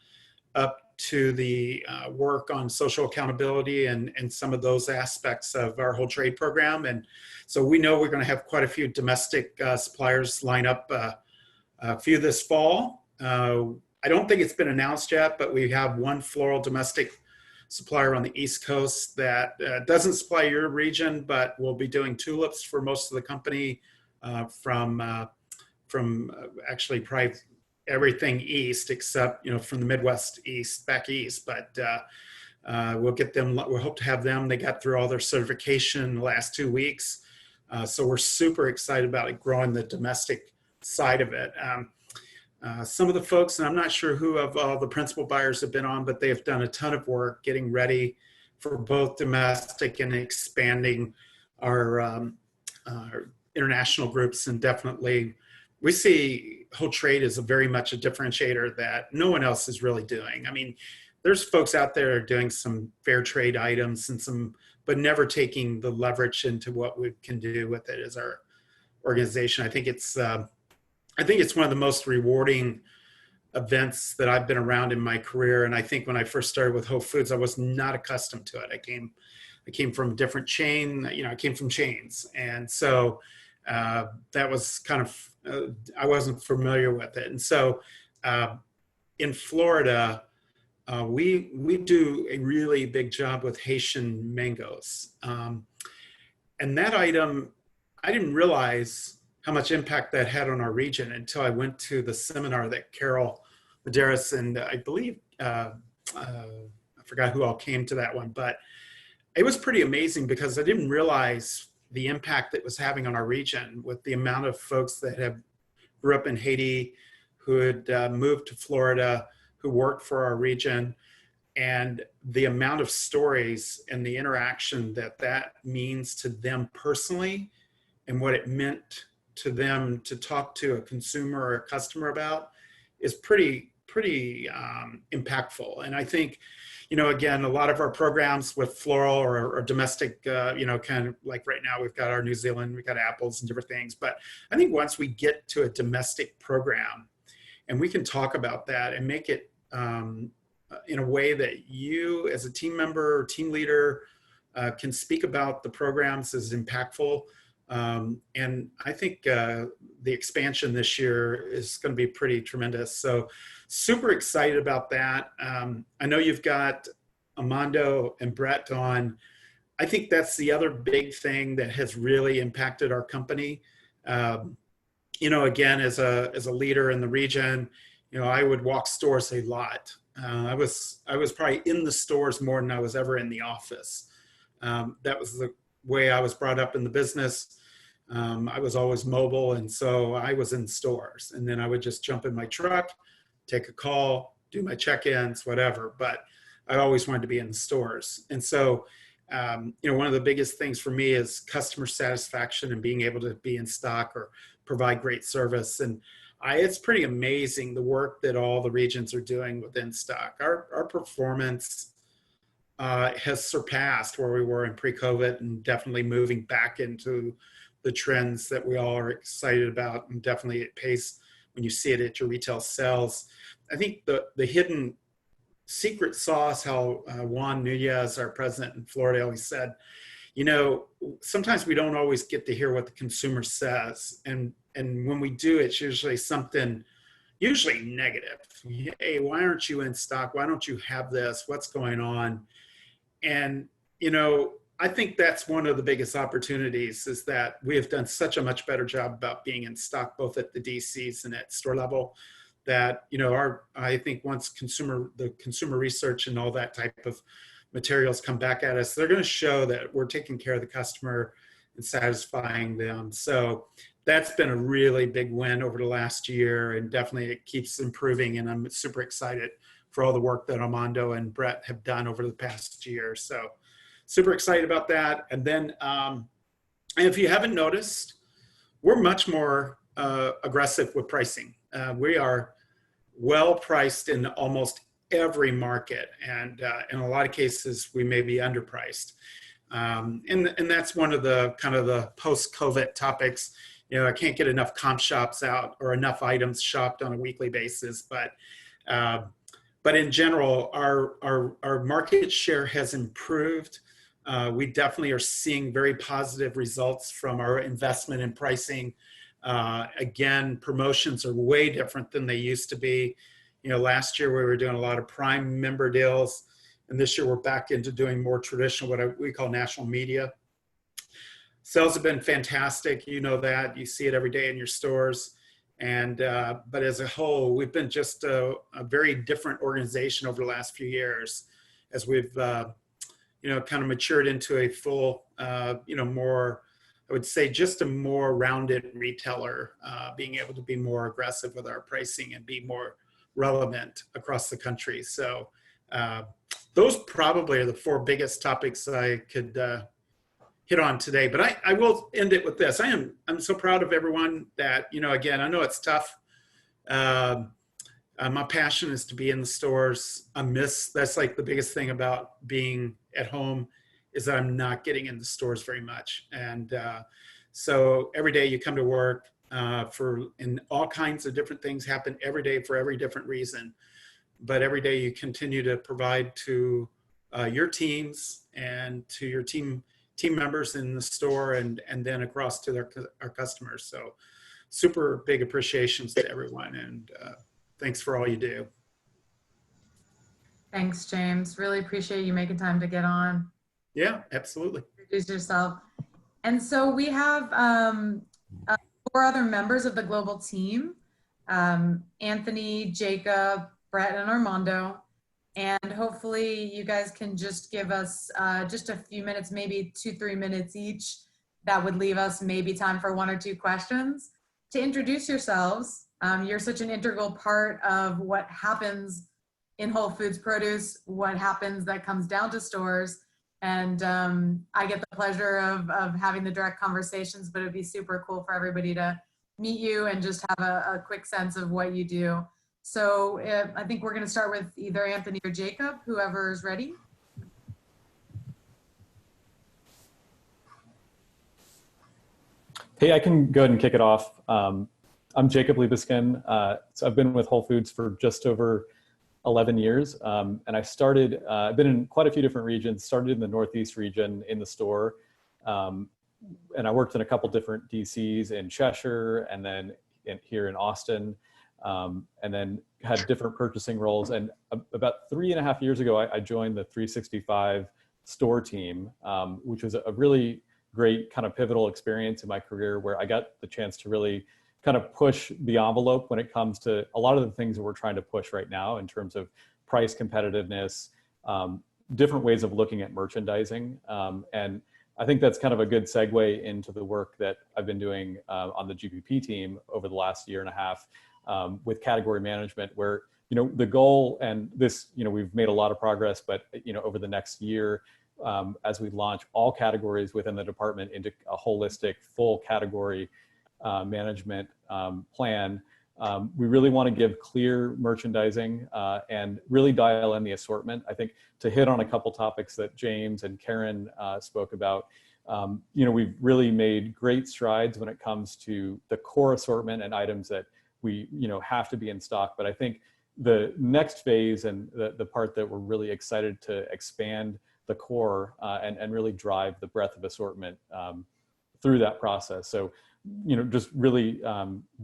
up to the work on social accountability and some of those aspects of our whole trade program. And so we know we're going to have quite a few domestic suppliers line up a few this fall. I don't think it's been announced yet, but we have one floral domestic supplier on the East Coast that doesn't supply your region, but will be doing tulips for most of the company from actually probably everything east except, you know, from the Midwest east, back east. But we'll get them, we hope to have them. They got through all their certification the last 2 weeks. So we're super excited about it, growing the domestic side of it. Some of the folks, and I'm not sure who of all the principal buyers have been on, but they have done a ton of work getting ready for both domestic and expanding our international groups. And definitely we see whole trade as very much a differentiator that no one else is really doing. I mean, there's folks out there doing some fair trade items and some, but never taking the leverage into what we can do with it as our organization. I think it's one of the most rewarding events that I've been around in my career. And I think when I first started with Whole Foods, I was not accustomed to it. I came from a different chain, you know, I came from chains. And so that was kind of, I wasn't familiar with it. And so in Florida, we do a really big job with Haitian mangoes. And that item, I didn't realize how much impact that had on our region until I went to the seminar that Carol Medeiros and I believe, I forgot who all came to that one, but it was pretty amazing because I didn't realize the impact it was having on our region with the amount of folks that have grew up in Haiti, who had moved to Florida, who worked for our region, and the amount of stories and the interaction that means to them personally and what it meant to them to talk to a consumer or a customer about is pretty impactful. And I think, you know, again, a lot of our programs with floral or domestic, you know, kind of like right now we've got our New Zealand, we've got apples and different things. But I think once we get to a domestic program and we can talk about that and make it in a way that you as a team member or team leader can speak about the programs as impactful. And I think the expansion this year is going to be pretty tremendous. So super excited about that. I know you've got Armando and Brett on. I think that's the other big thing that has really impacted our company. You know, again, as a leader in the region, you know, I would walk stores a lot. I was probably in the stores more than I was ever in the office. That was the way I was brought up in the business. I was always mobile, and so I was in stores, and then I would just jump in my truck, take a call, do my check-ins, whatever. But I always wanted to be in the stores. And so, you know, one of the biggest things for me is customer satisfaction and being able to be in stock or provide great service. And it's pretty amazing the work that all the regions are doing within stock. Our performance has surpassed where we were in pre-COVID and definitely moving back into the trends that we all are excited about, and definitely it pays when you see it at your retail sales. I think the hidden secret sauce, how Juan Nunez, our president in Florida, always said, you know, sometimes we don't always get to hear what the consumer says. And when we do, it's usually something, usually negative. Hey, why aren't you in stock? Why don't you have this? What's going on? And, you know, I think that's one of the biggest opportunities, is that we have done such a much better job about being in stock, both at the DCs and at store level, that, you know, I think once the consumer research and all that type of materials come back at us, they're going to show that we're taking care of the customer and satisfying them. So that's been a really big win over the last year, and definitely it keeps improving. And I'm super excited for all the work that Armando and Brett have done over the past year. So super excited about that. And then, and if you haven't noticed, we're much more aggressive with pricing. We are well priced in almost every market, and in a lot of cases we may be underpriced. And that's one of the kind of the post-COVID topics. You know, I can't get enough comp shops out or enough items shopped on a weekly basis, but in general, our market share has improved. We definitely are seeing very positive results from our investment in pricing. Again, promotions are way different than they used to be. You know, last year we were doing a lot of Prime member deals, and this year we're back into doing more traditional, what we call national media. Sales have been fantastic. You know that. You see it every day in your stores. And but as a whole, we've been just a very different organization over the last few years, as we've you know, kind of matured into a full, you know, more, I would say just a more rounded retailer, being able to be more aggressive with our pricing and be more relevant across the country. So those probably are the four biggest topics I could hit on today. But I will end it with this. I'm so proud of everyone that, you know, again, I know it's tough. My passion is to be in the stores. That's like the biggest thing about being at home, is that I'm not getting in the stores very much. And so every day you come to work and all kinds of different things happen every day for every different reason. But every day you continue to provide to your teams and to your team members in the store, and then across to our customers. So super big appreciations to everyone, and thanks for all you do. Thanks, James. Really appreciate you making time to get on. Yeah, absolutely. Introduce yourself. And so we have 4 other members of the global team, Anthony, Jacob, Brett, and Armando. And hopefully you guys can just give us just a few minutes, maybe 2-3 minutes each. That would leave us maybe time for 1 or 2 questions. To introduce yourselves, you're such an integral part of what happens in Whole Foods Produce, what happens that comes down to stores. And I get the pleasure of having the direct conversations, but it'd be super cool for everybody to meet you and just have a quick sense of what you do. So I think we're going to start with either Anthony or Jacob, whoever is ready. Hey, I can go ahead and kick it off. I'm Jacob Liebeskin. So I've been with Whole Foods for just over 11 years. And I started, I've been in quite a few different regions, started in the Northeast region in the store. And I worked in a couple different DCs in Cheshire, and then here in Austin. And then had different purchasing roles. And about 3.5 years ago, I joined the 365 store team, which was a really great kind of pivotal experience in my career, where I got the chance to really kind of push the envelope when it comes to a lot of the things that we're trying to push right now in terms of price competitiveness, different ways of looking at merchandising. And I think that's kind of a good segue into the work that I've been doing on the GPP team over the last 1.5 years with category management, where, you know, the goal, and this, you know, we've made a lot of progress, but, you know, over the next year, as we launch all categories within the department into a holistic full category management plan, we really want to give clear merchandising and really dial in the assortment. I think, to hit on a couple topics that James and Karen spoke about, you know, we've really made great strides when it comes to the core assortment and items that we, you know, have to be in stock. But I think the next phase, and the part that we're really excited to expand the core and really drive the breadth of assortment through that process. So, just really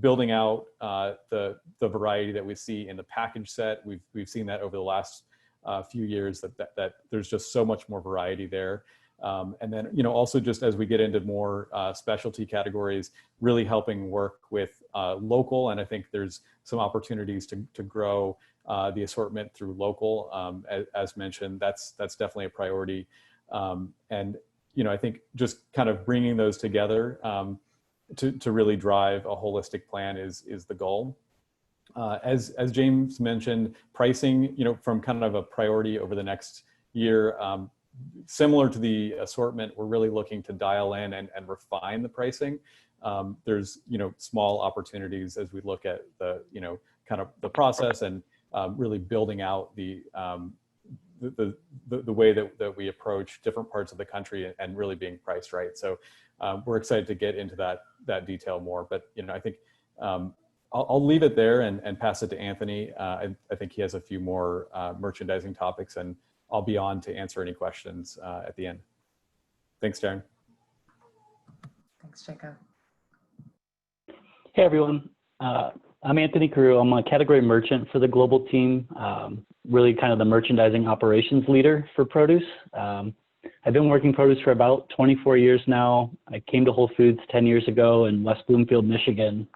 building out the variety that we see in the package set. We've seen that over the last few years that there's just so much more variety there. And then, also just as we get into more specialty categories, really helping work with local. And I think there's some opportunities to grow the assortment through local. As mentioned, that's definitely a priority. And, I think just kind of bringing those together to really drive a holistic plan is the goal. As James mentioned, pricing, from kind of a priority over the next year, similar to the assortment, we're really looking to dial in and refine the pricing. There's, small opportunities as we look at the, kind of the process and really building out the way that we approach different parts of the country and really being priced right. So we're excited to get into that detail more. But, I think I'll leave it there and pass it to Anthony. I think he has a few more merchandising topics, and I'll be on to answer any questions at the end. Thanks, Darren. Thanks, Jacob. Hey, everyone. I'm Anthony Carew. I'm a category merchant for the global team, really kind of the merchandising operations leader for produce. I've been working produce for about 24 years now. I came to Whole Foods 10 years ago in West Bloomfield, Michigan.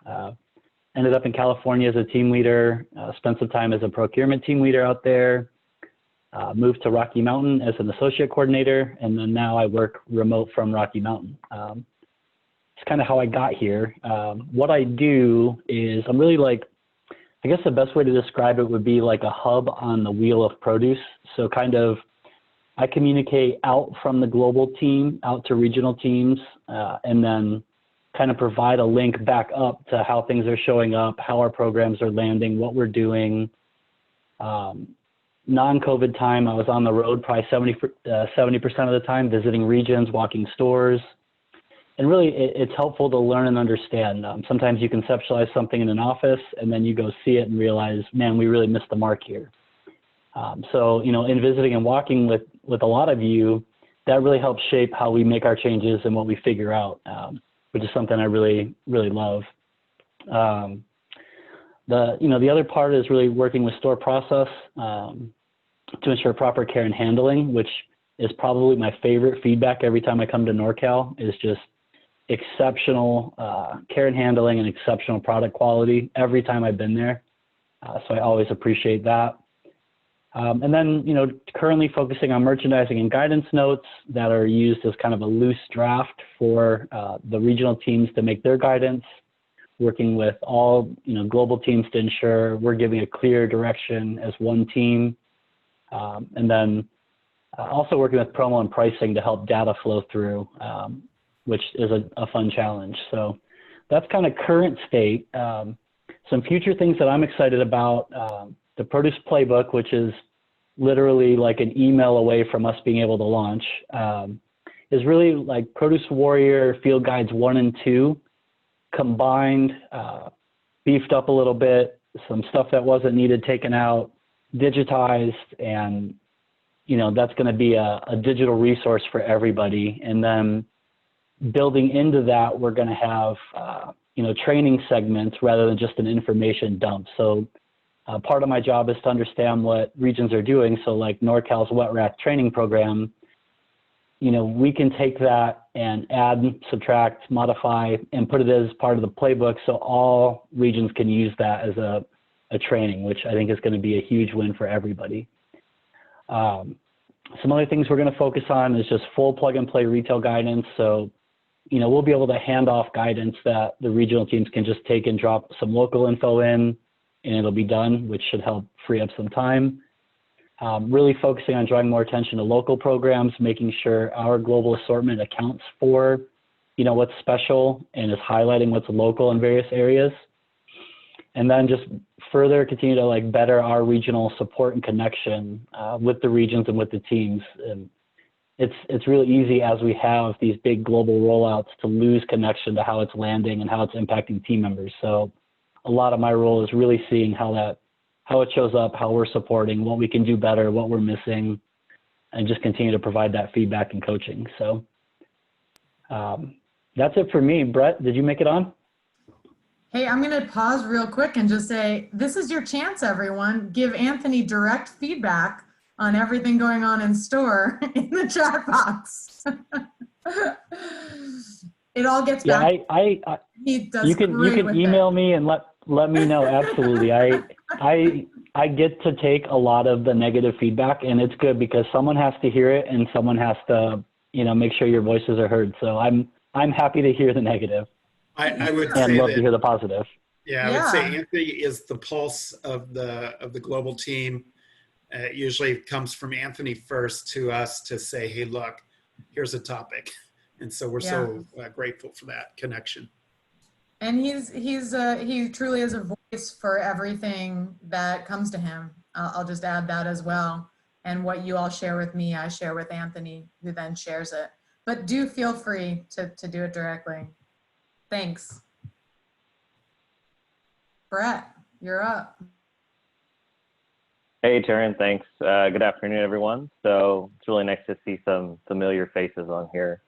Ended up in California as a team leader, spent some time as a procurement team leader out there, moved to Rocky Mountain as an associate coordinator, and then now I work remote from Rocky Mountain. It's kind of how I got here. What I do is I'm really I guess the best way to describe it would be like a hub on the wheel of produce. So kind of I communicate out from the global team out to regional teams, and then kind of provide a link back up to how things are showing up, how our programs are landing, what we're doing. Non-COVID time, I was on the road probably 70% of the time, visiting regions, walking stores. And really, it's helpful to learn and understand. Sometimes you conceptualize something in an office, and then you go see it and realize, man, we really missed the mark here. So, in visiting and walking with a lot of you, that really helps shape how we make our changes and what we figure out, which is something I really, really love. The other part is really working with store process to ensure proper care and handling, which is probably my favorite feedback every time I come to NorCal, is just exceptional care and handling and exceptional product quality every time I've been there. So I always appreciate that. And then, currently focusing on merchandising and guidance notes that are used as kind of a loose draft for the regional teams to make their guidance, working with all, global teams to ensure we're giving a clear direction as one team. And then also working with promo and pricing to help data flow through, which is a fun challenge. So that's kind of current state. Some future things that I'm excited about, the Produce Playbook, which is literally like an email away from us being able to launch, is really like Produce Warrior Field Guides 1 and 2 combined, beefed up a little bit, some stuff that wasn't needed taken out, digitized, and that's going to be a digital resource for everybody. And then building into that, we're going to have training segments rather than just an information dump. So part of my job is to understand what regions are doing. So like NorCal's Wet Rack training program, we can take that and add, subtract, modify, and put it as part of the playbook so all regions can use that as a training, which I think is going to be a huge win for everybody. Some other things we're going to focus on is just full plug and play retail guidance. So, we'll be able to hand off guidance that the regional teams can just take and drop some local info in, and it'll be done, which should help free up some time. Really focusing on drawing more attention to local programs, making sure our global assortment accounts for, what's special and is highlighting what's local in various areas. And then just further continue to better our regional support and connection with the regions and with the teams. And it's really easy as we have these big global rollouts to lose connection to how it's landing and how it's impacting team members. So a lot of my role is really seeing how it shows up, how we're supporting, what we can do better, what we're missing, and just continue to provide that feedback and coaching. So that's it for me. Brett, did you make it on? Hey, I'm going to pause real quick and just say, this is your chance, everyone. Give Anthony direct feedback on everything going on in store in the chat box. It all gets back. He does you can email me and let me know. Absolutely. I get to take a lot of the negative feedback, and it's good because someone has to hear it and someone has to, make sure your voices are heard. So I'm happy to hear the negative. I would and say love that, to hear the positive. Yeah, I would say Anthony is the pulse of the global team. It usually comes from Anthony first to us to say, hey, look, here's a topic. And so we're so grateful for that connection. And he truly is a voice for everything that comes to him. I'll just add that as well. And what you all share with me, I share with Anthony, who then shares it. But do feel free to do it directly. Thanks. Brett, you're up. Hey, Taryn, thanks. Good afternoon, everyone. So it's really nice to see some familiar faces on here.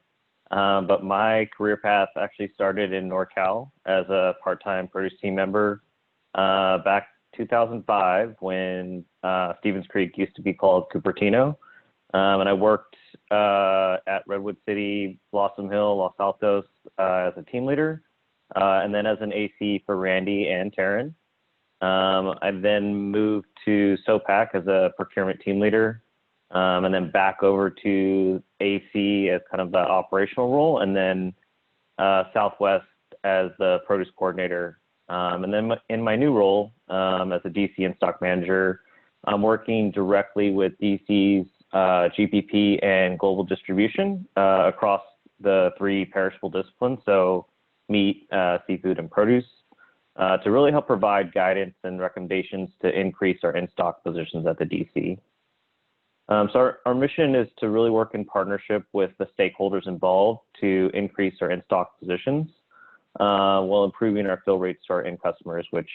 But my career path actually started in NorCal as a part-time produce team member back 2005 when Stevens Creek used to be called Cupertino. And I worked at Redwood City, Blossom Hill, Los Altos as a team leader, and then as an AC for Randy and Taryn. I then moved to SOPAC as a procurement team leader, and then back over to AC as kind of the operational role, and then Southwest as the produce coordinator. And then in my new role as a DC and stock manager, I'm working directly with DC's GPP and global distribution across the 3 perishable disciplines, so meat, seafood, and produce, to really help provide guidance and recommendations to increase our in-stock positions at the DC. So our mission is to really work in partnership with the stakeholders involved to increase our in-stock positions while improving our fill rates to our end customers, which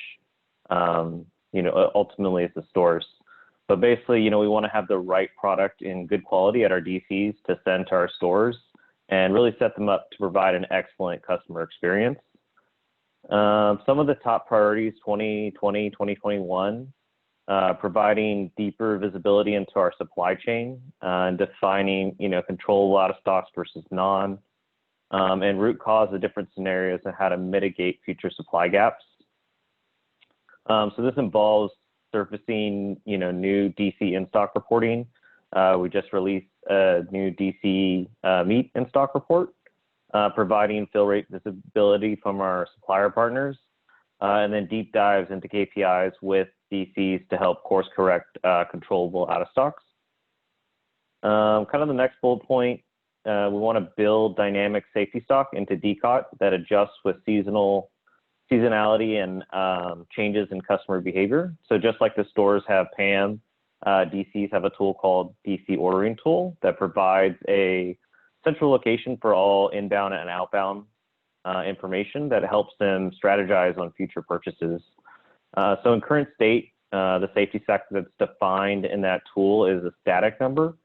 ultimately is the stores. But basically, we want to have the right product in good quality at our DCs to send to our stores and really set them up to provide an excellent customer experience. Some of the top priorities 2020, 2021, providing deeper visibility into our supply chain and defining, controllable out of stocks versus non, and root cause the different scenarios and how to mitigate future supply gaps. So this involves surfacing, new DC in-stock reporting. We just released a new DC meat in-stock report, providing fill rate visibility from our supplier partners, and then deep dives into KPIs with DCs to help course correct controllable out of stocks. Kind of the next bullet point, we want to build dynamic safety stock into DCOT that adjusts with seasonality and changes in customer behavior. So just like the stores have PAM, DCs have a tool called DC Ordering Tool that provides a central location for all inbound and outbound information that helps them strategize on future purchases. So in current state, the safety stock that's defined in that tool is a static number,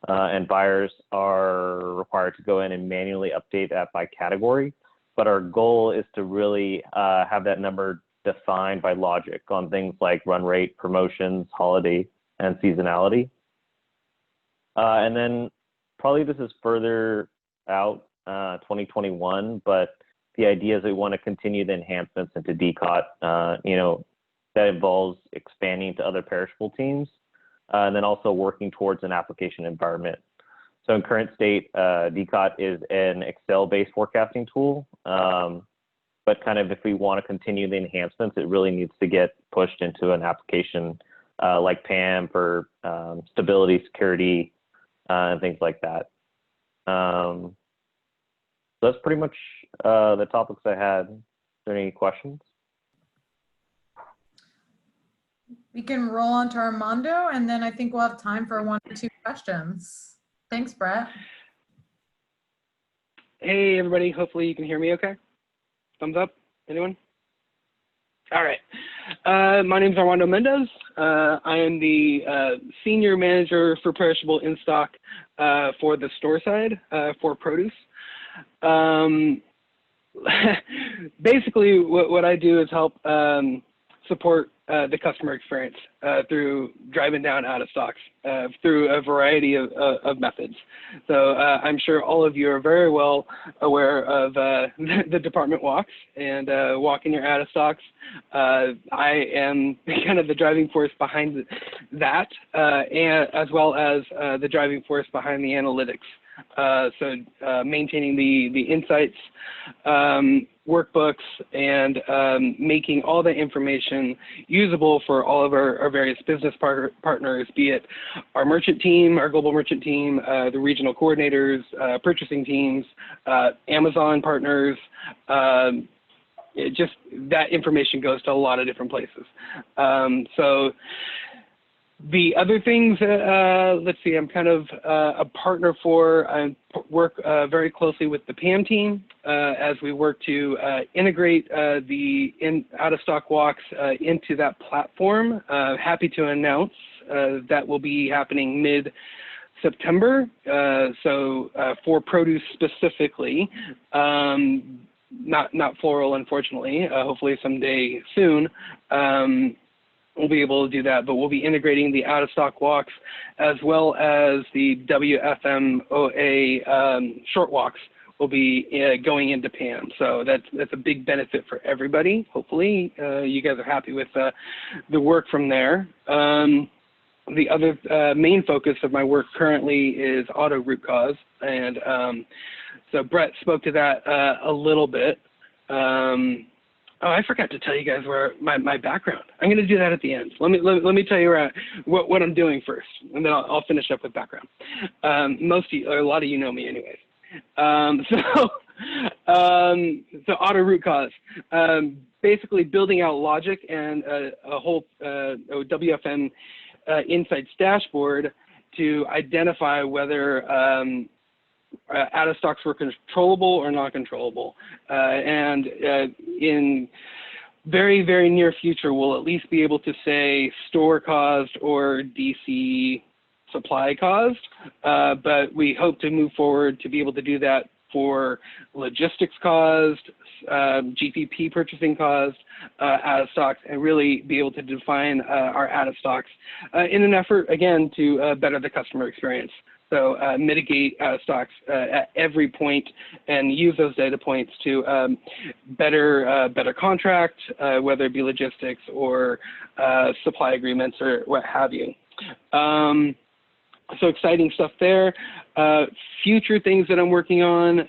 and buyers are required to go in and manually update that by category. But our goal is to really have that number defined by logic on things like run rate, promotions, holiday, and seasonality. And then probably this is further out, 2021, but the idea is we want to continue the enhancements into DCOT, that involves expanding to other perishable teams, and then also working towards an application environment. So in current state, DCOT is an Excel-based forecasting tool, but kind of if we want to continue the enhancements, it really needs to get pushed into an application like PAM for stability, security, and things like that. So that's pretty much the topics I had. Is there any questions? We can roll on to Armando, and then I think we'll have time for 1 or 2 questions. Thanks, Brett. Hey, everybody. Hopefully you can hear me okay. Thumbs up. Anyone? All right. My name is Armando Mendez. I am the Senior Manager for Perishable in Stock for the store side for produce. Basically, what I do is help support the customer experience through driving down out of stocks through a variety of methods. So I'm sure all of you are very well aware of the department walks and walking your out of stocks. I am kind of the driving force behind that, and as well as the driving force behind the analytics. So maintaining the insights, workbooks, and making all the information usable for all of our various business partners, be it our merchant team, our global merchant team, the regional coordinators, purchasing teams, Amazon partners. Just that information goes to a lot of different places. So the other things, let's see, I'm kind of a partner for, I work very closely with the PAM team as we work to integrate the out-of-stock walks into that platform. Happy to announce that will be happening mid-September. So for produce specifically, not floral, unfortunately, hopefully someday soon. We'll be able to do that, but we'll be integrating the out-of-stock walks as well as the WFMOA short walks will be going into PAM. So that's a big benefit for everybody. Hopefully you guys are happy with the work from there. The other main focus of my work currently is auto root cause. And so Brett spoke to that a little bit. Oh, I forgot to tell you guys where my background. I'm going to do that at the end. Let me tell you what I'm doing first, and then I'll finish up with background. Most of you, or a lot of you know me anyways. So auto root cause. Basically building out logic and a whole WFM insights dashboard to identify whether out of stocks were controllable or not controllable. And in very, very near future, we'll at least be able to say store caused or DC supply caused. But we hope to move forward to be able to do that for logistics caused, GPP purchasing caused, out of stocks, and really be able to define our out of stocks in an effort, again, to better the customer experience. So mitigate out of stocks at every point and use those data points to better contract, whether it be logistics or supply agreements or what have you. So exciting stuff there. Future things that I'm working on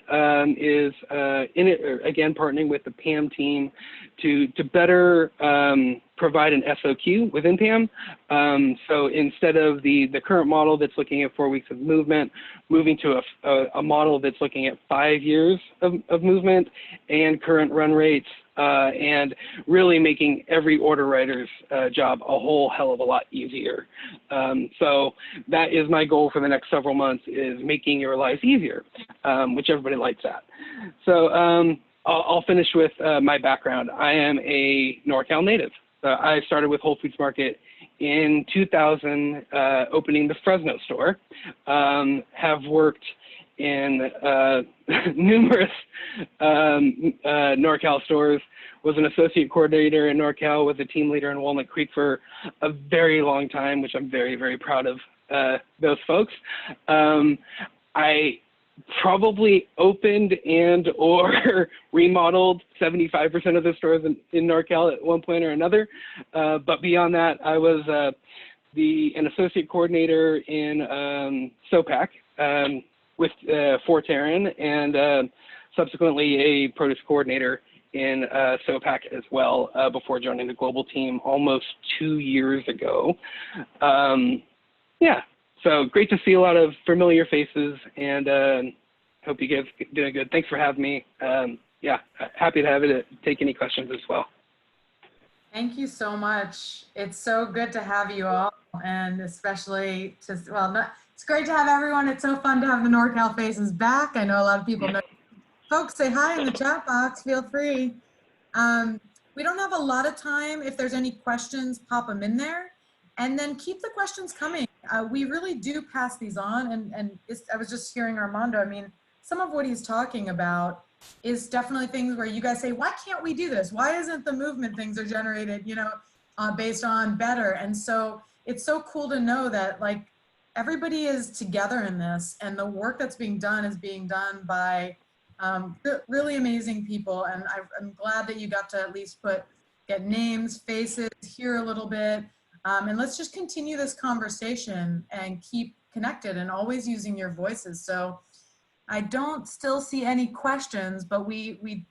is again partnering with the PAM team to better provide an SOQ within PAM. So instead of the current model that's looking at 4 weeks of movement, moving to a model that's looking at 5 years of movement and current run rates, and really making every order writer's job a whole hell of a lot easier. So that is my goal for the next several months, is making your lives easier, which everybody likes that. So I'll finish with my background. I am a NorCal native. I started with Whole Foods Market in 2000, opening the Fresno store. Have worked in numerous NorCal stores, was an associate coordinator in NorCal, was a team leader in Walnut Creek for a very long time, which I'm very, very proud of those folks. I probably opened and or remodeled 75% of the stores in NorCal at one point or another. But beyond that, I was an associate coordinator in SOPAC with Fort Taryn, and subsequently a produce coordinator in SOPAC as well before joining the global team almost 2 years ago. Yeah, so great to see a lot of familiar faces, and hope you guys are doing good. Thanks for having me. Yeah, happy to have it. Take any questions as well. Thank you so much. It's so good to have you all, and especially it's great to have everyone. It's so fun to have the NorCal faces back. I know a lot of people know. Folks, say hi in the chat box. Feel free. we don't have a lot of time. If there's any questions, pop them in there. And then keep the questions coming. We really do pass these on. And I was just hearing Armando. I mean, some of what he's talking about is definitely things where you guys say, why can't we do this? Why isn't the movement things are generated, you know, based on better? And so it's so cool to know that like everybody is together in this, and the work that's being done is being done by really amazing people. And I'm glad that you got to at least get names, faces, hear a little bit. And let's just continue this conversation and keep connected and always using your voices. So I don't still see any questions, but we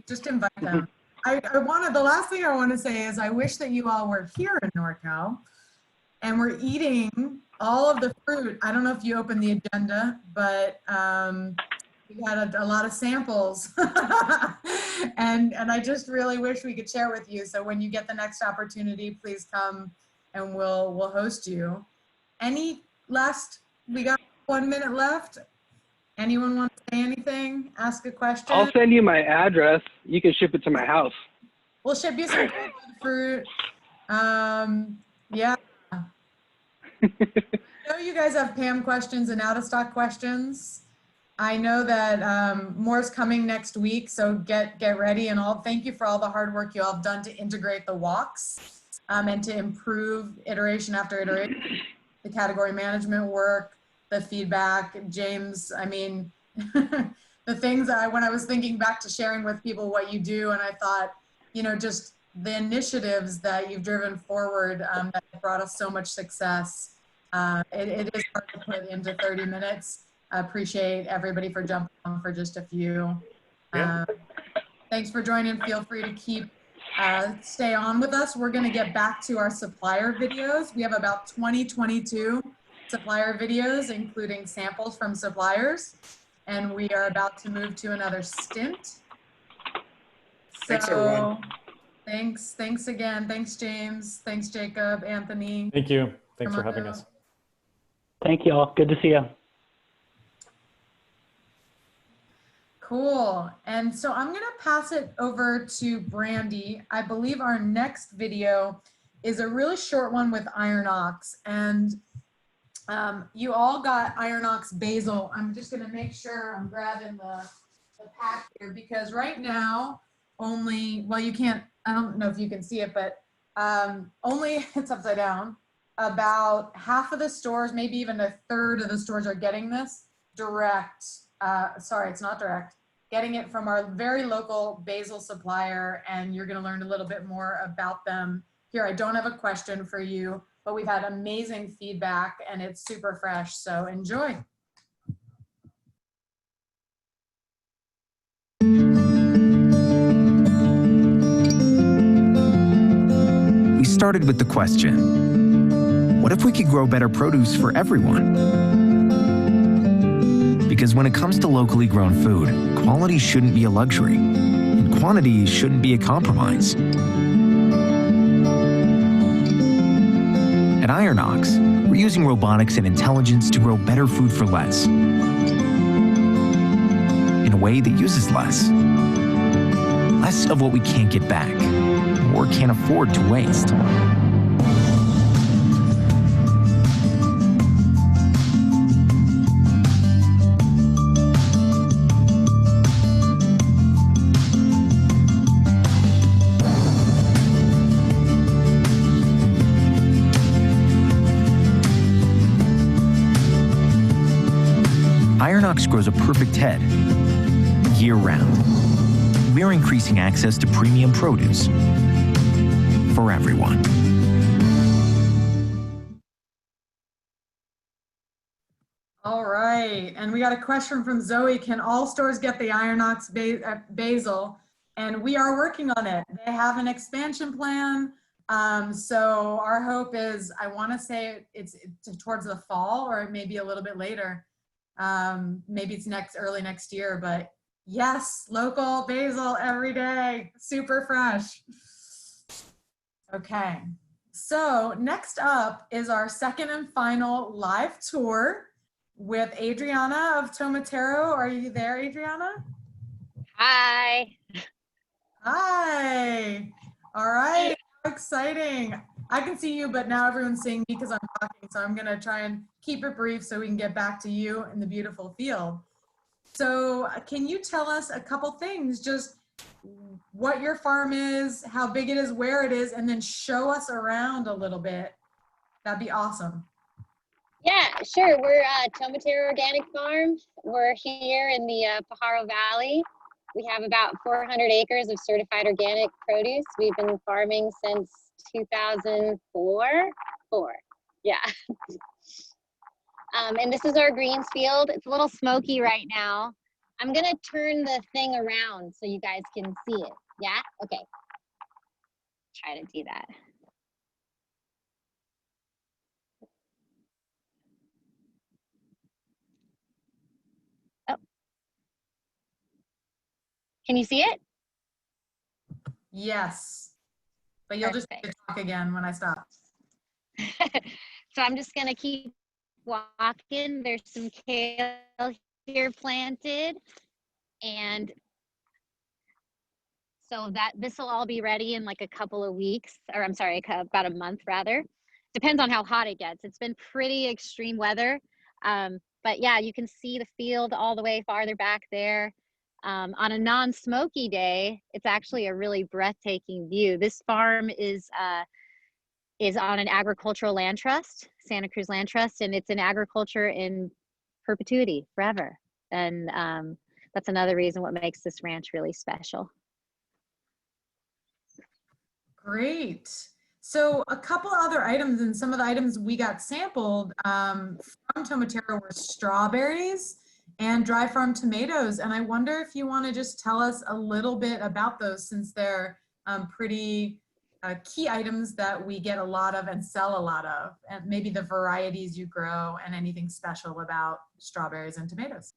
just invite them. The last thing I want to say is I wish that you all were here in NorCal and we're eating all of the fruit. I don't know if you opened the agenda, but we had a lot of samples and I just really wish we could share with you. So when you get the next opportunity, please come and we'll host you. We got 1 minute left. Anyone want to say anything? Ask a question? I'll send you my address. You can ship it to my house. We'll ship you some fruit. Yeah. I know you guys have Pam questions and out of stock questions. I know that more's coming next week, so get ready. And thank you for all the hard work you all have done to integrate the walks and to improve iteration after iteration, the category management work, the feedback. James, I mean, the things when I was thinking back to sharing with people what you do, and I thought, you know, just the initiatives that you've driven forward that brought us so much success. It is hard to put into 30 minutes. I appreciate everybody for jumping on for just a few. Yeah. Thanks for joining. Feel free to stay on with us. We're going to get back to our supplier videos. We have about 22 supplier videos, including samples from suppliers. And we are about to move to another stint. Thanks, everyone. Thanks again. Thanks, James. Thanks, Jacob, Anthony. Thank you. Thanks for having us. Thank you all. Good to see you. Cool. And so I'm going to pass it over to Brandy. I believe our next video is a really short one with Iron Ox. And you all got Iron Ox basil. I'm just going to make sure I'm grabbing the pack here, because right now you can't, I don't know if you can see it, but only, it's upside down. About half of the stores, maybe even a third of the stores are getting this direct. Sorry, it's not direct. Getting it from our very local basil supplier, and you're going to learn a little bit more about them here. I don't have a question for you, but we've had amazing feedback and it's super fresh, so enjoy. We started with the question, what if we could grow better produce for everyone? Because when it comes to locally grown food, quality shouldn't be a luxury, and quantity shouldn't be a compromise. At Iron Ox, we're using robotics and intelligence to grow better food for less, in a way that uses less. Less of what we can't get back, or can't afford to waste. Iron Ox grows a perfect head, year-round. We're increasing access to premium produce for everyone. All right, and we got a question from Zoe. Can all stores get the Iron Ox basil? And we are working on it. They have an expansion plan. So our hope is, I want to say it's towards the fall, or maybe a little bit later. Maybe it's early next year, but yes, local basil every day, super fresh. Okay, so next up is our second and final live tour with Adriana of Tomatero. Are you there, Adriana? Hi. Hi. All right. How exciting. I can see you, but now everyone's seeing me because I'm talking. So I'm going to try and keep it brief so we can get back to you in the beautiful field. So can you tell us a couple things, just what your farm is, how big it is, where it is, and then show us around a little bit? That'd be awesome. Yeah, sure. We're Tomatero Organic Farm. We're here in the Pajaro Valley. We have about 400 acres of certified organic produce. We've been farming since 2004. Yeah. And this is our greens field. It's a little smoky right now. I'm gonna turn the thing around so you guys can see it. Yeah? Okay. Try to do that. Oh. Can you see it? Yes. But you'll just need to talk again when I stop. So I'm just gonna keep walking. There's some kale here planted, and so that this will all be ready in like a couple of weeks, or I'm sorry, about a month rather. Depends on how hot it gets. It's been pretty extreme weather, but yeah, you can see the field all the way farther back there. On a non-smoky day, it's actually a really breathtaking view. This farm is on an agricultural land trust, Santa Cruz Land Trust, and it's in agriculture in perpetuity, forever. And that's another reason what makes this ranch really special. Great. So a couple other items, and some of the items we got sampled from Tomatero were strawberries and dry farm tomatoes. And I wonder if you want to just tell us a little bit about those, since they're pretty key items that we get a lot of and sell a lot of, and maybe the varieties you grow and anything special about strawberries and tomatoes.